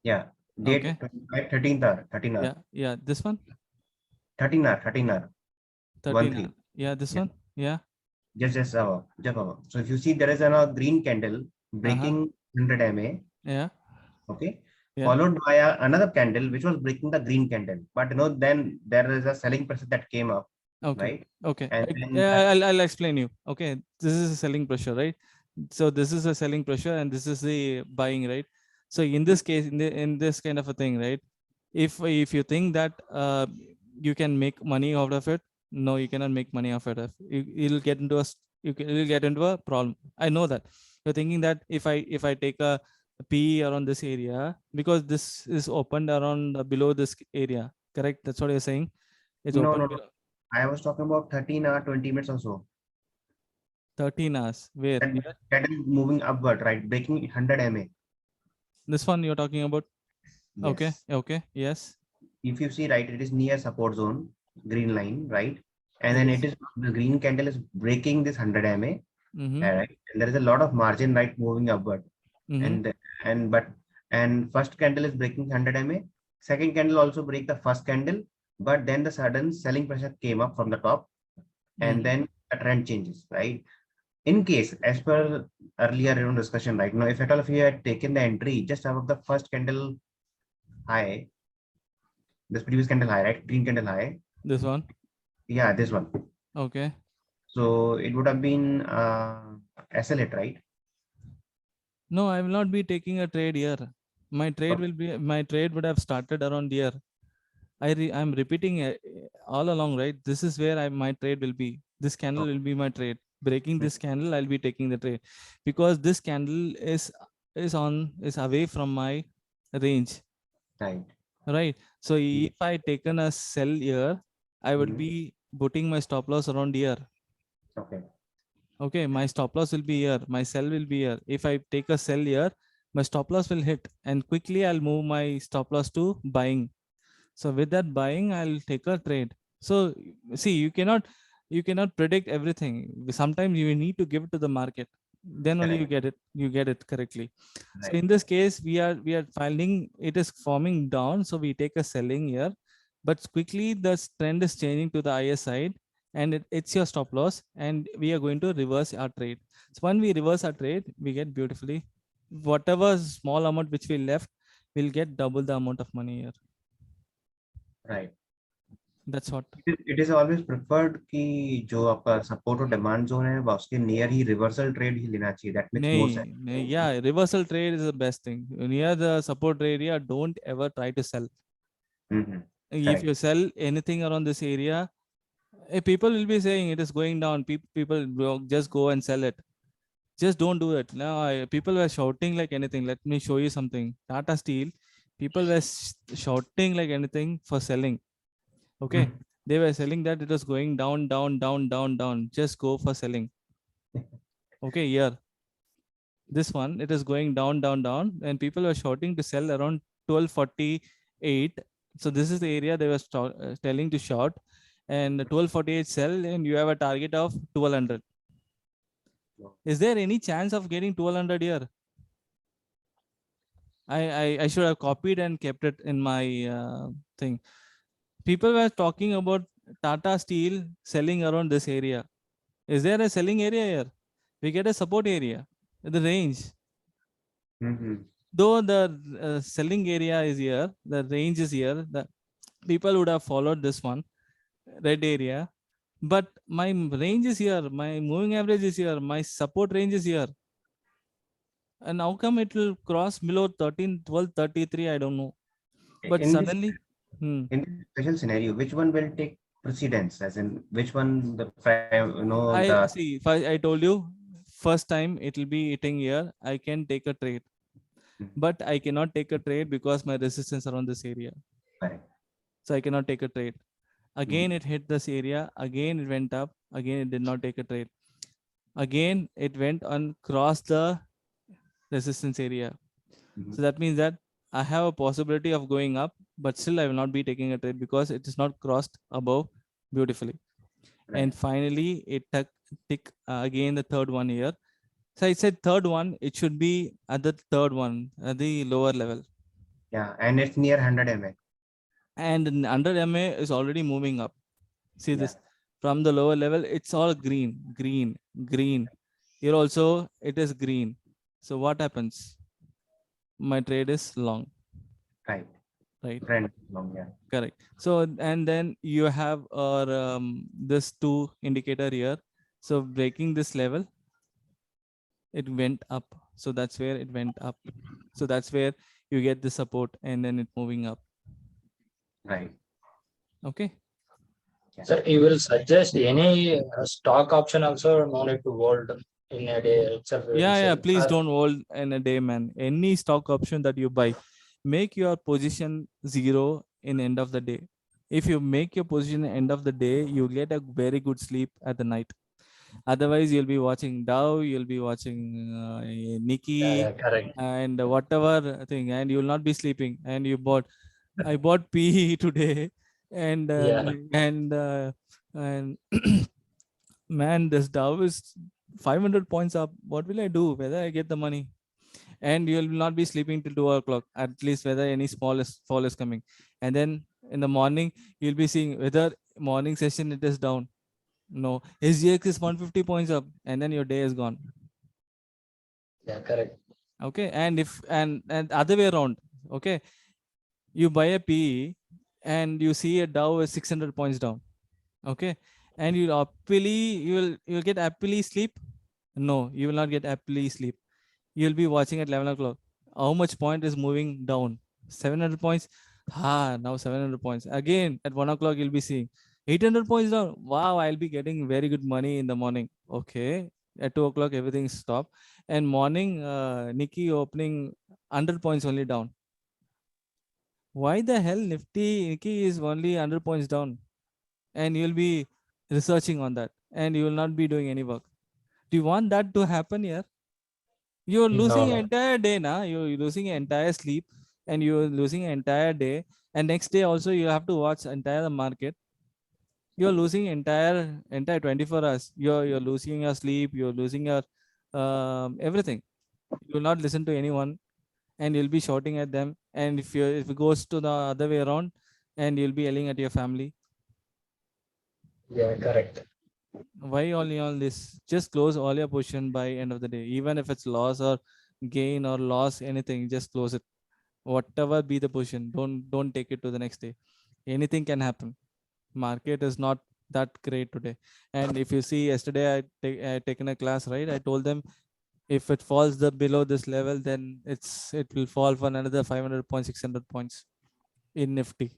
Yeah, date Okay. 25, 13 hour, 13 hour. Yeah, this one. 13 hour. 13 hour. Yeah, this one. Yeah. Just above. So if you see, there is a green candle breaking 100 MA. Yeah. Okay. Yeah. Followed by another candle which was breaking the green candle. But then there is a selling pressure that came up. Okay. Right. Okay. And I'll explain you. Okay. This is a selling pressure, right? So this is a selling pressure and this is the buying, right? So in this case, in this kind of a thing, right? If you think that you can make money out of it, no, you cannot make money out of it. You'll get into a problem. I know that you're thinking that if I take a P around this area, because this is opened around below this area, correct? That's what you're saying. It's open. No. I was talking about 13 hour, 20 minutes or so. 13 hours. Where? Candle moving upward, right? Breaking 100 MA. This one you're talking about? Yes. Okay. Yes. If you see, right, it is near support zone, green line, right? And then it is, the green candle is breaking this 100 MA. Right? And there is a lot of margin, right, moving upward. And first candle is breaking 100 MA. Second candle also break the first candle, but then the sudden selling pressure came up from the top, and then a trend changes, right? In case, as per earlier discussion, right now, if at all if you had taken the entry just above the first candle high, this previous candle high, right? Green candle high. This one? Yeah, this one. Okay. So it would have been SL8, right? No, I will not be taking a trade here. My trade would have started around here. I'm repeating all along, right? This is where my trade will be. This candle will be my trade. Breaking this candle, I'll be taking the trade because this candle is away from my range. Right. Right. So if I taken a sell here, I would be putting my stop loss around here. Okay. Okay, my stop loss will be here, my sell will be here. If I take a sell here, my stop loss will hit, and quickly I'll move my stop loss to buying. So with that buying, I'll take a trade. So see, you cannot predict everything. Sometimes you need to give it to the market, then only you get it correctly. So in this case, we are finding it is forming down, so we take a selling here, but quickly the trend is changing to the higher side, and it's your stop loss, and we are going to reverse our trade. So when we reverse our trade, we get beautifully whatever small amount which we left, we'll get double the amount of money here. Right. That's what. It is always preferred कि जो आपका support और demand zone है उसके near ही reversal trade ही लेना चाहिए. That makes more sense. Yeah, reversal trade is the best thing. Near the support area, don't ever try to sell. If you sell anything around this area, people will be saying it is going down. People will just go and sell it. Just don't do it. Now people were shouting like anything. Let me show you something. Tata Steel, people were shouting like anything for selling. Okay, they were selling that it was going down, down, down, down, down. Just go for selling. Okay, here. This one, it is going down, down, down, and people were shouting to sell around 1248. So this is the area they were telling to short, and 1248 sell, and you have a target of 1200. Is there any chance of getting 1200 here? I should have copied and kept it in my thing. People were talking about Tata Steel selling around this area. Is there a selling area here? We get a support area, the range. Though the selling area is here, the range is here, the people would have followed this one, red area. But my range is here, my moving average is here, my support range is here. And how come it will cross below 13, 12, 33? I don't know. But In suddenly, in this special scenario, which one will take precedence? As in, which one see, if I told you, first time it will be hitting here, I can take a trade. But I cannot take a trade because my resistance around this area. So I cannot take a trade. Again, it hit this area. Again, it went up. Again, it did not take a trade. Again, it went and crossed the resistance area. So that means that I have a possibility of going up, but still I will not be taking a trade because it is not crossed above beautifully. And finally, it took again the third one here. So I said third one, it should be at the third one, at the lower level. Yeah, and it's near 100 MA. And 100 MA is already moving up. See this, from the lower level, it's all green, green, green. Here also, it is green. So what happens? My trade is long. Right. Right. Long, yeah. Correct. So, and then you have this 2 indicator here. So breaking this level, it went up. So that's where it went up. So that's where you get the support, and then it moving up. Right. Okay. Sir, you will suggest any stock option also, no need to hold in a day itself? Yeah, please don't hold in a day, man. Any stock option that you buy, make your position 0 in end of the day. If you make your position end of the day, you get a very good sleep at the night. Otherwise, you'll be watching Dow, you'll be watching Nikki, and whatever thing, and you will not be sleeping. And you bought, I bought PE today, and man, this Dow is 500 points up. What will I do? Whether I get the money? And you will not be sleeping till 2 o'clock, at least whether any fall is coming. And then in the morning, you'll be seeing whether morning session it is down. No, SGX is 150 points up, and then your day is gone. Yeah, correct. Okay, and if and other way around, okay, you buy a PE and you see a Dow is 600 points down, okay, and you'll get happily sleep. No, you will not get happily sleep. You'll be watching at 11 o'clock. How much point is moving down? 700 points. Now 700 points. Again, at 1 o'clock, you'll be seeing 800 points down. Wow, I'll be getting very good money in the morning. Okay. At 2 o'clock, everything stopped. And morning, Nikki opening 100 points only down. Why the hell Nikki is only 100 points down? and you'll be researching on that, and you will not be doing any work. Do you want that to happen here? You're losing No. an entire day now. You're losing an entire sleep, and you're losing an entire day. And next day also you have to watch entire market. You're losing entire 24 hours. You're losing your sleep. You're losing your everything. You will not listen to anyone, and you'll be shouting at them. And if it goes to the other way around, and you'll be yelling at your family. Yeah, correct. Why all this? Just close all your position by end of the day, even if it's loss or gain or loss, anything, just close it. Whatever be the position, don't take it to the next day. Anything can happen. Market is not that great today. And if you see, yesterday I taken a class, right? I told them, if it falls below this level, then it will fall for another 500 points, 600 points in Nifty.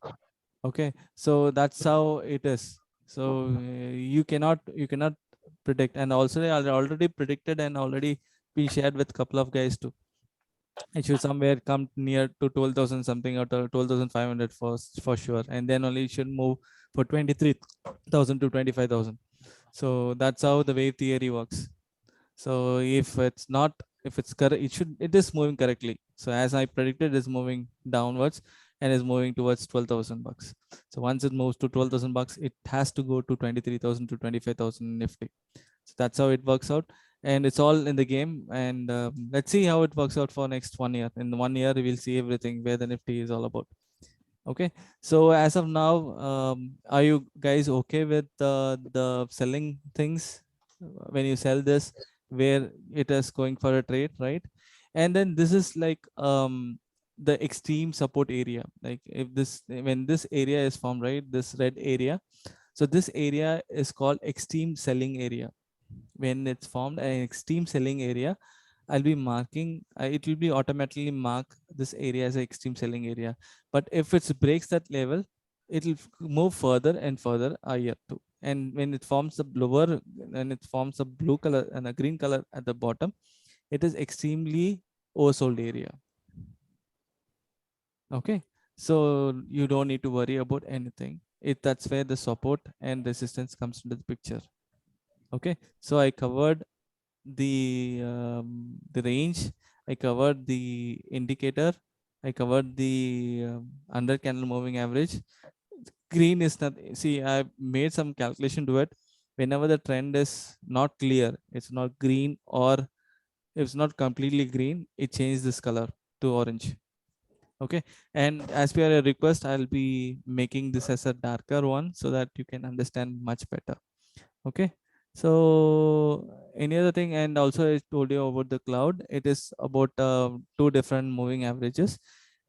Okay, so that's how it is. So you cannot predict. And also I already predicted and already been shared with a couple of guys too. It should somewhere come near to 12,000 something, or 12,500 for sure, and then only it should move for 23,000 to 25,000. So that's how the wave theory works. So if it's not, if it's correct, it is moving correctly. So as I predicted, it's moving downwards and is moving towards 12,000 bucks. So once it moves to 12,000 bucks, it has to go to 23,000 to 25,000 Nifty. So that's how it works out, and it's all in the game. And let's see how it works out for next 1 year. In 1 year, we'll see everything where the Nifty is all about. Okay, so as of now, are you guys okay with the selling things when you sell this, where it is going for a trade, right? And then this is like the extreme support area. Like when this area is formed, right, this red area, so this area is called extreme selling area. When it's formed an extreme selling area, I'll be marking, it will be automatically mark this area as an extreme selling area. But if it breaks that level, it will move further and further higher too. And when it forms the lower, and it forms a blue color and a green color at the bottom, it is extremely oversold area. Okay, so you don't need to worry about anything. That's where the support and resistance comes into the picture. Okay, so I covered the range, I covered the indicator, I covered the under candle moving average. Green is not, see, I made some calculation to it. Whenever the trend is not clear, it's not green, or if it's not completely green, it changes this color to orange. Okay, and as per a request, I'll be making this as a darker one so that you can understand much better. Okay, so any other thing? And also I told you about the cloud. It is about 2 different moving averages,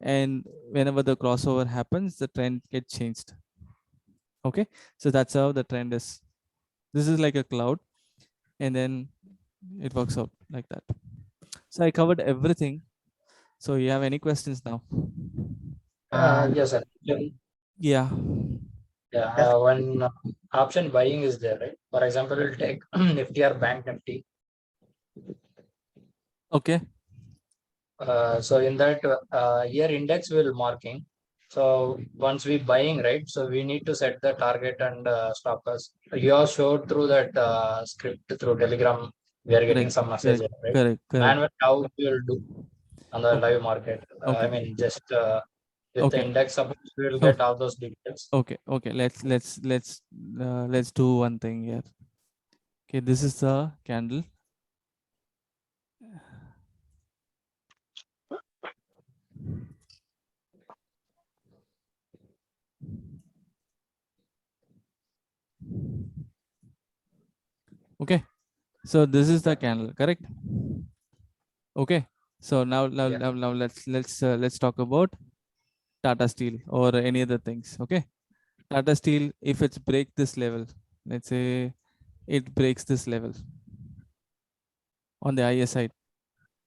and whenever the crossover happens, the trend gets changed. Okay, so that's how the trend is. This is like a cloud, and then it works out like that. So I covered everything. So you have any questions now? Yes, sir. Yeah. Yeah, one option buying is there, right? For example, we'll take Nifty or Bank Nifty. Okay. So in that year index will marking. So once we buying, right? So we need to set the target and stop loss. You have showed through that script through Telegram. We are getting some messages, right? Correct. Manual, how we will do on the live market. I Okay. mean, just with the Okay. index support, we will get all those details. Okay. Let's do one thing here. Okay, this is the candle. Okay, so this is the candle, correct? Okay, so now let's talk about Tata Steel or any other things. Okay, Tata Steel, if it's break this level, let's say it breaks this level on the higher side,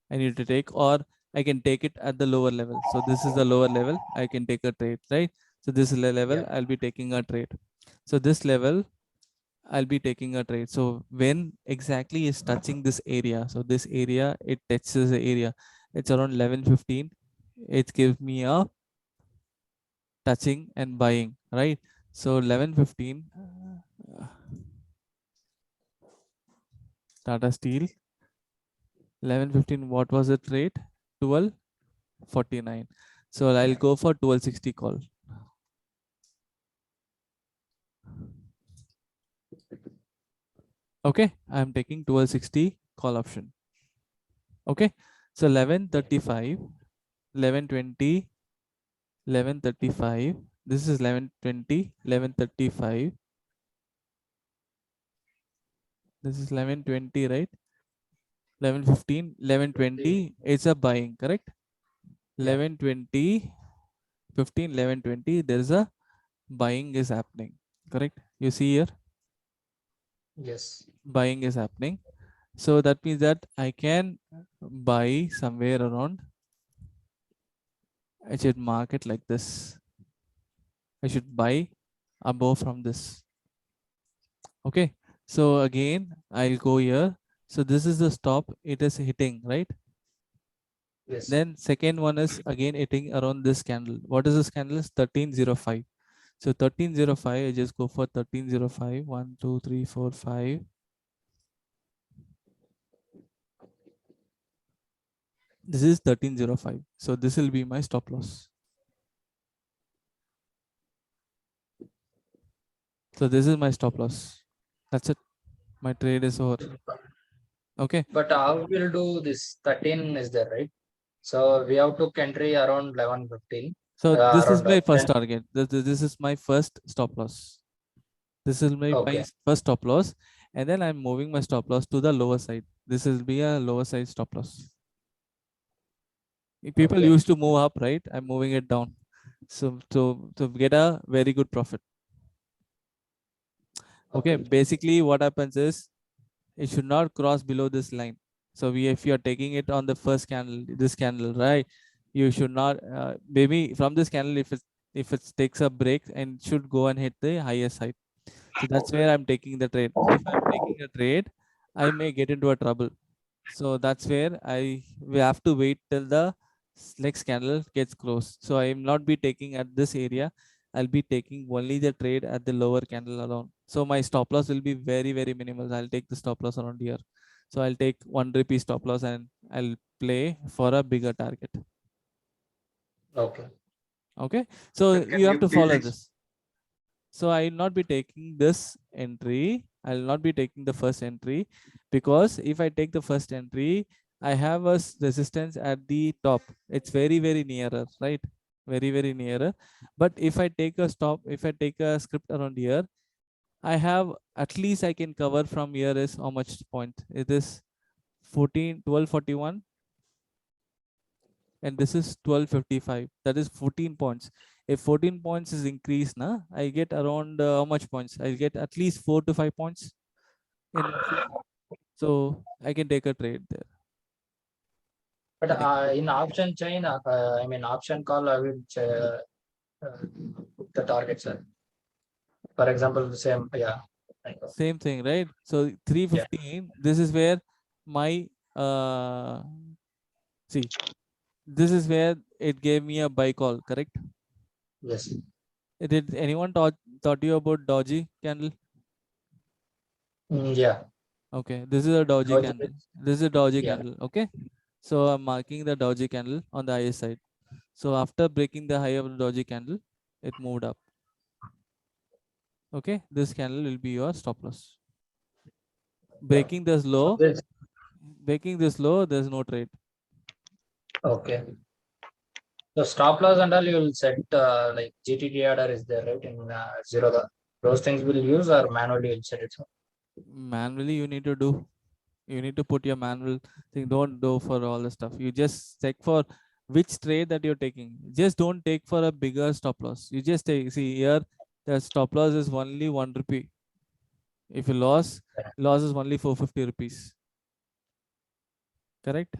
I need to take, or I can take it at the lower level. So this is the lower level, I can take a trade, right? So this is the level, I'll be taking a trade. So this level, I'll be taking a trade. So when exactly is touching this area, so this area, it touches the area, it's around 11:15. It gives me a touching and buying, right? So 11:15, Tata Steel. 11:15. What was the rate? 12:49. So I'll go for 12:60 call. Okay, I'm taking 12:60 call option. Okay, so 11:35, 11:20, 11:35. This is 11:20, 11:35. This is 11:20, right? 11:15, 11:20. It's a buying, correct? 11:20, 15, 11:20. There is a buying is happening, correct? You see here? Yes. Buying is happening. So that means that I can buy somewhere around. I should mark it like this. I should buy above from this. Okay. So again, I'll go here. So this is the stop. It is hitting, right? Yes. Then second one is again hitting around this candle. What is this candle? Is 1305. So 1305, I just go for 1305. 1, 2, 3, 4, 5. This is 1305. So this will be my stop loss. So this is my stop loss. That's it. My trade is over. Okay. But how we'll do this? 13 is there, right? So we have to entry around 11:15. So this is Around my first 10. target. This is my first stop loss. This is my Okay. first stop loss. And then I'm moving my stop loss to the lower side. This will be a lower side stop loss. If people Okay. used to move up, right? I'm moving it down. So to get a very good profit. Okay. Basically what happens is it should not cross below this line. So if you're taking it on the first candle, this candle, right? You should not, maybe from this candle, if it takes a break and should go and hit the higher side. So that's where I'm taking the trade. If I'm taking a trade, I may get into a trouble. So that's where we have to wait till the next candle gets closed. So I am not be taking at this area. I'll be taking only the trade at the lower candle alone. So my stop loss will be very, very minimal. I'll take the stop loss around here. So I'll take 1 rupee stop loss and I'll play for a bigger target. Okay. Okay. So Can you have to please follow this. So I will not be taking this entry. I will not be taking the first entry, because if I take the first entry, I have a resistance at the top. It's very, very nearer, right? Very, very nearer. But if I take a stop, if I take a script around here, I have at least I can cover from here is how much point? It is 1241. And this is 1255. That is 14 points. If 14 points is increased, I get around how much points? I get at least 4 to 5 points. So I can take a trade there. But in option chain, I mean option call, I will the target, sir. For example, the same, yeah. Same thing, right? So 315. This is where my see. This is where it gave me a buy call, correct? Yes. Did anyone taught you about doji candle? Yeah. Okay, this is a doji Doji candle. is- This is a doji Yeah. candle. Okay, so I'm marking the doji candle on the higher side. So after breaking the high of the doji candle, it moved up. Okay, this candle will be your stop loss. Breaking this low, breaking this low, there's no trade. Okay. So stop loss and all you will set like GTT order is there, right? In zero, those things will use or manually you'll set it. Manually, you need to do. You need to put your manual thing. Don't do for all the stuff. You just check for which trade that you're taking. Just don't take for a bigger stop loss. You just take, see here, the stop loss is only 1 rupee. If you loss is only 450 rupees. Correct?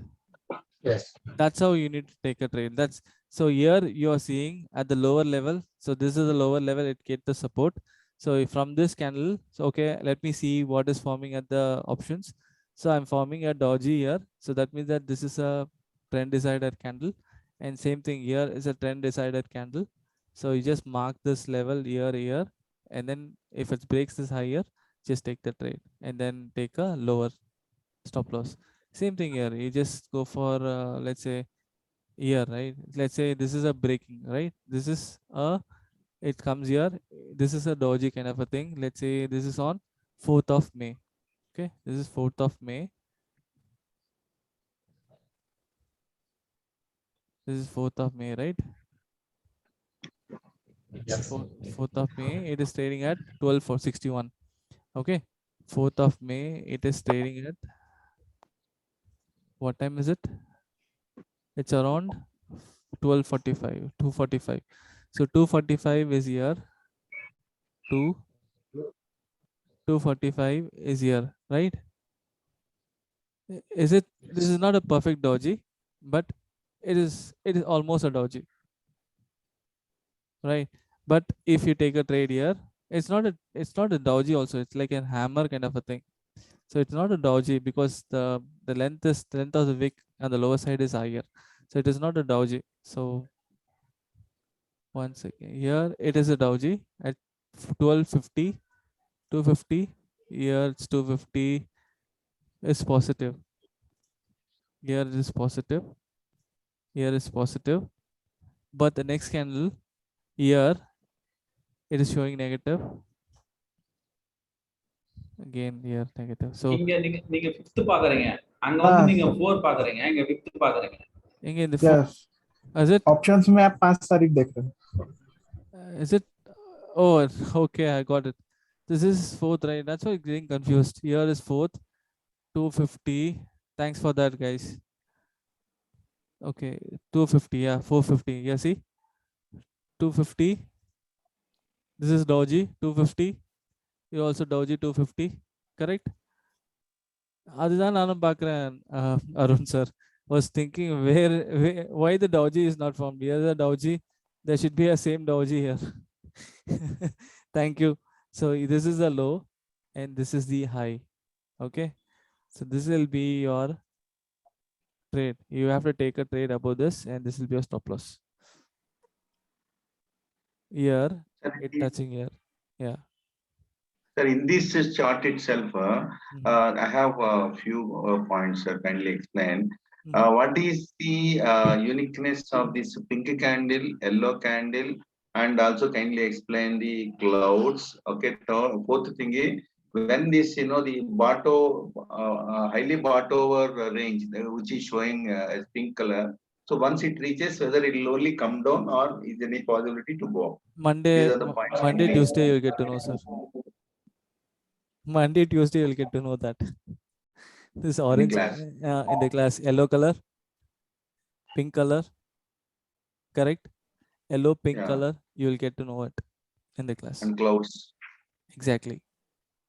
Yes. That's how you need to take a trade. That's so here you are seeing at the lower level. So this is the lower level, it get the support. So from this candle, so okay, let me see what is forming at the options. So I'm forming a doji here. So that means that this is a trend decider candle. And same thing here is a trend decider candle. So you just mark this level here, and then if it breaks this higher, just take the trade and then take a lower. stop loss. Same thing here. You just go for let's say here, right? Let's say this is a breaking, right? This is a, it comes here. This is a doji kind of a thing. Let's say this is on 4th of May. Okay, this is 4th of May. This is 4th of May, right? Yes. 4th of May. It is trading at 12,461. Okay, 4th of May. It is trading at, what time is it? It's around 12:45, 2:45. So 2:45 is here. 2:45 is here, right? Is it? This is not a perfect doji, but it is almost a doji, right? But if you take a trade here, it's not a doji also. It's like a hammer kind of a thing. So it's not a doji because the length of the wick on the lower side is higher. So it is not a doji. So one second. Here it is a doji at 12:50, 250. Here it's 250 is positive. Here it is positive. Here is positive. But the next candle here it is showing negative. Again here negative. So நீங்க fifth பாக்குறீங்க, அங்க வந்து நீங்க 4 பாக்குறீங்க, இங்க fifth பாக்குறீங்க. again the Yes. Is it Options में आप 5 तारीख देख रहे हैं. is it? Oh, okay, I got it. This is 4th, right? That's why I'm getting confused. Here is 4th, 250. Thanks for that, guys. Okay, 250. Yeah, 450. Yeah, see, 250. This is doji 250. You also doji 250. Correct? அதுதான் நானும் பார்க்கிறேன். Arun sir was thinking why the doji is not formed. Here the doji, there should be a same doji here. Thank you. So this is the low and this is the high. Okay, so this will be your trade. You have to take a trade above this and this will be your stop loss. Here it touching here. Yeah. Sir, in this chart itself, I have a few points. Kindly explain. What is the uniqueness of this pink candle, yellow candle, and also kindly explain the clouds. Okay, fourth thing is when this, the highly bought over range, which is showing as pink color. So once it reaches, whether it will only come down or is there any possibility to go up? Monday, These are the points. Monday, Tuesday, you'll get to know, sir. Monday, Tuesday, you'll get to know that. This orange in the class, yellow color, pink color, correct? Yellow, pink color, you will get to know it in the class. And clouds. Exactly.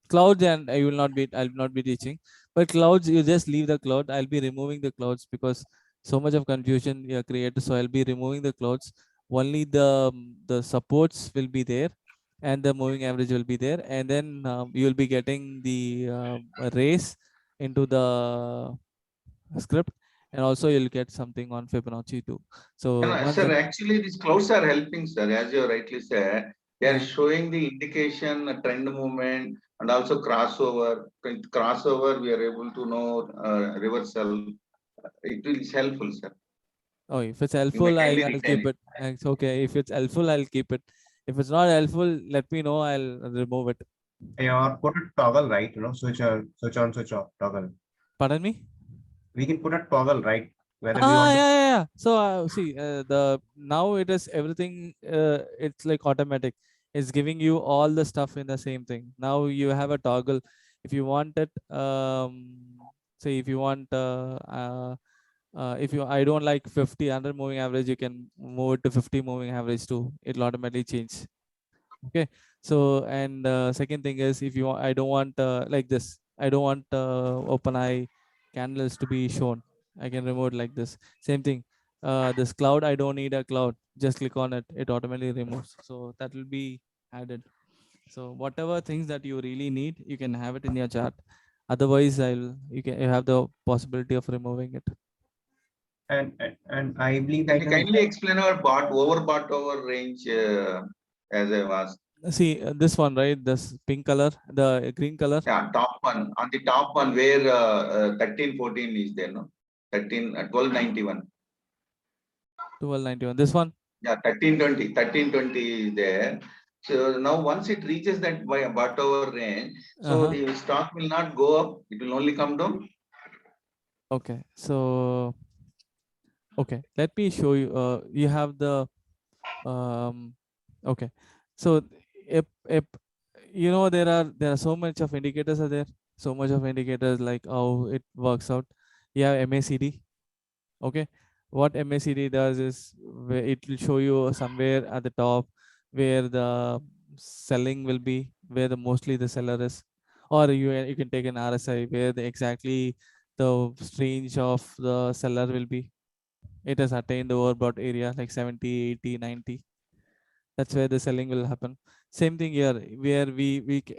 Clouds, and I will not be, I'll not be teaching, but clouds, you just leave the cloud. I'll be removing the clouds because so much of confusion you created. So I'll be removing the clouds. Only the supports will be there and the moving average will be there, and then you will be getting the race into the script, and also you'll get something on Fibonacci too. So sir, actually these clouds are helping, sir, as you rightly said. They are showing the indication, trend movement, and also crossover. With crossover, we are able to know reversal. It will be helpful, sir. Oh, if it's helpful, I'll keep it. It's okay. If it's helpful, I'll keep it. If it's not helpful, let me know. I'll remove it. Or put a toggle, right? Switch on, switch off, toggle. Pardon me? We can put a toggle, right? Whether we want yeah. So see, now it is everything. It's like automatic. It's giving you all the stuff in the same thing. Now you have a toggle. If you want it, say if you want, I don't like 50 under moving average, you can move it to 50 moving average too. It'll automatically change. Okay. So and second thing is, if you want, I don't want like this. I don't want open eye candles to be shown. I can remove it like this. Same thing. This cloud, I don't need a cloud. Just click on it. It automatically removes. So that will be added. So whatever things that you really need, you can have it in your chart. Otherwise, you have the possibility of removing it. And I believe Can you kindly explain our overbought over range as I was. See this one, right? This pink color, the green color. Yeah, top one, on the top one where 1314 is there, no? 1291. 1291. This one. Yeah, 1320 is there. So now once it reaches that by whatever range, so the stock will not go up, it will only come down. Okay, so okay, let me show you. You have the okay. So if you know there are so much of indicators are there, so much of indicators like how it works out. You have MACD. Okay, what MACD does is it will show you somewhere at the top where the selling will be, where the mostly the seller is, or you can take an RSI where the exactly the range of the seller will be. It has attained the overbought area like 70, 80, 90. That's where the selling will happen. Same thing here, where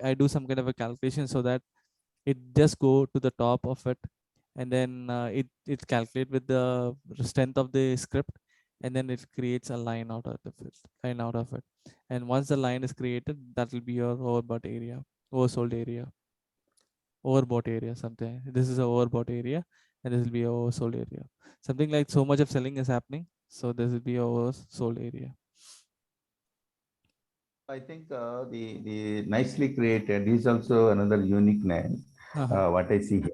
I do some kind of a calculation so that it just go to the top of it, and then it calculate with the strength of the script, and then it creates a line out of it. And once the line is created, that will be your overbought area, oversold area, overbought area. Something this is a overbought area, and this will be a oversold area. Something like so much of selling is happening, so this will be a oversold area. I think the nicely created is also another unique name. What I see here.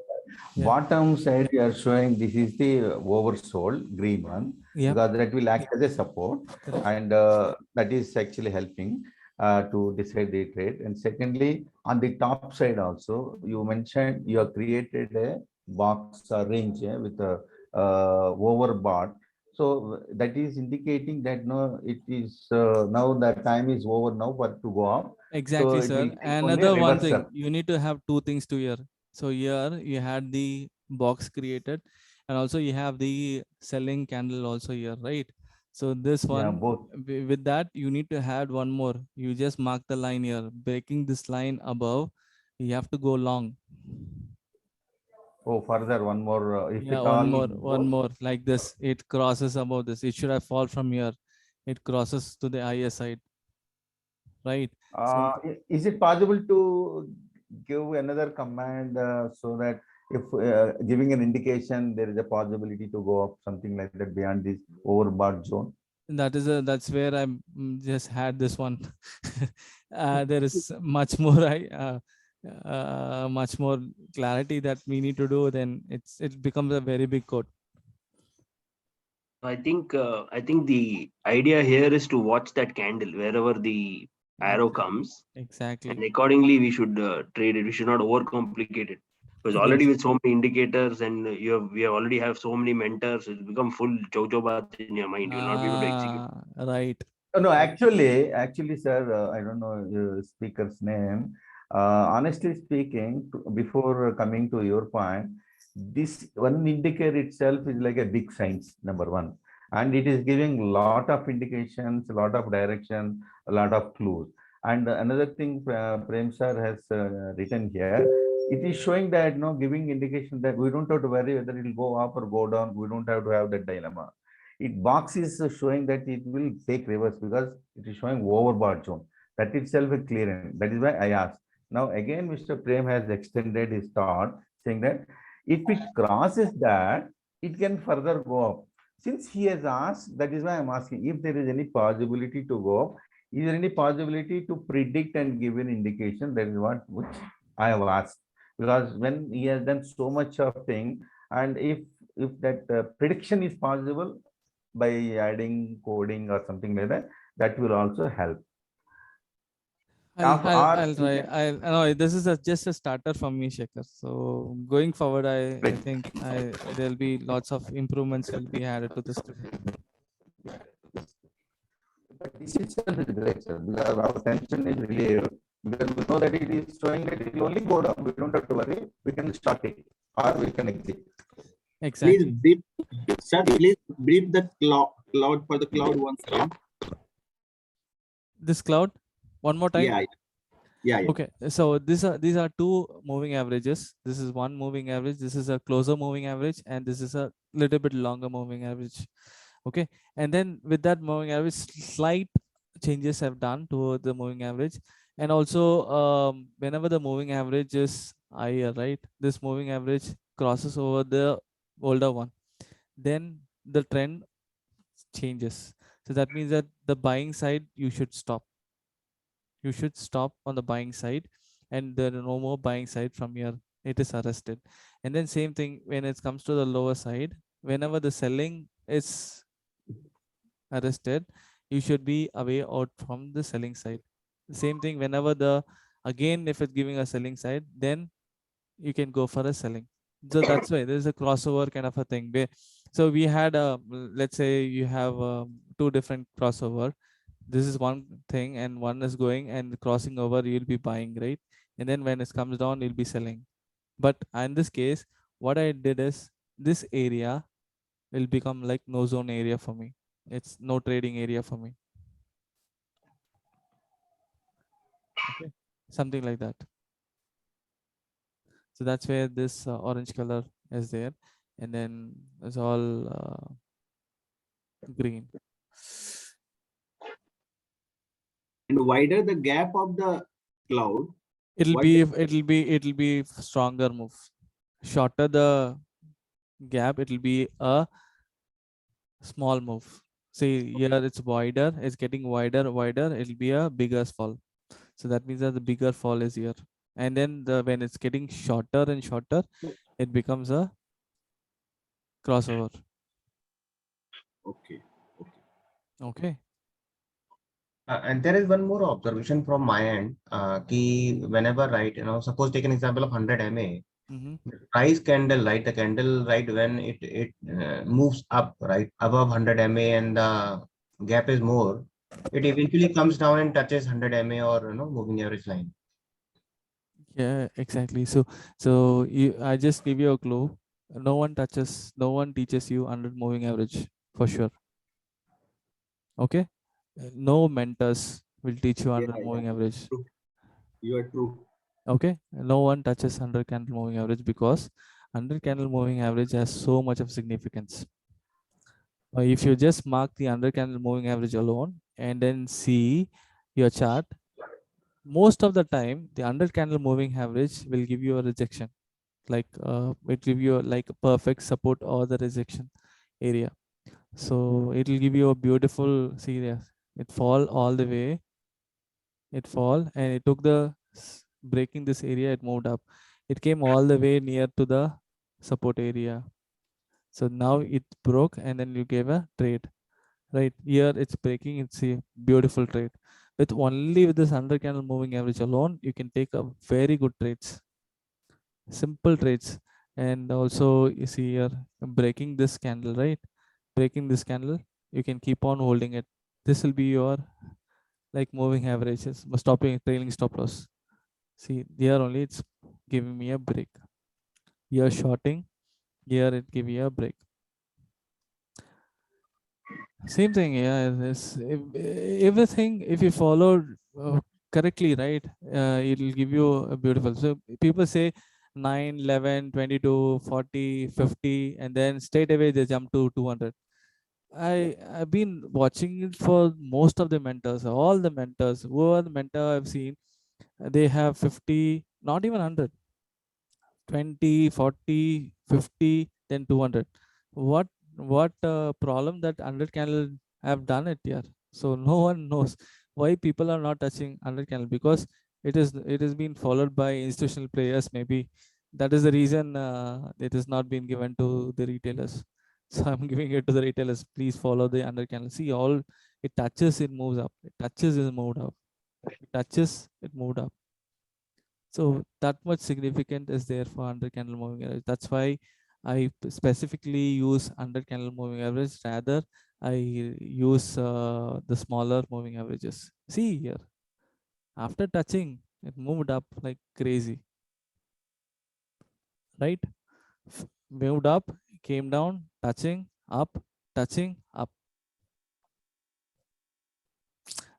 Yeah. Bottom side, you are showing this is the oversold green one, because that will act as a support, and that is actually helping to decide the trade. And secondly, on the top side also, you mentioned you have created a box or range with a overbought. So that is indicating that no, it is now that time is over now, but to go up. Exactly, so sir. Another one thing, you need to have two things to here. So here you had the box created, and also you have the selling candle also here, right? So this one, with that, you need to add one more. You just mark the line here, breaking this line above. You have to go long. Oh, further one more. If Yeah, it all one more like this. It crosses above this. It should have fall from here. It crosses to the higher side, right? Is it possible to give another command so that if giving an indication there is a possibility to go up something like that beyond this overbought zone? That's where I just had this one. There is much more much more clarity that we need to do. Then it becomes a very big code. I think the idea here is to watch that candle wherever the arrow comes. Exactly. And accordingly, we should trade it. We should not overcomplicate it, because already with so many indicators and we already have so many mentors, it's become full jojo bath in your mind. You will not be able to execute. Right. No, actually, sir, I don't know your speaker's name. Honestly speaking, before coming to your point, this one indicator itself is like a big science, number one. And it is giving a lot of indications, a lot of direction, a lot of clues. And another thing Prem sir has written here, it is showing that, giving indication that we don't have to worry whether it will go up or go down. We don't have to have that dilemma. Box is showing that it will take reverse because it is showing overbought zone. That itself is clear. That is why I asked. Now again, Mr. Prem has extended his thought, saying that if it crosses that, it can further go up. Since he has asked, that is why I'm asking if there is any possibility to go up. Is there any possibility to predict and give an indication? That is which I have asked. Because when he has done so much of thing, and if that prediction is possible by adding coding or something like that, that will also help. I'll try. No, this is just a starter for me, Shekhar. So going forward, I think there'll be lots of improvements will be added to the script. But this itself is great, sir, because our tension is really, because we know that it is showing that it will only go down. We don't have to worry. We can start it or we can exit. Exactly. Please brief the cloud for the cloud once again. This cloud, one more time. Yeah. Okay, so these are two moving averages. This is one moving average. This is a closer moving average, and this is a little bit longer moving average. Okay, and then with that moving average, slight changes have done to the moving average. And also whenever the moving average is higher, right, this moving average crosses over the older one, then the trend changes. So that means that the buying side, you should stop. You should stop on the buying side, and there are no more buying side from here. It is arrested. And then same thing when it comes to the lower side, whenever the selling is arrested, you should be away out from the selling side. Same thing whenever the, again if it's giving a selling side, then you can go for a selling. So that's why there's a crossover kind of a thing. So we had a, let's say you have two different crossover. This is one thing, and one is going and crossing over, you'll be buying, right? And then when it comes down, you'll be selling. But in this case, what I did is, this area will become like no zone area for me. It's no trading area for me. Okay, something like that. So that's where this orange color is there, and then it's all green. And wider the gap of the cloud, It'll what be stronger move. Shorter the gap, it'll be a small move. See here, it's wider, it's getting wider, it'll be a bigger fall. So that means that the bigger fall is here. And then when it's getting shorter and shorter, it becomes a crossover. Okay. Okay. And there is one more observation from my end. Ki whenever, right, suppose take an example of 100 MA, price candle, right, the candle, right, when it moves up, right, above 100 MA and the gap is more, it eventually comes down and touches 100 MA or moving average line. Yeah, exactly. So I just give you a clue. No one teaches you 100 moving average for sure. Okay, no mentors will teach you 100 moving average. True. You are true. Okay, no one touches 100 candle moving average, because 100 candle moving average has so much of significance. If you just mark the 100 candle moving average alone and then see your chart, most of the time the 100 candle moving average will give you a rejection, like it give you like a perfect support or the rejection area. So it will give you a beautiful, see there, it fall all the way, it fall, and it took the breaking this area, it moved up, it came all the way near to the support area. So now it broke, and then you gave a trade, right? Here it's breaking, it's a beautiful trade. With only with this 100 candle moving average alone, you can take a very good trades, simple trades. And also you see here, breaking this candle, right, breaking this candle, you can keep on holding it. This will be your like moving averages, stopping trailing stop loss. See here only it's giving me a break, here shorting, here it give you a break. Same thing, yeah. Everything, if you follow correctly, right, it will give you a beautiful. So people say 9, 11, 22, 40, 50, and then straight away they jump to 200. I've been watching it for most of the mentors, all the mentors, whoever the mentor I've seen, they have 50, not even 100, 20, 40, 50, then 200. What problem that 100 candle have done it here? So no one knows why people are not touching 100 candle, because it has been followed by institutional players. Maybe that is the reason it has not been given to the retailers. So I'm giving it to the retailers. Please follow the 100 candle. See, all it touches, it moves up. It touches, it moved up. It touches, it moved up. So that much significant is there for 100 candle moving average. That's why I specifically use 100 candle moving average. Rather, I use the smaller moving averages. See here, after touching, it moved up like crazy, right? Moved up, came down, touching, up, touching, up.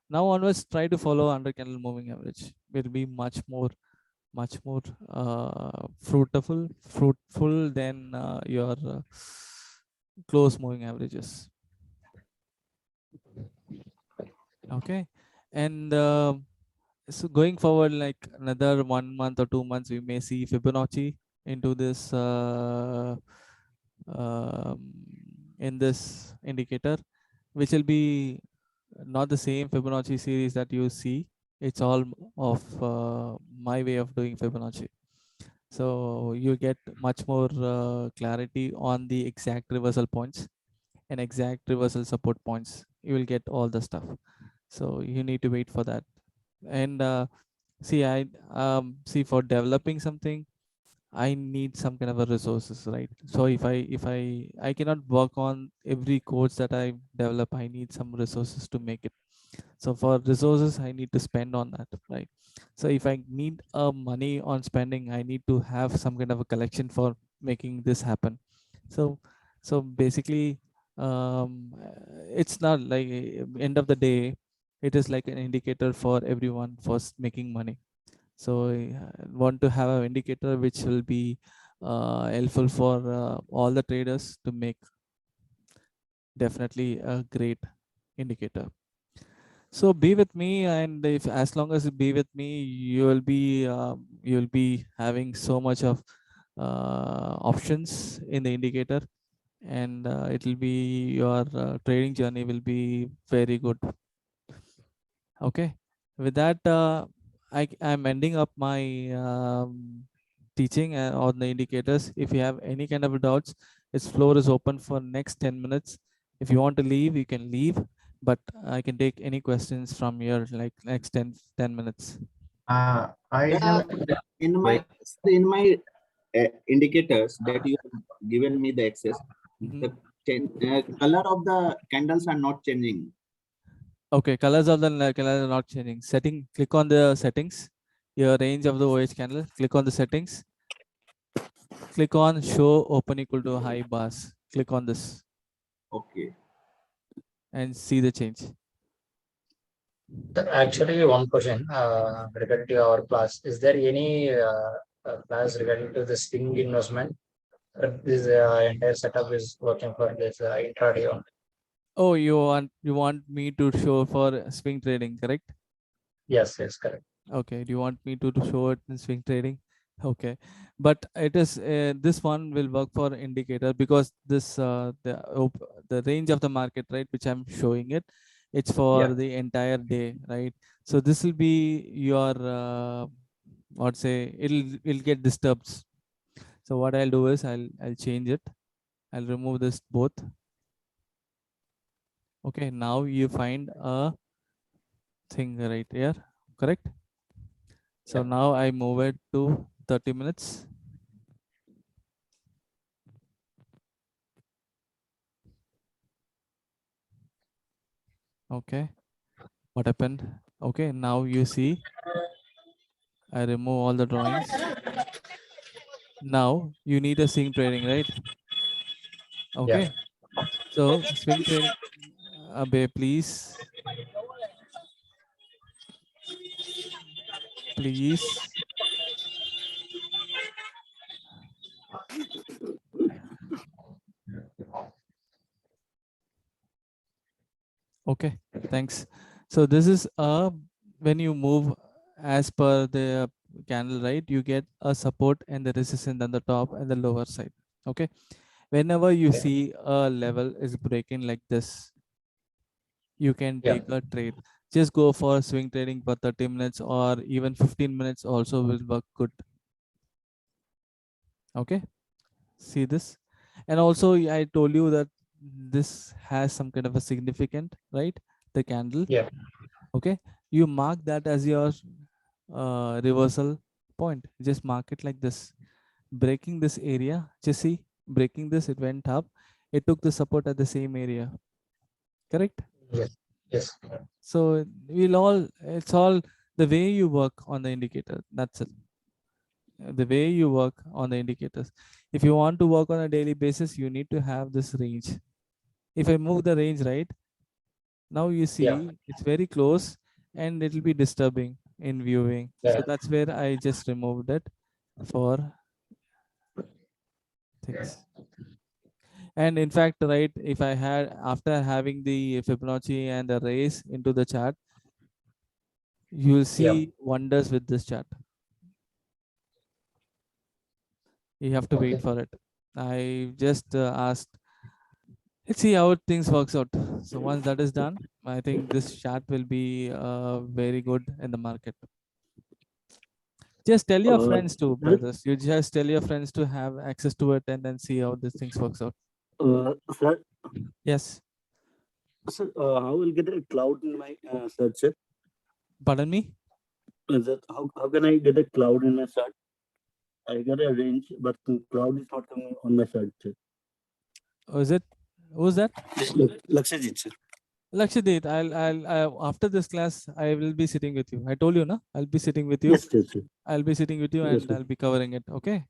Now onwards, try to follow 100 candle moving average. Will be much more fruitful than your close moving averages. Okay, and so going forward, like another 1 month or 2 months, we may see Fibonacci into this um, in this indicator, which will be not the same Fibonacci series that you see. It's all of my way of doing Fibonacci. So you get much more clarity on the exact reversal points and exact reversal support points. You will get all the stuff. So you need to wait for that. And see for developing something, I need some kind of a resources, right? So if I cannot work on every course that I develop, I need some resources to make it. So for resources, I need to spend on that, right? So if I need money on spending, I need to have some kind of a collection for making this happen. So basically, it's not like end of the day, it is like an indicator for everyone for making money. So I want to have an indicator which will be helpful for all the traders to make definitely a great indicator. So be with me, and if as long as you be with me, you will be having so much of options in the indicator, and it will be your trading journey will be very good. Okay, with that, I'm ending up my teaching on the indicators. If you have any kind of doubts, its floor is open for next 10 minutes. If you want to leave, you can leave, but I can take any questions from your like next 10 minutes. I have In my indicators that you have given me the access, the color of the candles are not changing. Okay, colors of the colors are not changing. Setting, click on the settings, your range of the OH candle, click on the settings, click on show open equal to high bars. Click on this. Okay. And see the change. Actually, one question regarding to our class. Is there any class regarding to the swing investment? This entire setup is working for this intraday only. Oh, you want me to show for swing trading, correct? Yes, yes, correct. Okay, do you want me to show it in swing trading? Okay, but it is this one will work for indicator because this the range of the market, right, which I'm showing it, it's for the entire day, right? So this will be your what say it'll get disturbed. So what I'll do is I'll change it. I'll remove this both. Okay, now you find a thing right here, correct? So now I move it to 30 minutes. Okay, what happened? Okay, now you see I remove all the drawings. Now you need a swing trading, right? Okay, so swing trading, please, please. Okay, thanks. So this is when you move as per the candle, right? You get a support and the resistance on the top and the lower side. Okay, whenever you see a level is breaking like this, you can take a trade. Just go for swing trading for 30 minutes or even 15 minutes also will work good. Okay, see this. And also I told you that this has some kind of a significant, right? The candle. Yeah. Okay, you mark that as your reversal point. Just mark it like this. Breaking this area, just see, breaking this, it went up. It took the support at the same area. Correct? Yes. Yes. So it's all the way you work on the indicator. That's it. The way you work on the indicators. If you want to work on a daily basis, you need to have this range. If I move the range, right, now you see it's very close and it will be disturbing in viewing. So that's where I just removed it for things. And in fact, right, if I had, after having the Fibonacci and the raise into the chart, you will see wonders with this chart. You have to wait for it. I just asked, let's see how things works out. So once that is done, I think this chart will be very good in the market. Just tell your friends too, brothers. You just tell your friends to have access to it and then see how this things works out. Sir, Yes. sir, how will get a cloud in my search? Sir? Pardon me? Is that how can I get a cloud in my search? I got a range, but the cloud is not coming on my search. Sir. Oh, is it? Who's that? Lakshajit, sir. Lakshadit, I'll after this class, I will be sitting with you. I told you, no? I'll be sitting with you. Yes, yes, sir. I'll be sitting with you Yes, and sir. I'll be covering it. Okay.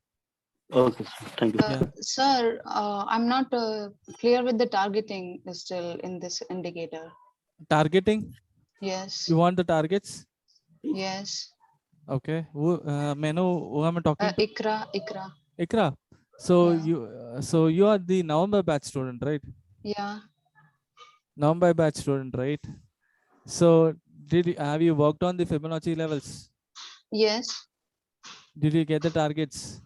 Okay, thank you. Yeah. Sir, I'm not clear with the targeting still in this indicator. Targeting? Yes. You want the targets? Yes. Okay. May I know who am I talking to? Ikra. Ikra. So you are the November batch student, right? Yeah. November batch student, right? So have you worked on the Fibonacci levels? Yes. Did you get the targets?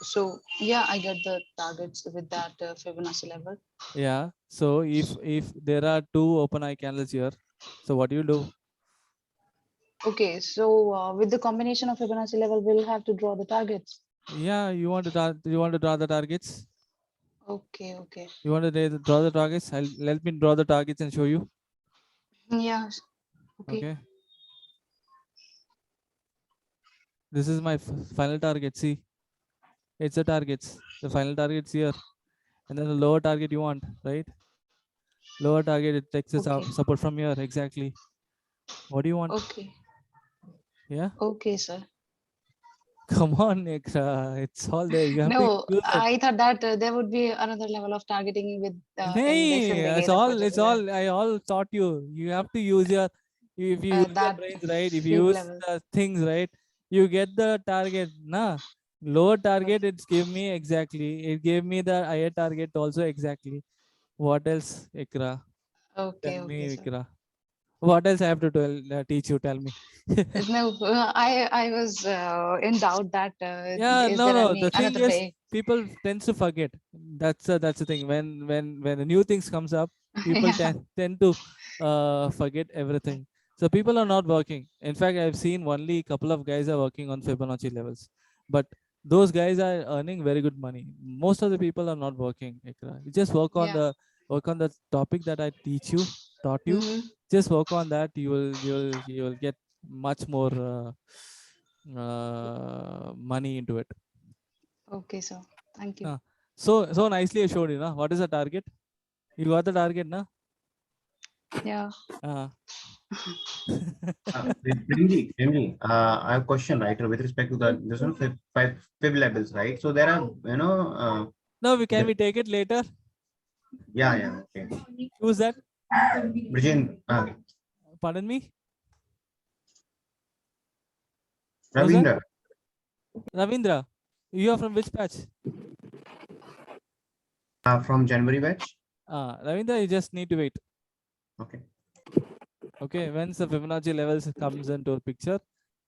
So yeah, I get the targets with that Fibonacci level. Yeah. So if there are two open eye candles here, so what do you do? Okay, so with the combination of Fibonacci level, we'll have to draw the targets. Yeah, you want to draw the targets? Okay. You want to draw the targets? Let me draw the targets and show you. Yeah. Okay. This is my final target. See, it's the targets. The final target's here, and then the lower target you want, right? Lower target, it takes the support from here. Exactly. What do you want? Okay. Yeah. Okay, sir. Come on, Ikra. It's all there. You have to No, use it. I thought that there would be another level of targeting with in this Hey, indicator. it's all. I all taught you. You have to use your. If you use your That brains right, if you same use level. the things right, you get the target. Nah, lower target. It's give me exactly. It gave me the higher target also exactly. What else, Ikra? Okay, Tell me, sir. Ikra. What else I have to teach you? Tell me. No, I was in doubt that Yeah, is no, there no. any The thing another is, way? people tends to forget. That's the thing. When the new things comes up, people Yeah. tend to forget everything. So people are not working. In fact, I've seen only a couple of guys are working on Fibonacci levels, but those guys are earning very good money. Most of the people are not working. Ikra. You just work on Yeah. the topic that I taught you. Mm-hmm. Just work on that. You will get much more money into it. Okay, sir. Thank you. So nicely I showed you, na? What is the target? You got the target, na? Yeah. Premji, I have a question, right, with respect to the this one fib levels, right? So there are, No, can we take it later? yeah, okay. Who's that? Bridging, Pardon me? Ravindra. Ravindra. You are from which batch? From January batch. Ravindra, you just need to wait. Okay. Okay, once the Fibonacci levels comes into a picture,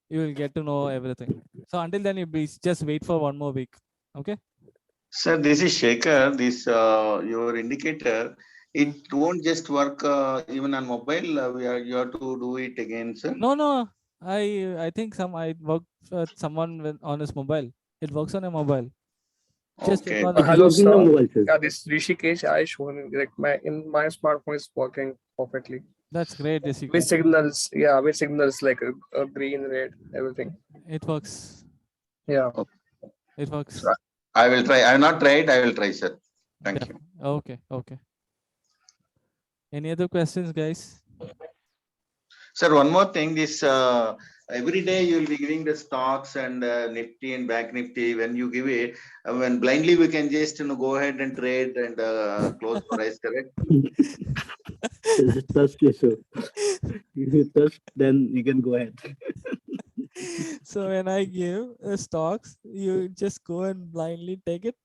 you will get to know everything. So until then, you just wait for one more week. Okay. Sir, this is Shekhar. This your indicator. It won't just work even on mobile. You have to do it again, sir. No. I think I worked with someone on his mobile. It works on a mobile. Just Okay. check on the Hello, picture. sir. Yeah, this Rishikesh. I shown like my smartphone is working perfectly. That's great, Rishikesh. With signals, yeah, with signals like a green, red, everything. It works. Yeah. It works. I will try. I have not tried. I will try, sir. Thank you. Okay. Any other questions, guys? Sir, one more thing. This every day you will be giving the stocks and Nifty and Bank Nifty. When you give it, when blindly we can just go ahead and trade and close price, correct? Trust yourself. If you trust, then you can go ahead. So when I give stocks, you just go and blindly take it.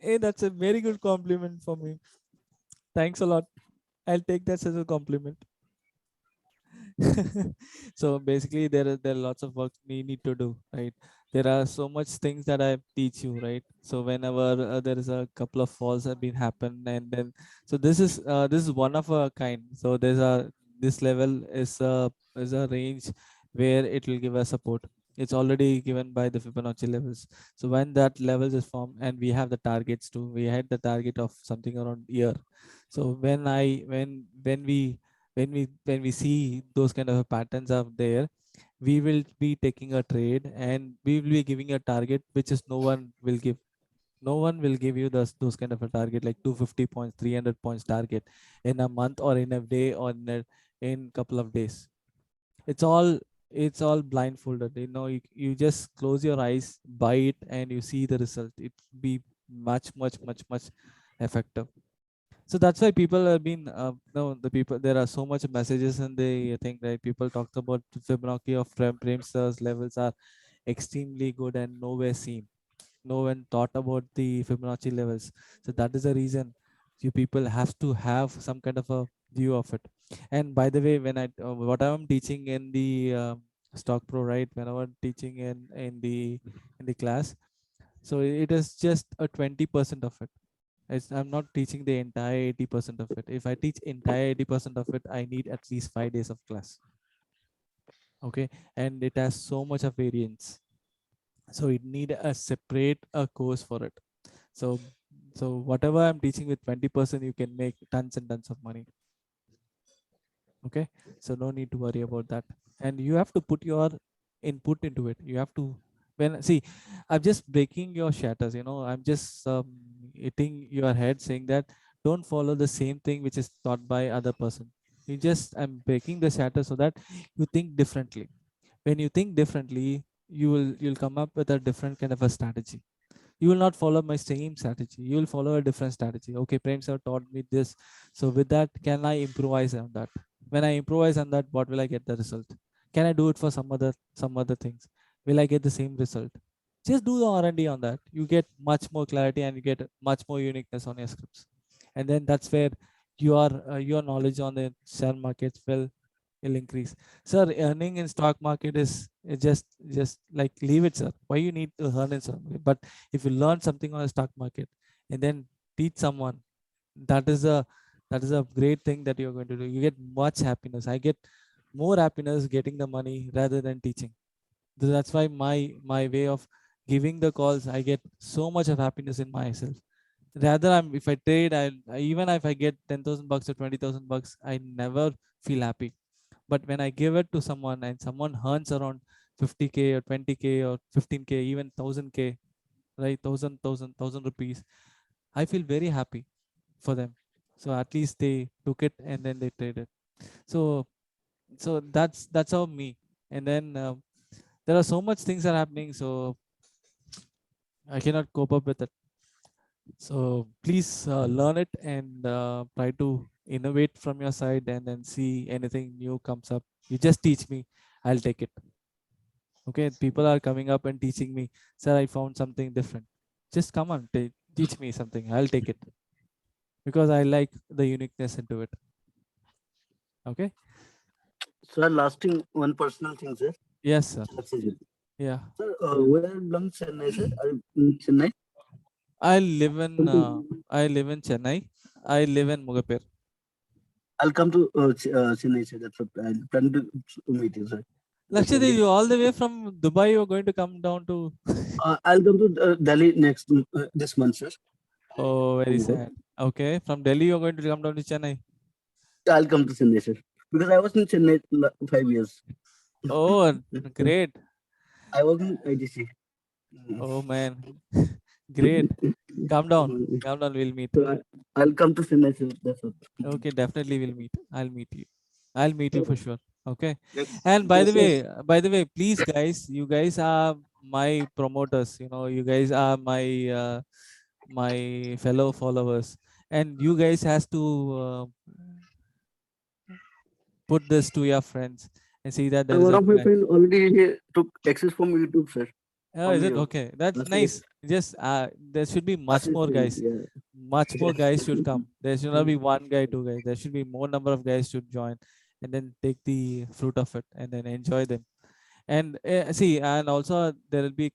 Hey, that's a very good compliment for me. Thanks a lot. I'll take that as a compliment. So basically, there are lots of work we need to do, right? There are so much things that I teach you, right? So whenever there is a couple of falls have been happened, and then so this is one of a kind. So this level is a range where it will give us support. It's already given by the Fibonacci levels. So when that levels is formed, and we have the targets too, we had the target of something around year. So when we see those kind of patterns are there, we will be taking a trade, and we will be giving a target which is no one will give you those kind of a target like 250 points, 300 points target in a month or in a day or in couple of days. It's all blindfolded, you just close your eyes, buy it, and you see the result. It be much effective. So that's why people have been no the people, there are so much messages, and they think that people talked about Fibonacci of Premster's levels are extremely good and nowhere seen. No one thought about the Fibonacci levels. So that is the reason you people have to have some kind of a view of it. And by the way, when what I'm teaching in the Stock Pro, right, whenever I'm teaching in the class, so it is just a 20% of it. I'm not teaching the entire 80% of it. If I teach entire 80% of it, I need at least 5 days of class. Okay, and it has so much of variance, so it need a separate course for it. So whatever I'm teaching with 20%, you can make tons and tons of money. Okay, so no need to worry about that. And you have to put your input into it. You have to, when see, I'm just breaking your shatters, I'm just hitting your head, saying that don't follow the same thing which is taught by other person. I'm breaking the shatter so that you think differently. When you think differently, you'll come up with a different kind of a strategy. You will not follow my same strategy, you will follow a different strategy. Okay, Prem sir taught me this, so with that, can I improvise on that? When I improvise on that, what will I get the result? Can I do it for some other things? Will I get the same result? Just do the R&D on that. You get much more clarity, and you get much more uniqueness on your scripts. And then that's where your knowledge on the share markets will increase. Sir, earning in stock market is just like, leave it, sir. Why you need to earn in stock market? But if you learn something on the stock market and then teach someone, that is a great thing that you're going to do. You get much happiness. I get more happiness getting the money rather than teaching. That's why my way of giving the calls, I get so much of happiness in myself. Rather, if I trade, even if I get 10,000 bucks or 20,000 bucks, I never feel happy. But when I give it to someone and someone earns around 50K or 20K or 15K, even 1,000K, right, 1,000 rupees, I feel very happy for them. So at least they took it and then they traded. So that's how me. And then there are so much things are happening, so I cannot cope up with it. So please learn it and try to innovate from your side, and then see anything new comes up. You just teach me, I'll take it. Okay, people are coming up and teaching me, sir, I found something different. Just come on, teach me something. I'll take it because I like the uniqueness into it. Okay. Sir, last thing, one personal thing, sir. Yes, sir. Yeah. Sir, where belongs Chennai, sir? Are you in Chennai? I live in Chennai. I live in Mugapir. I'll come to Chennai, sir. That's what I plan to meet you, sir. Lakshadweep, you all the way from Dubai, you're going to come down to... I'll come to Delhi next this month, sir. Oh, very sad. Okay, from Delhi, you're going to come down to Chennai. I'll come to Chennai, sir. Because I was in Chennai 5 years. Oh, great. I was in ITC. Oh, man. Great. Come down. Come down, we'll meet. So I'll come to Chennai, sir. That's what. Okay, definitely we'll meet. I'll meet you. I'll meet you for sure. Okay. Yes. And by Yes, the way, please guys, you guys are my promoters. You guys are my fellow followers, and you guys has to put this to your friends and see that there is One a of my plan. friends already took access from YouTube, sir. Oh, For is me, it okay? That's mostly nice. Just there should be much more assistant, guys. yeah. Much more Yes. guys should come. There should not be one guy, two guys. There should be more number of guys should join, and then take the fruit of it and then enjoy them. And see, and also there will be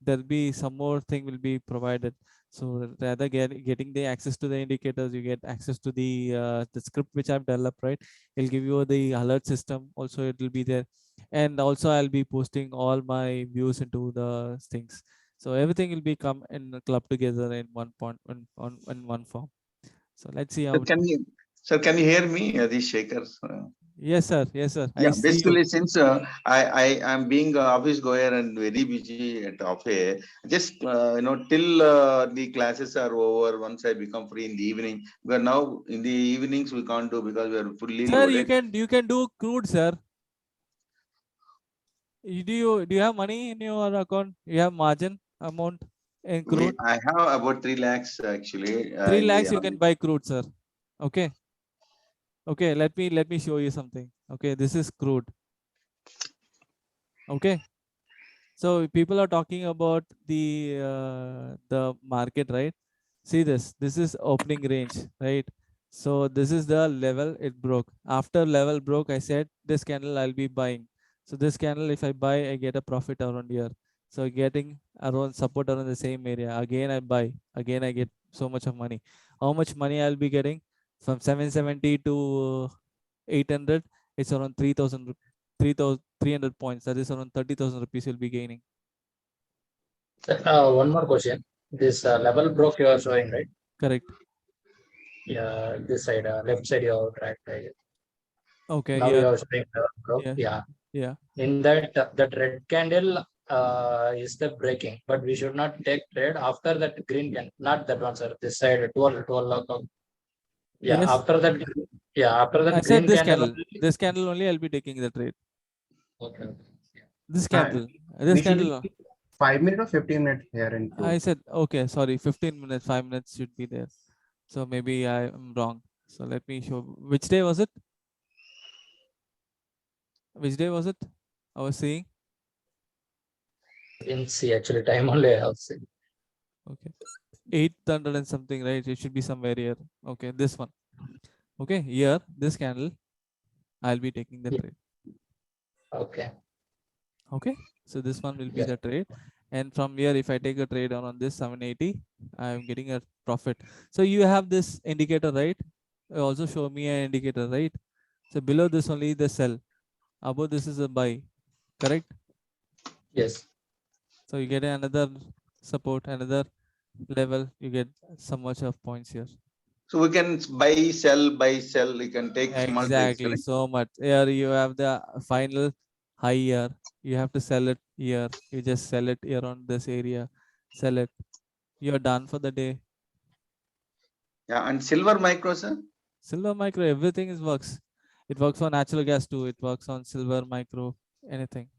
there will be some more thing will be provided. So rather getting the access to the indicators, you get access to the script which I've developed, right? It'll give you the alert system. Also, it will be there, and also I'll be posting all my views into the things. So everything will be come in club together in one point in one form. So let's see how So it can goes. you, sir, can you hear me, these shakers? Yes, sir. Yes, sir. I Yeah, see you. basically, since I am being a office goer and very busy at office, just till the classes are over. Once I become free in the evening, because now in the evenings we can't do because we are fully Sir, loaded. you can do crude, sir. Do you have money in your account? You have margin amount in crude? I have about 3 lakhs actually 3 in the lakhs you can buy crude, sir. Okay. Okay, let me show you something. Okay, this is crude. Okay. So people are talking about the market, right? See this. This is opening range, right? So this is the level it broke. After level broke, I said this candle I'll be buying. So this candle, if I buy, I get a profit around here. So getting around support around the same area. Again, I buy. Again, I get so much of money. How much money I'll be getting? From 770 to 800, it's around 3,000, 3,300 points. That is around 30,000 rupees you'll be gaining. One more question. This level broke you are showing, right? Correct. Yeah, this side, left side you have tracked, right? Okay, Now you here. are showing level broke. Yeah. Yeah. Yeah. In that red candle is the breaking, but we should not take trade after that green candle, not that one, sir. This side, 12 o'clock. Yeah, Yes. after that, yeah, after I that said green this candle. candle. This candle only I'll be taking the trade. Okay. This Uh, candle. This we should candle. be 5 minutes or 15 minutes here in crude. I said okay, sorry, 15 minutes, 5 minutes should be there. So maybe I am wrong. So let me show which day was it? Which day was it? I was seeing. Didn't see actually time only I have seen. Okay. 800 and something, right? It should be somewhere here. Okay, this one. Okay, here, this candle, I'll be taking the trade. Okay. Okay, so this one will be Yeah. the trade. And from here, if I take a trade on this 780, I'm getting a profit. So you have this indicator, right? Also show me an indicator, right? So below this only the sell. Above this is a buy, correct? Yes. So you get another support, another level, you get so much of points here. So we can buy, sell. You can take small trades, Exactly, correct? so much. Here you have the final high here. You have to sell it here. You just sell it here on this area. Sell it. You're done for the day. Yeah, and silver micro, sir. Silver micro, everything is works. It works on natural gas too. It works on silver micro, anything.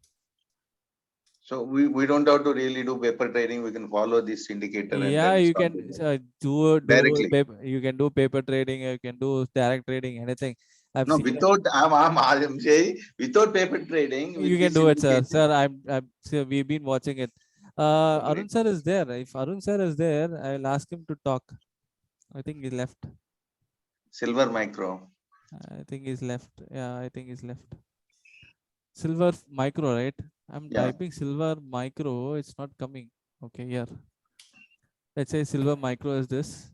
So we don't have to really do paper trading. We can follow this indicator and Yeah, then you start can doing do directly. paper. You can do paper trading. You can do direct trading. Anything. I've No, seen. without I'm saying without paper trading You with can this do it, sir. indicator. Sir, sir, we've been watching it. Okay. Arun sir is there. If Arun sir is there, I'll ask him to talk. I think he left. Silver micro. I think he's left. Yeah, I think he's left. Silver micro, right? I'm Yeah. typing silver micro. It's not coming. Okay, here. Let's say silver micro is this.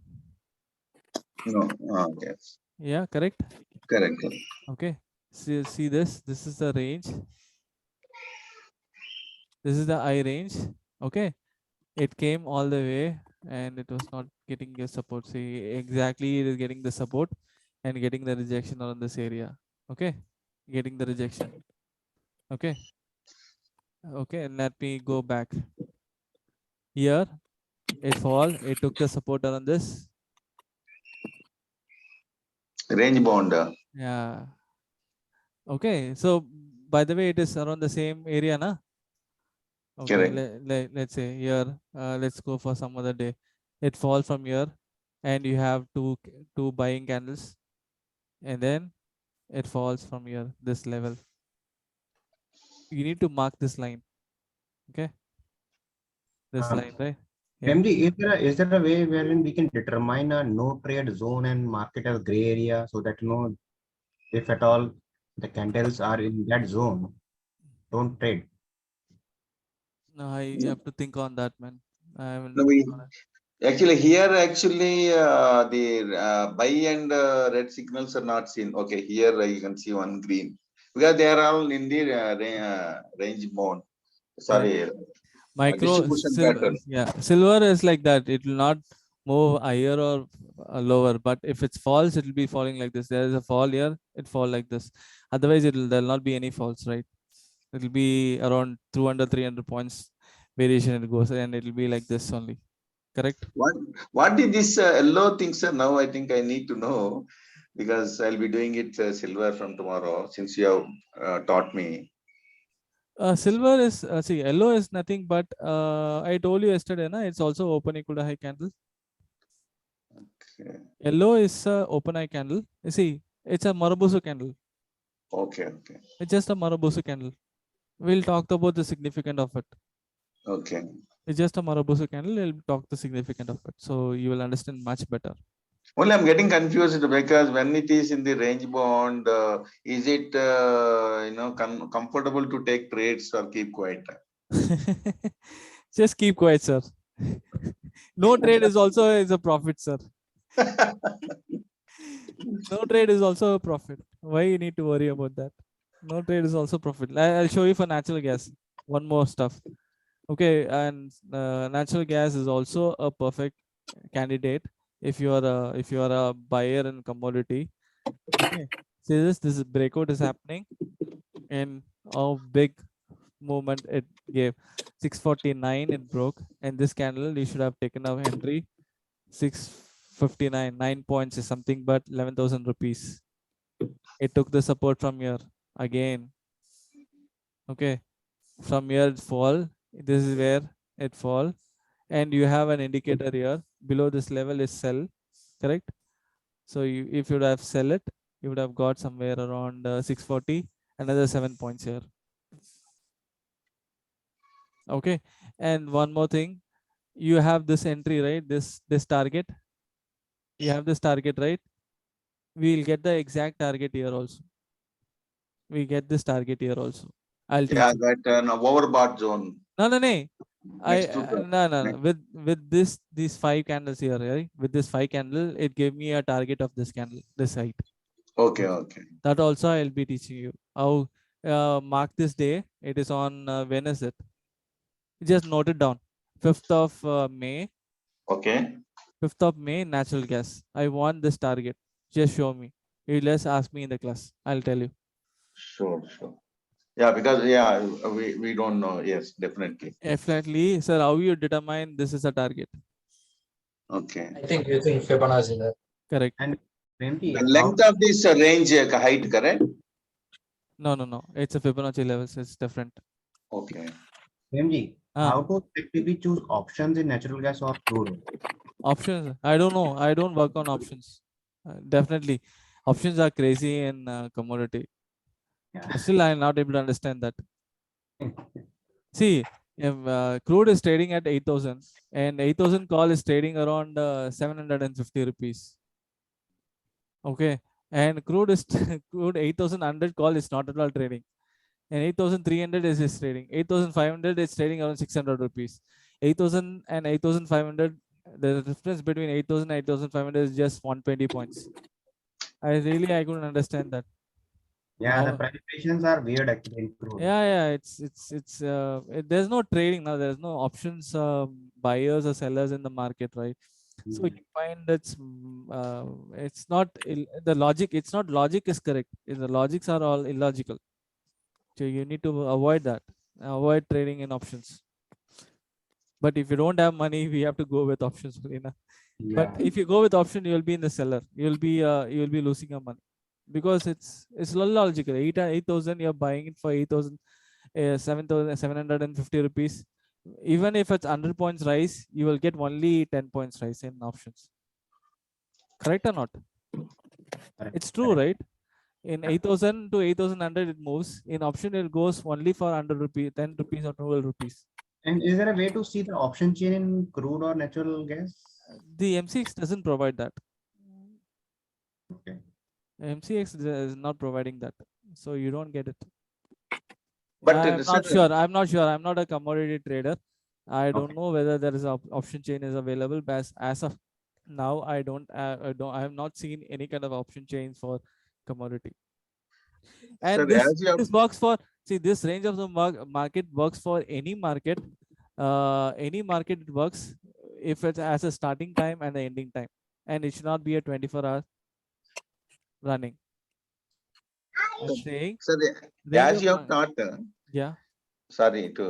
No. Okay. Yeah, correct. Correct. Okay. See this. This is the range. This is the I range. Okay. It came all the way and it was not getting your support. See, exactly it is getting the support and getting the rejection on this area. Okay. Getting the rejection. Okay. Okay. And let me go back. Here it fall. It took the support on this. Range bound. Yeah. Okay. So by the way, it is around the same area, na? Okay. Let's say here, let's go for some other day. It falls from here and you have two buying candles and then it falls from here, this level. You need to mark this line. Okay. This line, right? MD, is there a way wherein we can determine a no trade zone and market as gray area so that if at all the candles are in that zone, don't trade? No, I have to think on that, man. I haven't. No, actually here the buy and red signals are not seen. Okay, here you can see one green because they are all in the range bound. Sorry, Micro distribution silver, pattern. yeah, silver is like that. It will not move higher or lower, but if it's falls, it will be falling like this. There is a fall here, it fall like this. Otherwise, there'll not be any falls, right? It will be around 200, 300 points variation. It goes, and it will be like this only. Correct? What is this yellow thing, sir? Now I think I need to know because I'll be doing it silver from tomorrow since you have taught me. Silver is see, yellow is nothing but I told you yesterday, na, it's also open equal to high candle. Okay. Yellow is a open eye candle. You see, it's a Marabusu candle. Okay, okay. It's just a Marabusu candle. We'll talk about the significance of it. Okay. It's just a Marabusu candle. We'll talk the significance of it, so you will understand much better. Only I'm getting confused because when it is in the range bound, is it comfortable to take trades or keep quiet? Just keep quiet, sir. No trade is also a profit, sir. No trade is also a profit. Why you need to worry about that? No trade is also profit. I'll show you for natural gas. One more stuff. Okay, and natural gas is also a perfect candidate if you are a buyer in commodity. Okay, see this breakout is happening, and a big movement it gave. 649 it broke, and this candle you should have taken a entry. 659, 9 points is something but 11,000 rupees. It took the support from here again. Okay, from here it fall. This is where it fall, and you have an indicator here below this level is sell, correct? So if you would have sell it, you would have got somewhere around 640, another 7 points here. Okay, and one more thing, you have this entry, right? This target, you have this target, right? We'll get the exact target here also. We get this target here also. I'll teach you. That overbought zone. No. Next With these 5 candles here, right? With this 5 candle, it gave me a target of this candle, this height. Okay, okay. That also I'll be teaching you how mark this day. It is on when is it? Just note it down. 5th of May. Okay. 5th of May, natural gas. I want this target. Just show me. You just ask me in the class. I'll tell you. Sure. Yeah, because we don't know. Yes, definitely. Definitely, sir. How you determine this is a target? Okay. I think using Fibonacci there. Correct. And the length of this range height, correct? No. It's a Fibonacci levels. It's different. Okay. MG, how to effectively choose options in natural gas or crude? Options? I don't know. I don't work on options. Definitely, options are crazy in commodity. Yeah. Still, I'm not able to understand that. See, if crude is trading at 8,000 and 8,000 call is trading around 750 rupees. Okay, and crude is crude 8,100 call is not at all trading, and 8,300 is trading. 8,500 is trading around 600 rupees. 8,000 and 8,500. The difference between 8,000 and 8,500 is just 120 points. I couldn't understand that. Yeah, the presentations are weird actually in crude. Yeah. There's no trading now. There's no options, buyers or sellers in the market, right? So you find it's not the logic. It's not logic is correct. The logics are all illogical. So you need to avoid that. Avoid trading in options. But if you don't have money, we have to go with options. Yeah. But if you go with option, you'll be in the seller. You'll be losing your money because it's logical. 8,000 you're buying it for 8,000, 7,750 rupees. Even if it's 100 points rise, you will get only 10 points rise in options. Correct or not? It's true, right? In 8,000 to 8,100 it moves. In option it goes only for 100 rupees, 10 rupees or 12 rupees. And is there a way to see the option chain in crude or natural gas? The MCX doesn't provide that. Okay. MCX is not providing that, so you don't get it. But I'm this not is sure. I'm not sure. I'm not a commodity trader. I don't okay. know whether there is a option chain is available. But as of now, I don't. I have not seen any kind of option chains for commodity. Sir, And this as you have this works for, see, this range of the market works for any market. Any market it works if it's as a starting time and the ending time, and it should not be a 24-hour running. I'm saying sir, range as of you have taught, yeah. sorry to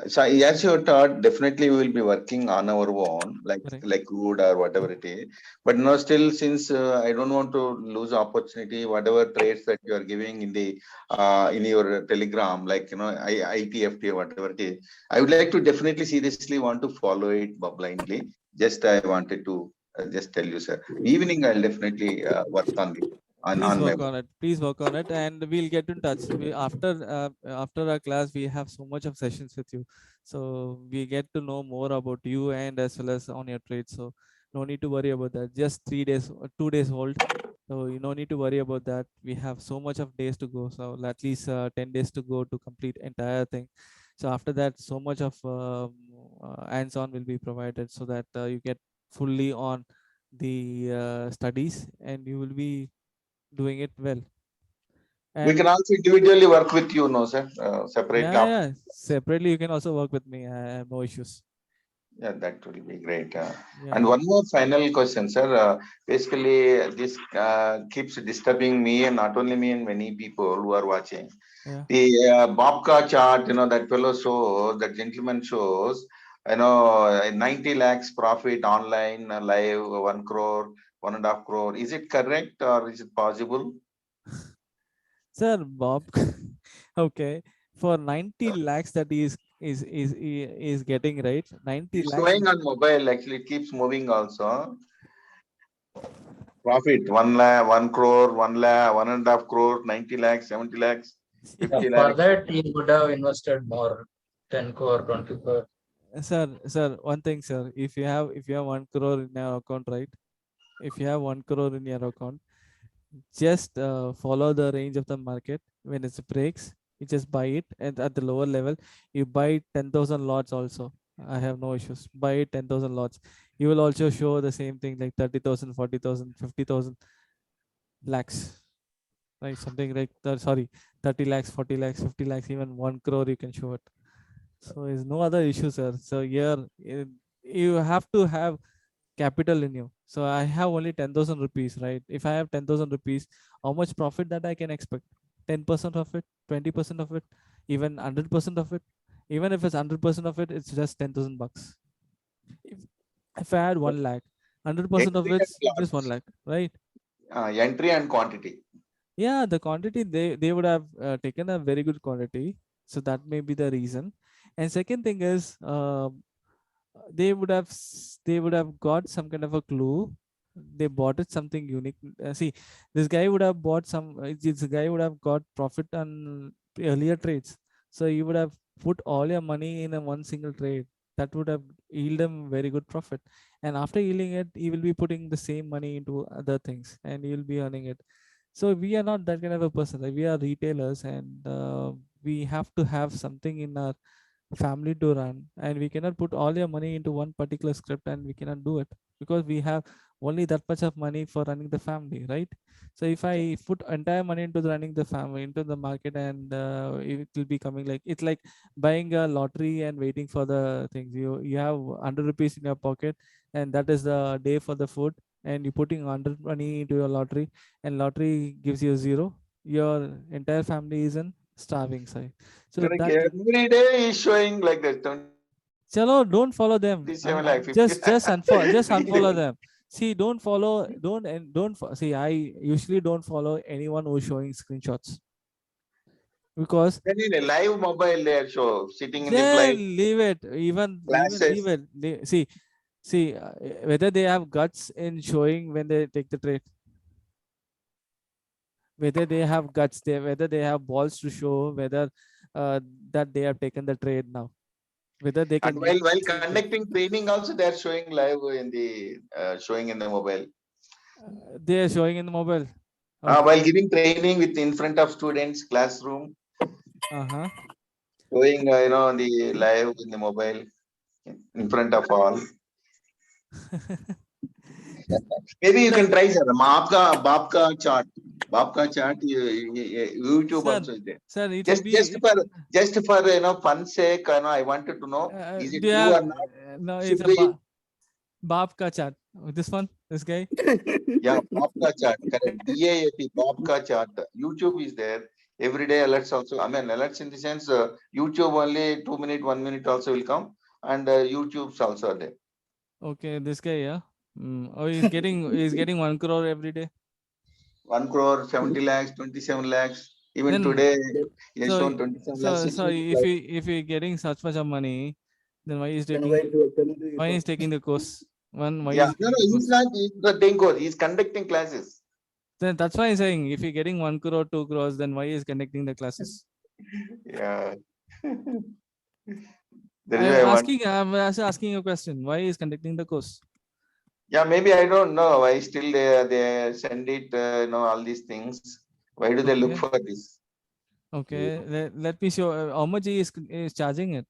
so as you have taught, definitely we will be working on our own, Correct. like crude or whatever it is. But no, still, since I don't want to lose opportunity, whatever trades that you are giving in the in your Telegram, like ITFT or whatever it is, I would like to definitely seriously want to follow it blindly. Just I wanted to just tell you, sir. Evening, I'll definitely work on it Please on my work on it. Please work on it, and we'll get in touch. After our class, we have so much of sessions with you, so we get to know more about you and as well as on your trade. So no need to worry about that. Just 3 days, 2 days hold. So you no need to worry about that. We have so much of days to go. So at least 10 days to go to complete entire thing. So after that, so much of hands-on will be provided so that you get fully on the studies and you will be doing it well. We And can also individually work with you, no, sir. Separate yeah, separately you can also work with me. I have no issues. Yeah, that will be great. Yeah. And one more final question, sir. Basically, this keeps disturbing me, and not only me, and many people who are watching. Yeah. The Babka chart, that fellow shows, that gentleman shows, 90 lakhs profit online, live, 1 crore, 1.5 crore. Is it correct or is it possible? Sir, Bob, okay, for 90 lakhs that is getting, right? 90 It's lakhs. showing on mobile, actually, it keeps moving also. Profit 1 lakh, 1 crore, 1 lakh, 1.5 crore, 90 lakhs, 70 lakhs, 50 For lakhs. that, you would have invested more, 10 crore, 20 crore. Sir, one thing, sir. If you have 1 crore in your account, right? If you have 1 crore in your account, just follow the range of the market. When it breaks, you just buy it, and at the lower level, you buy 10,000 lots also. I have no issues. Buy 10,000 lots. You will also show the same thing like 30,000, 40,000, 50,000 lakhs, right? Something like that. Sorry, 30 lakhs, 40 lakhs, 50 lakhs, even 1 crore you can show it. So there's no other issue, sir. So here you have to have capital in you. So I have only 10,000 rupees, right? If I have 10,000 rupees, how much profit that I can expect? 10% of it, 20% of it, even 100% of it. Even if it's 100% of it, it's just 10,000 bucks. If I had 1 lakh, 100% of Entry it's and just 1 loss. lakh, right? Entry and quantity. Yeah, the quantity they would have taken a very good quantity, so that may be the reason. And second thing is they would have got some kind of a clue. They bought it something unique. See, this guy would have bought some. This guy would have got profit on earlier trades. So you would have put all your money in a one single trade. That would have yielded him very good profit. And after yielding it, he will be putting the same money into other things, and he will be earning it. So we are not that kind of a person. Like, we are retailers, and we have to have something in our family to run, and we cannot put all your money into one particular script, and we cannot do it because we have only that much of money for running the family, right? So if I put entire money into running the family into the market, and it will be coming like it's like buying a lottery and waiting for the things. You have 100 rupees in your pocket, and that is the day for the food, and you're putting 100 money into your lottery, and lottery gives you 0. Your entire family is in starving side. So Correct. that, Every day is showing like that. chalo, don't follow them. 27 lakh, 50 Just unfollow them. See, don't follow, see, I usually don't follow anyone who's showing screenshots, because Then in a live mobile they are show sitting in the then flight leave it. Even leave classes. it. See, whether they have guts in showing when they take the trade, whether they have whether they have balls to show whether uh, that they have taken the trade now. whether they can And give while conducting training also, they are showing live in the showing in the mobile. they are showing in the mobile. While giving training with in front of students, classroom, Uh-huh. showing the live in the mobile in front of all. Maybe you can try, sir. Babka chart. Babka chart. YouTube Sir, also is there. sir, it will be Just for fun sake, I wanted to know, is it do you true have or not? no? Should It's a we? Baap ka chat. This one, this guy. Yeah, Babka chart. Correct. BAAP, Babka chart. YouTube is there. Every day alerts also. I mean, alerts in the sense, YouTube only 2 minutes, 1 minute also will come, and YouTube's also there. Okay, this guy, yeah. Oh, he's getting 1 crore every day. 1 crore, 70 lakhs, 27 lakhs. Even Then today, he has so shown 27 lakhs. so 6 minutes. if he getting such much of money, then why he's Can taking the course? Why Yeah, he's no, taking the he's course? not the thing course. He's conducting classes. Then that's why I'm saying if you're getting 1 crore, 2 crores, then why is conducting the classes? Yeah. That is why I want. I'm asking a question. Why is conducting the course? Yeah, maybe I don't know why still they send it. All these things. Why do they look Okay. for this? Okay, let me show how much he is charging it.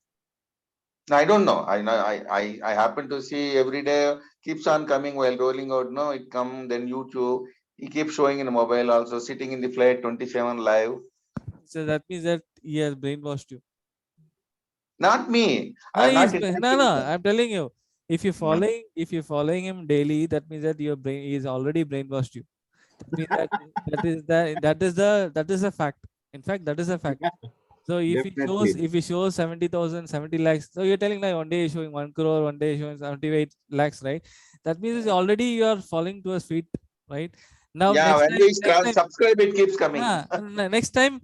I don't know. I know. I happen to see every day keeps on coming while rolling out. No, it come then YouTube. He keeps showing in the mobile also. Sitting in the flight 27 live. So that means that he has brainwashed you. Not me. No, I'm not interacting with him. I'm telling you, if you're following him daily, that means that your brain is already brainwashed you. That means that is a fact. In fact, that is a fact. So if he shows 70,000, 70 lakhs, so you're telling like one day he's showing 1 crore, one day he's showing 78 lakhs, right? That means already you are falling to his feet, right? Now Yeah, when we subscribe, it keeps coming. next time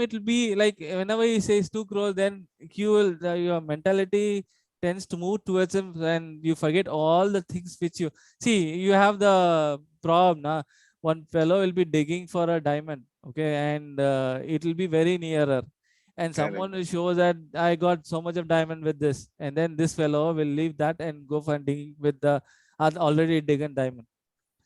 it will be like whenever he says 2 crores, then your mentality tends to move towards him and you forget all the things which you see. You have the problem. One fellow will be digging for a diamond, okay, and it will be very nearer. And someone will show that I got so much of diamond with this, and then this fellow will leave that and go for digging with the already digging diamond,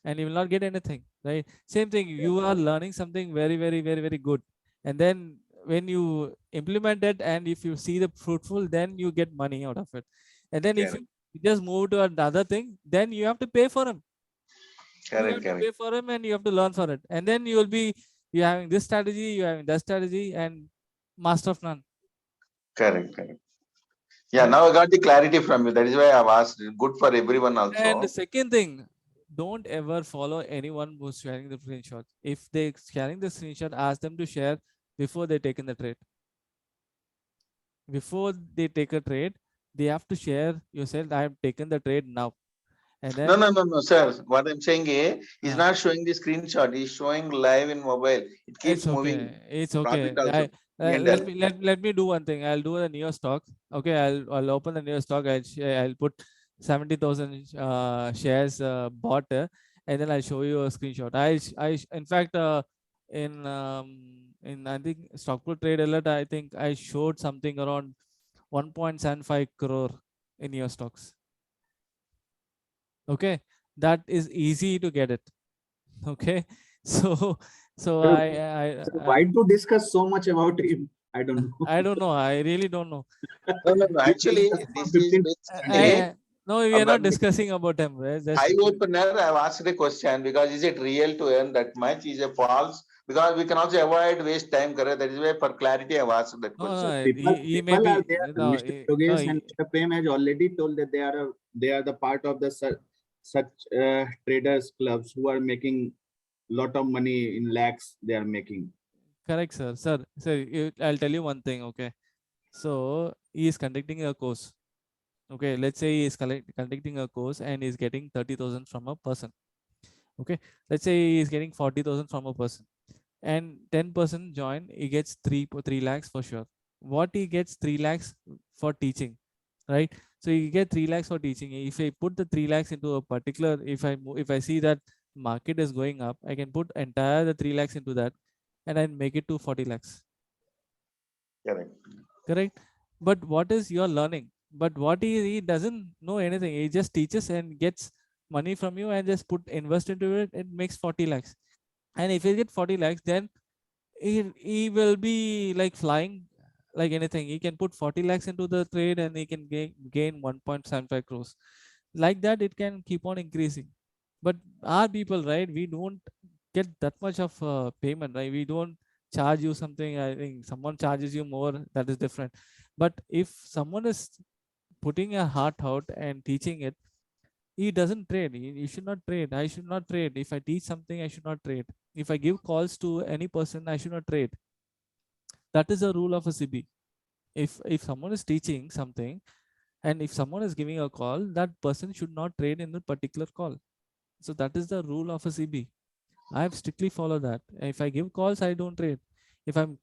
and you will not get anything, right? Same thing, you are learning something very, very, very, very good, and then when you implement it and if you see the fruitful, then you get money out of it. And then if you just move to another thing, then you have to pay for him. You have to pay for him and you have to learn for it, and then you will be you having this strategy, you having that strategy, and master of none. Correct. Yeah, now I got the clarity from you. That is why I've asked. Good for everyone also. And the second thing, don't ever follow anyone who's sharing the screenshot. If they sharing the screenshot, ask them to share before they take in the trade. Before they take a trade, they have to share. You said I have taken the trade now. And then No, sir. What I'm saying is, he's not showing the screenshot. He's showing live in mobile. It keeps moving. It's okay. Profit also. Let me do one thing. I'll do the neo stock. Okay, I'll open the neo stock. I'll put 70,000 shares bought, and then I'll show you a screenshot. In fact in I think Stockpool Trade Alert, I think I showed something around 1.75 crore in your stocks. Okay, that is easy to get it. Okay, so why to discuss so much about him? I don't know. I don't know. I really don't know. No. Actually, this is basically. No, we are not discussing about him. Right? Eye opener. I've asked a question because is it real to earn that much? Is it false? Because we can also avoid waste time. Correct. That is why for clarity I've asked that question. People are there. Mr. Yogesh and Mr. Prem has already told that they are the part of the such traders clubs who are making lot of money in lakhs. They are making. Correct, sir. Sir, I'll tell you one thing. Okay, so he is conducting a course. Okay, let's say he is conducting a course and is getting 30,000 from a person. Okay, let's say he is getting 40,000 from a person, and 10% join, he gets 3 lakhs for sure. What he gets 3 lakhs for teaching, right? So you get 3 lakhs for teaching. If I put the 3 lakhs into a particular, if I see that market is going up, I can put entire the 3 lakhs into that, and I make it to 40 lakhs. Correct. Correct. But what is your learning? But what he doesn't know anything. He just teaches and gets money from you and just invest into it. It makes 40 lakhs. And if he get 40 lakhs, then he will be like flying like anything. He can put 40 lakhs into the trade and he can gain 1.75 crores. Like that, it can keep on increasing. But our people, right, we don't get that much of payment, right? We don't charge you something. I think someone charges you more, that is different. But if someone is putting a heart out and teaching it, he doesn't trade. He should not trade. I should not trade. If I teach something, I should not trade. If I give calls to any person, I should not trade. That is a rule of a CB. If someone is teaching something and if someone is giving a call, that person should not trade in a particular call. So that is the rule of a CB. I have strictly followed that. If I give calls, I don't trade. If I'm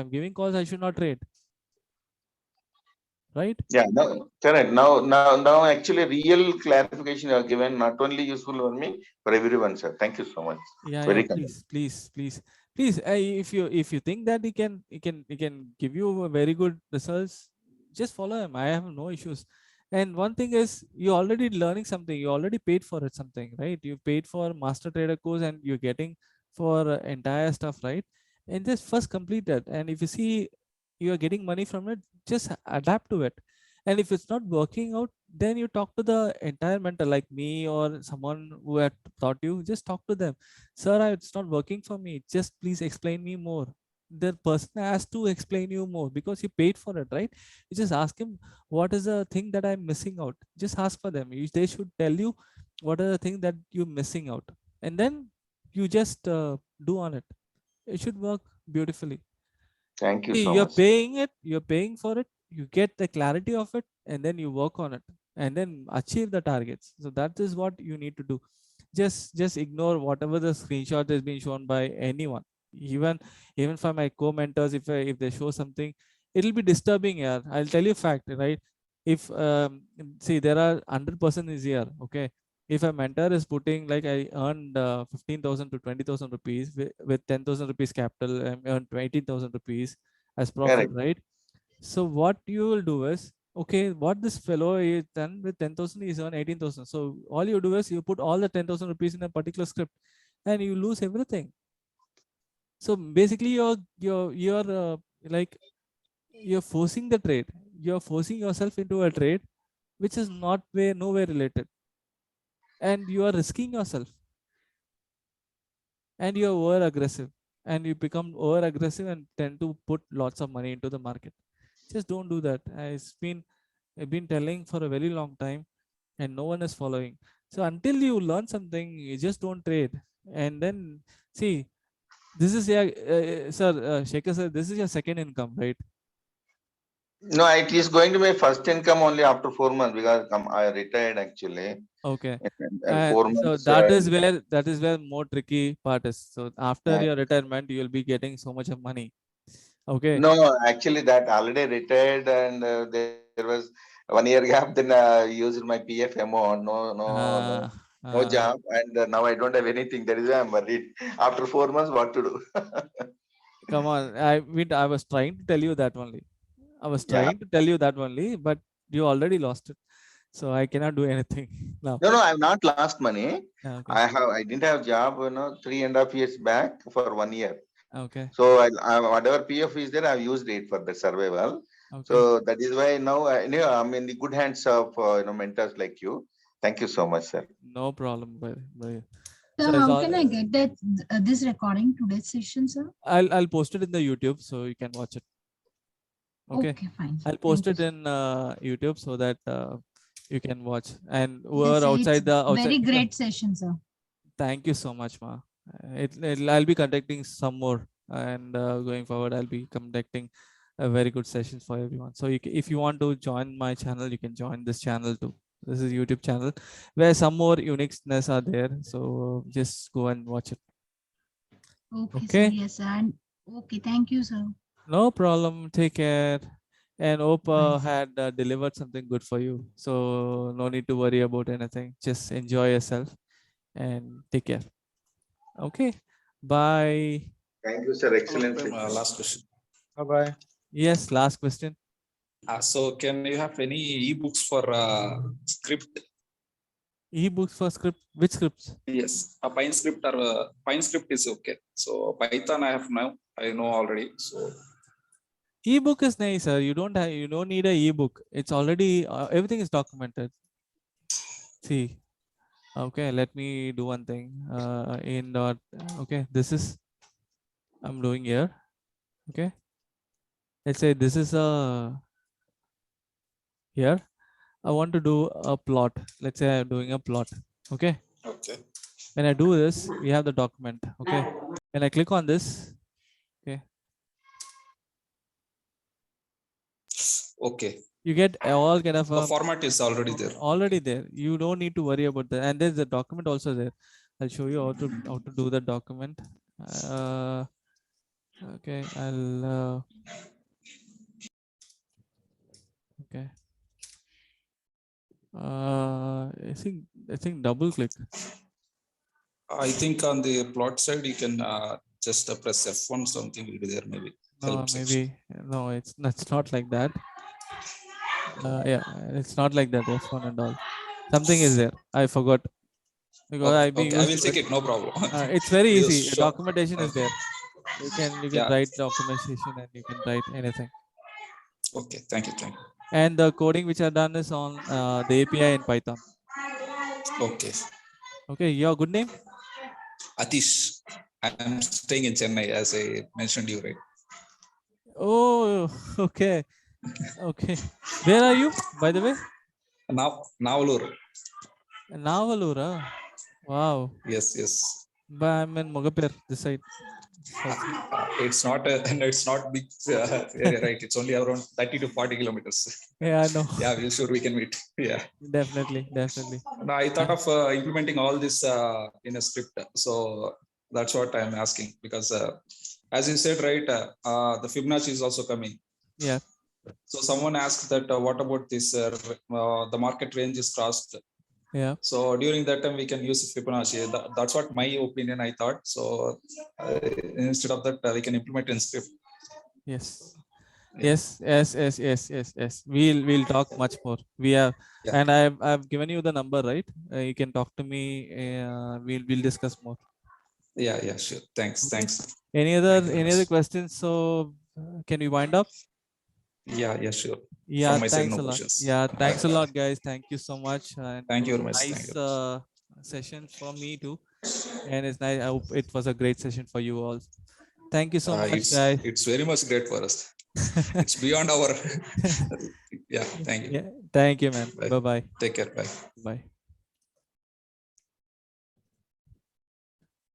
giving calls, I should not trade. Right? Yeah, no, correct. Now, actually, real clarification you are given, not only useful for me, for everyone, sir. Thank you so much. Yeah, Very yeah. Please. If you think that he can give you a very good results, just follow him. I have no issues. And one thing is, you're already learning something. You already paid for it something, right? You paid for master trader course and you're getting for entire stuff, right? And just first complete that. And if you see you are getting money from it, just adapt to it. And if it's not working out, then you talk to the entire mentor like me or someone who had taught you. Just talk to them. Sir, it's not working for me. Just please explain me more. The person has to explain you more because you paid for it, right? You just ask him, what is the thing that I'm missing out? Just ask for them. They should tell you what are the things that you're missing out. And then you just do on it. It should work beautifully. Thank you See, so you're much. paying it, you're paying for it, you get the clarity of it, and then you work on it and then achieve the targets. So that is what you need to do. Just ignore whatever the screenshot is being shown by anyone. Even for my co-mentors, if they show something, it'll be disturbing. Yeah, I'll tell you fact, right? If see, there are 100% is here, okay. If a mentor is putting like I earned 15,000 to 20,000 rupees with 10,000 rupees capital, I earned 18,000 rupees as profit, Correct. right? So what you will do is, okay, what this fellow is done with 10,000 is earn 18,000. So all you do is you put all the 10,000 rupees in a particular script and you lose everything. So basically you're like you're forcing the trade. You're forcing yourself into a trade which is nowhere related, and you are risking yourself, and you're over aggressive, and you become over aggressive and tend to put lots of money into the market. Just don't do that. I've been telling for a very long time and no one is following. So until you learn something, you just don't trade. And then see, this is sir, Shekhar sir, this is your second income, right? No, it is going to be first income only after 4 months because I retired actually. Okay. And 4 So months. that is where more tricky part is. So after your retirement, you will be getting so much of money. Okay. No, actually that already retired and there was 1 year gap. Then I used my PF amount. No job, and now I don't have anything. That is why I'm worried. After 4 months, what to do? Come on. I was trying to tell you that only. Yeah. But you already lost it. So I cannot do anything now. No, I've not lost money. Okay. I didn't have job, 3.5 years back for 1 year. Okay. So whatever PF is there, I've used it for the survival. Okay. So that is why now I'm in the good hands of mentors like you. Thank you so much, sir. No problem, buddy. So how can I get that this recording today's session, sir? I'll post it in the YouTube so you can watch it. Okay, fine. I'll post it in YouTube so that you can watch. And who are It's outside very great session, sir. Thank you so much, Ma. I'll be conducting some more, and going forward, I'll be conducting a very good sessions for everyone. So if you want to join my channel, you can join this channel too. This is YouTube channel where some more uniqueness are there. So just go and watch it. Okay. Sir, yes, sir. And okay, thank you, sir. No problem. Take care. And hope had delivered something good for you. So no need to worry about anything. Just enjoy yourself and take care. Okay. Bye. Thank you, sir. Excellent. Last question. Bye-bye. Yes, last question. So can you have any ebooks for script? Ebooks for script? Which scripts? Yes, a Pine script or Pine script is okay. So Python I have now. I know already. So Ebook is nice, sir. You don't need a ebook. It's already everything is documented. See, okay. Let me do one thing. Okay, this is I'm doing here. Okay, let's say this is here. I want to do a plot. Let's say I'm doing a plot. Okay. okay. When I do this, we have the document. Okay. When I click on this, okay. Okay. You get all kind of the format is already there. Already there. You don't need to worry about that. And there's the document also there. I'll show you how to do the document. Okay, I'll okay. I think double click. I think on the plot side you can just press F1, something will be there maybe. No, maybe no, it's not like that. Yeah, it's not like that. F1 and all. Something is there. I forgot. Because okay, I've been I will used to check it. No problem. it's very Yes, easy. sure. Documentation is there. You can Yeah. write documentation and you can write anything. Okay, thank you. And the coding which I've done is on the API in Python. Okay. Okay, your good name? Atish. I'm staying in Chennai, as I mentioned you, right? Oh, okay. Okay. Where are you, by the way? Navalur. Navalur. Wow. Yes. But I'm in Mogapir, this side. It's not big area, right? It's only around 30 to 40 kilometers. Yeah, I know. Yeah, we're sure we can meet. Yeah. Definitely. No, I thought of implementing all this in a script. So that's what I'm asking, because as you said, right, the Fibonacci is also coming. Yeah. So someone asked that what about this, the market range is crossed. Yeah. So during that time we can use Fibonacci. That's what my opinion, I thought. So instead of that, we can implement in script. Yes. Yes. We'll talk much more. We have, and I've given you the number, right? You can talk to me. We'll discuss more. Yeah, sure. Thanks. Any other questions? So can we wind up? Yeah, sure. Yeah, From my side, thanks no a lot. questions. Yeah, thanks a lot, guys. Thank you so much. And Thank you very much. nice session for me too. And it's nice. I hope it was a great session for you all. Thank you so much, guys. It's very much great for us. It's beyond our. Yeah, thank you. Yeah, thank you, man. Bye. Bye-bye. Take care. Bye. Bye.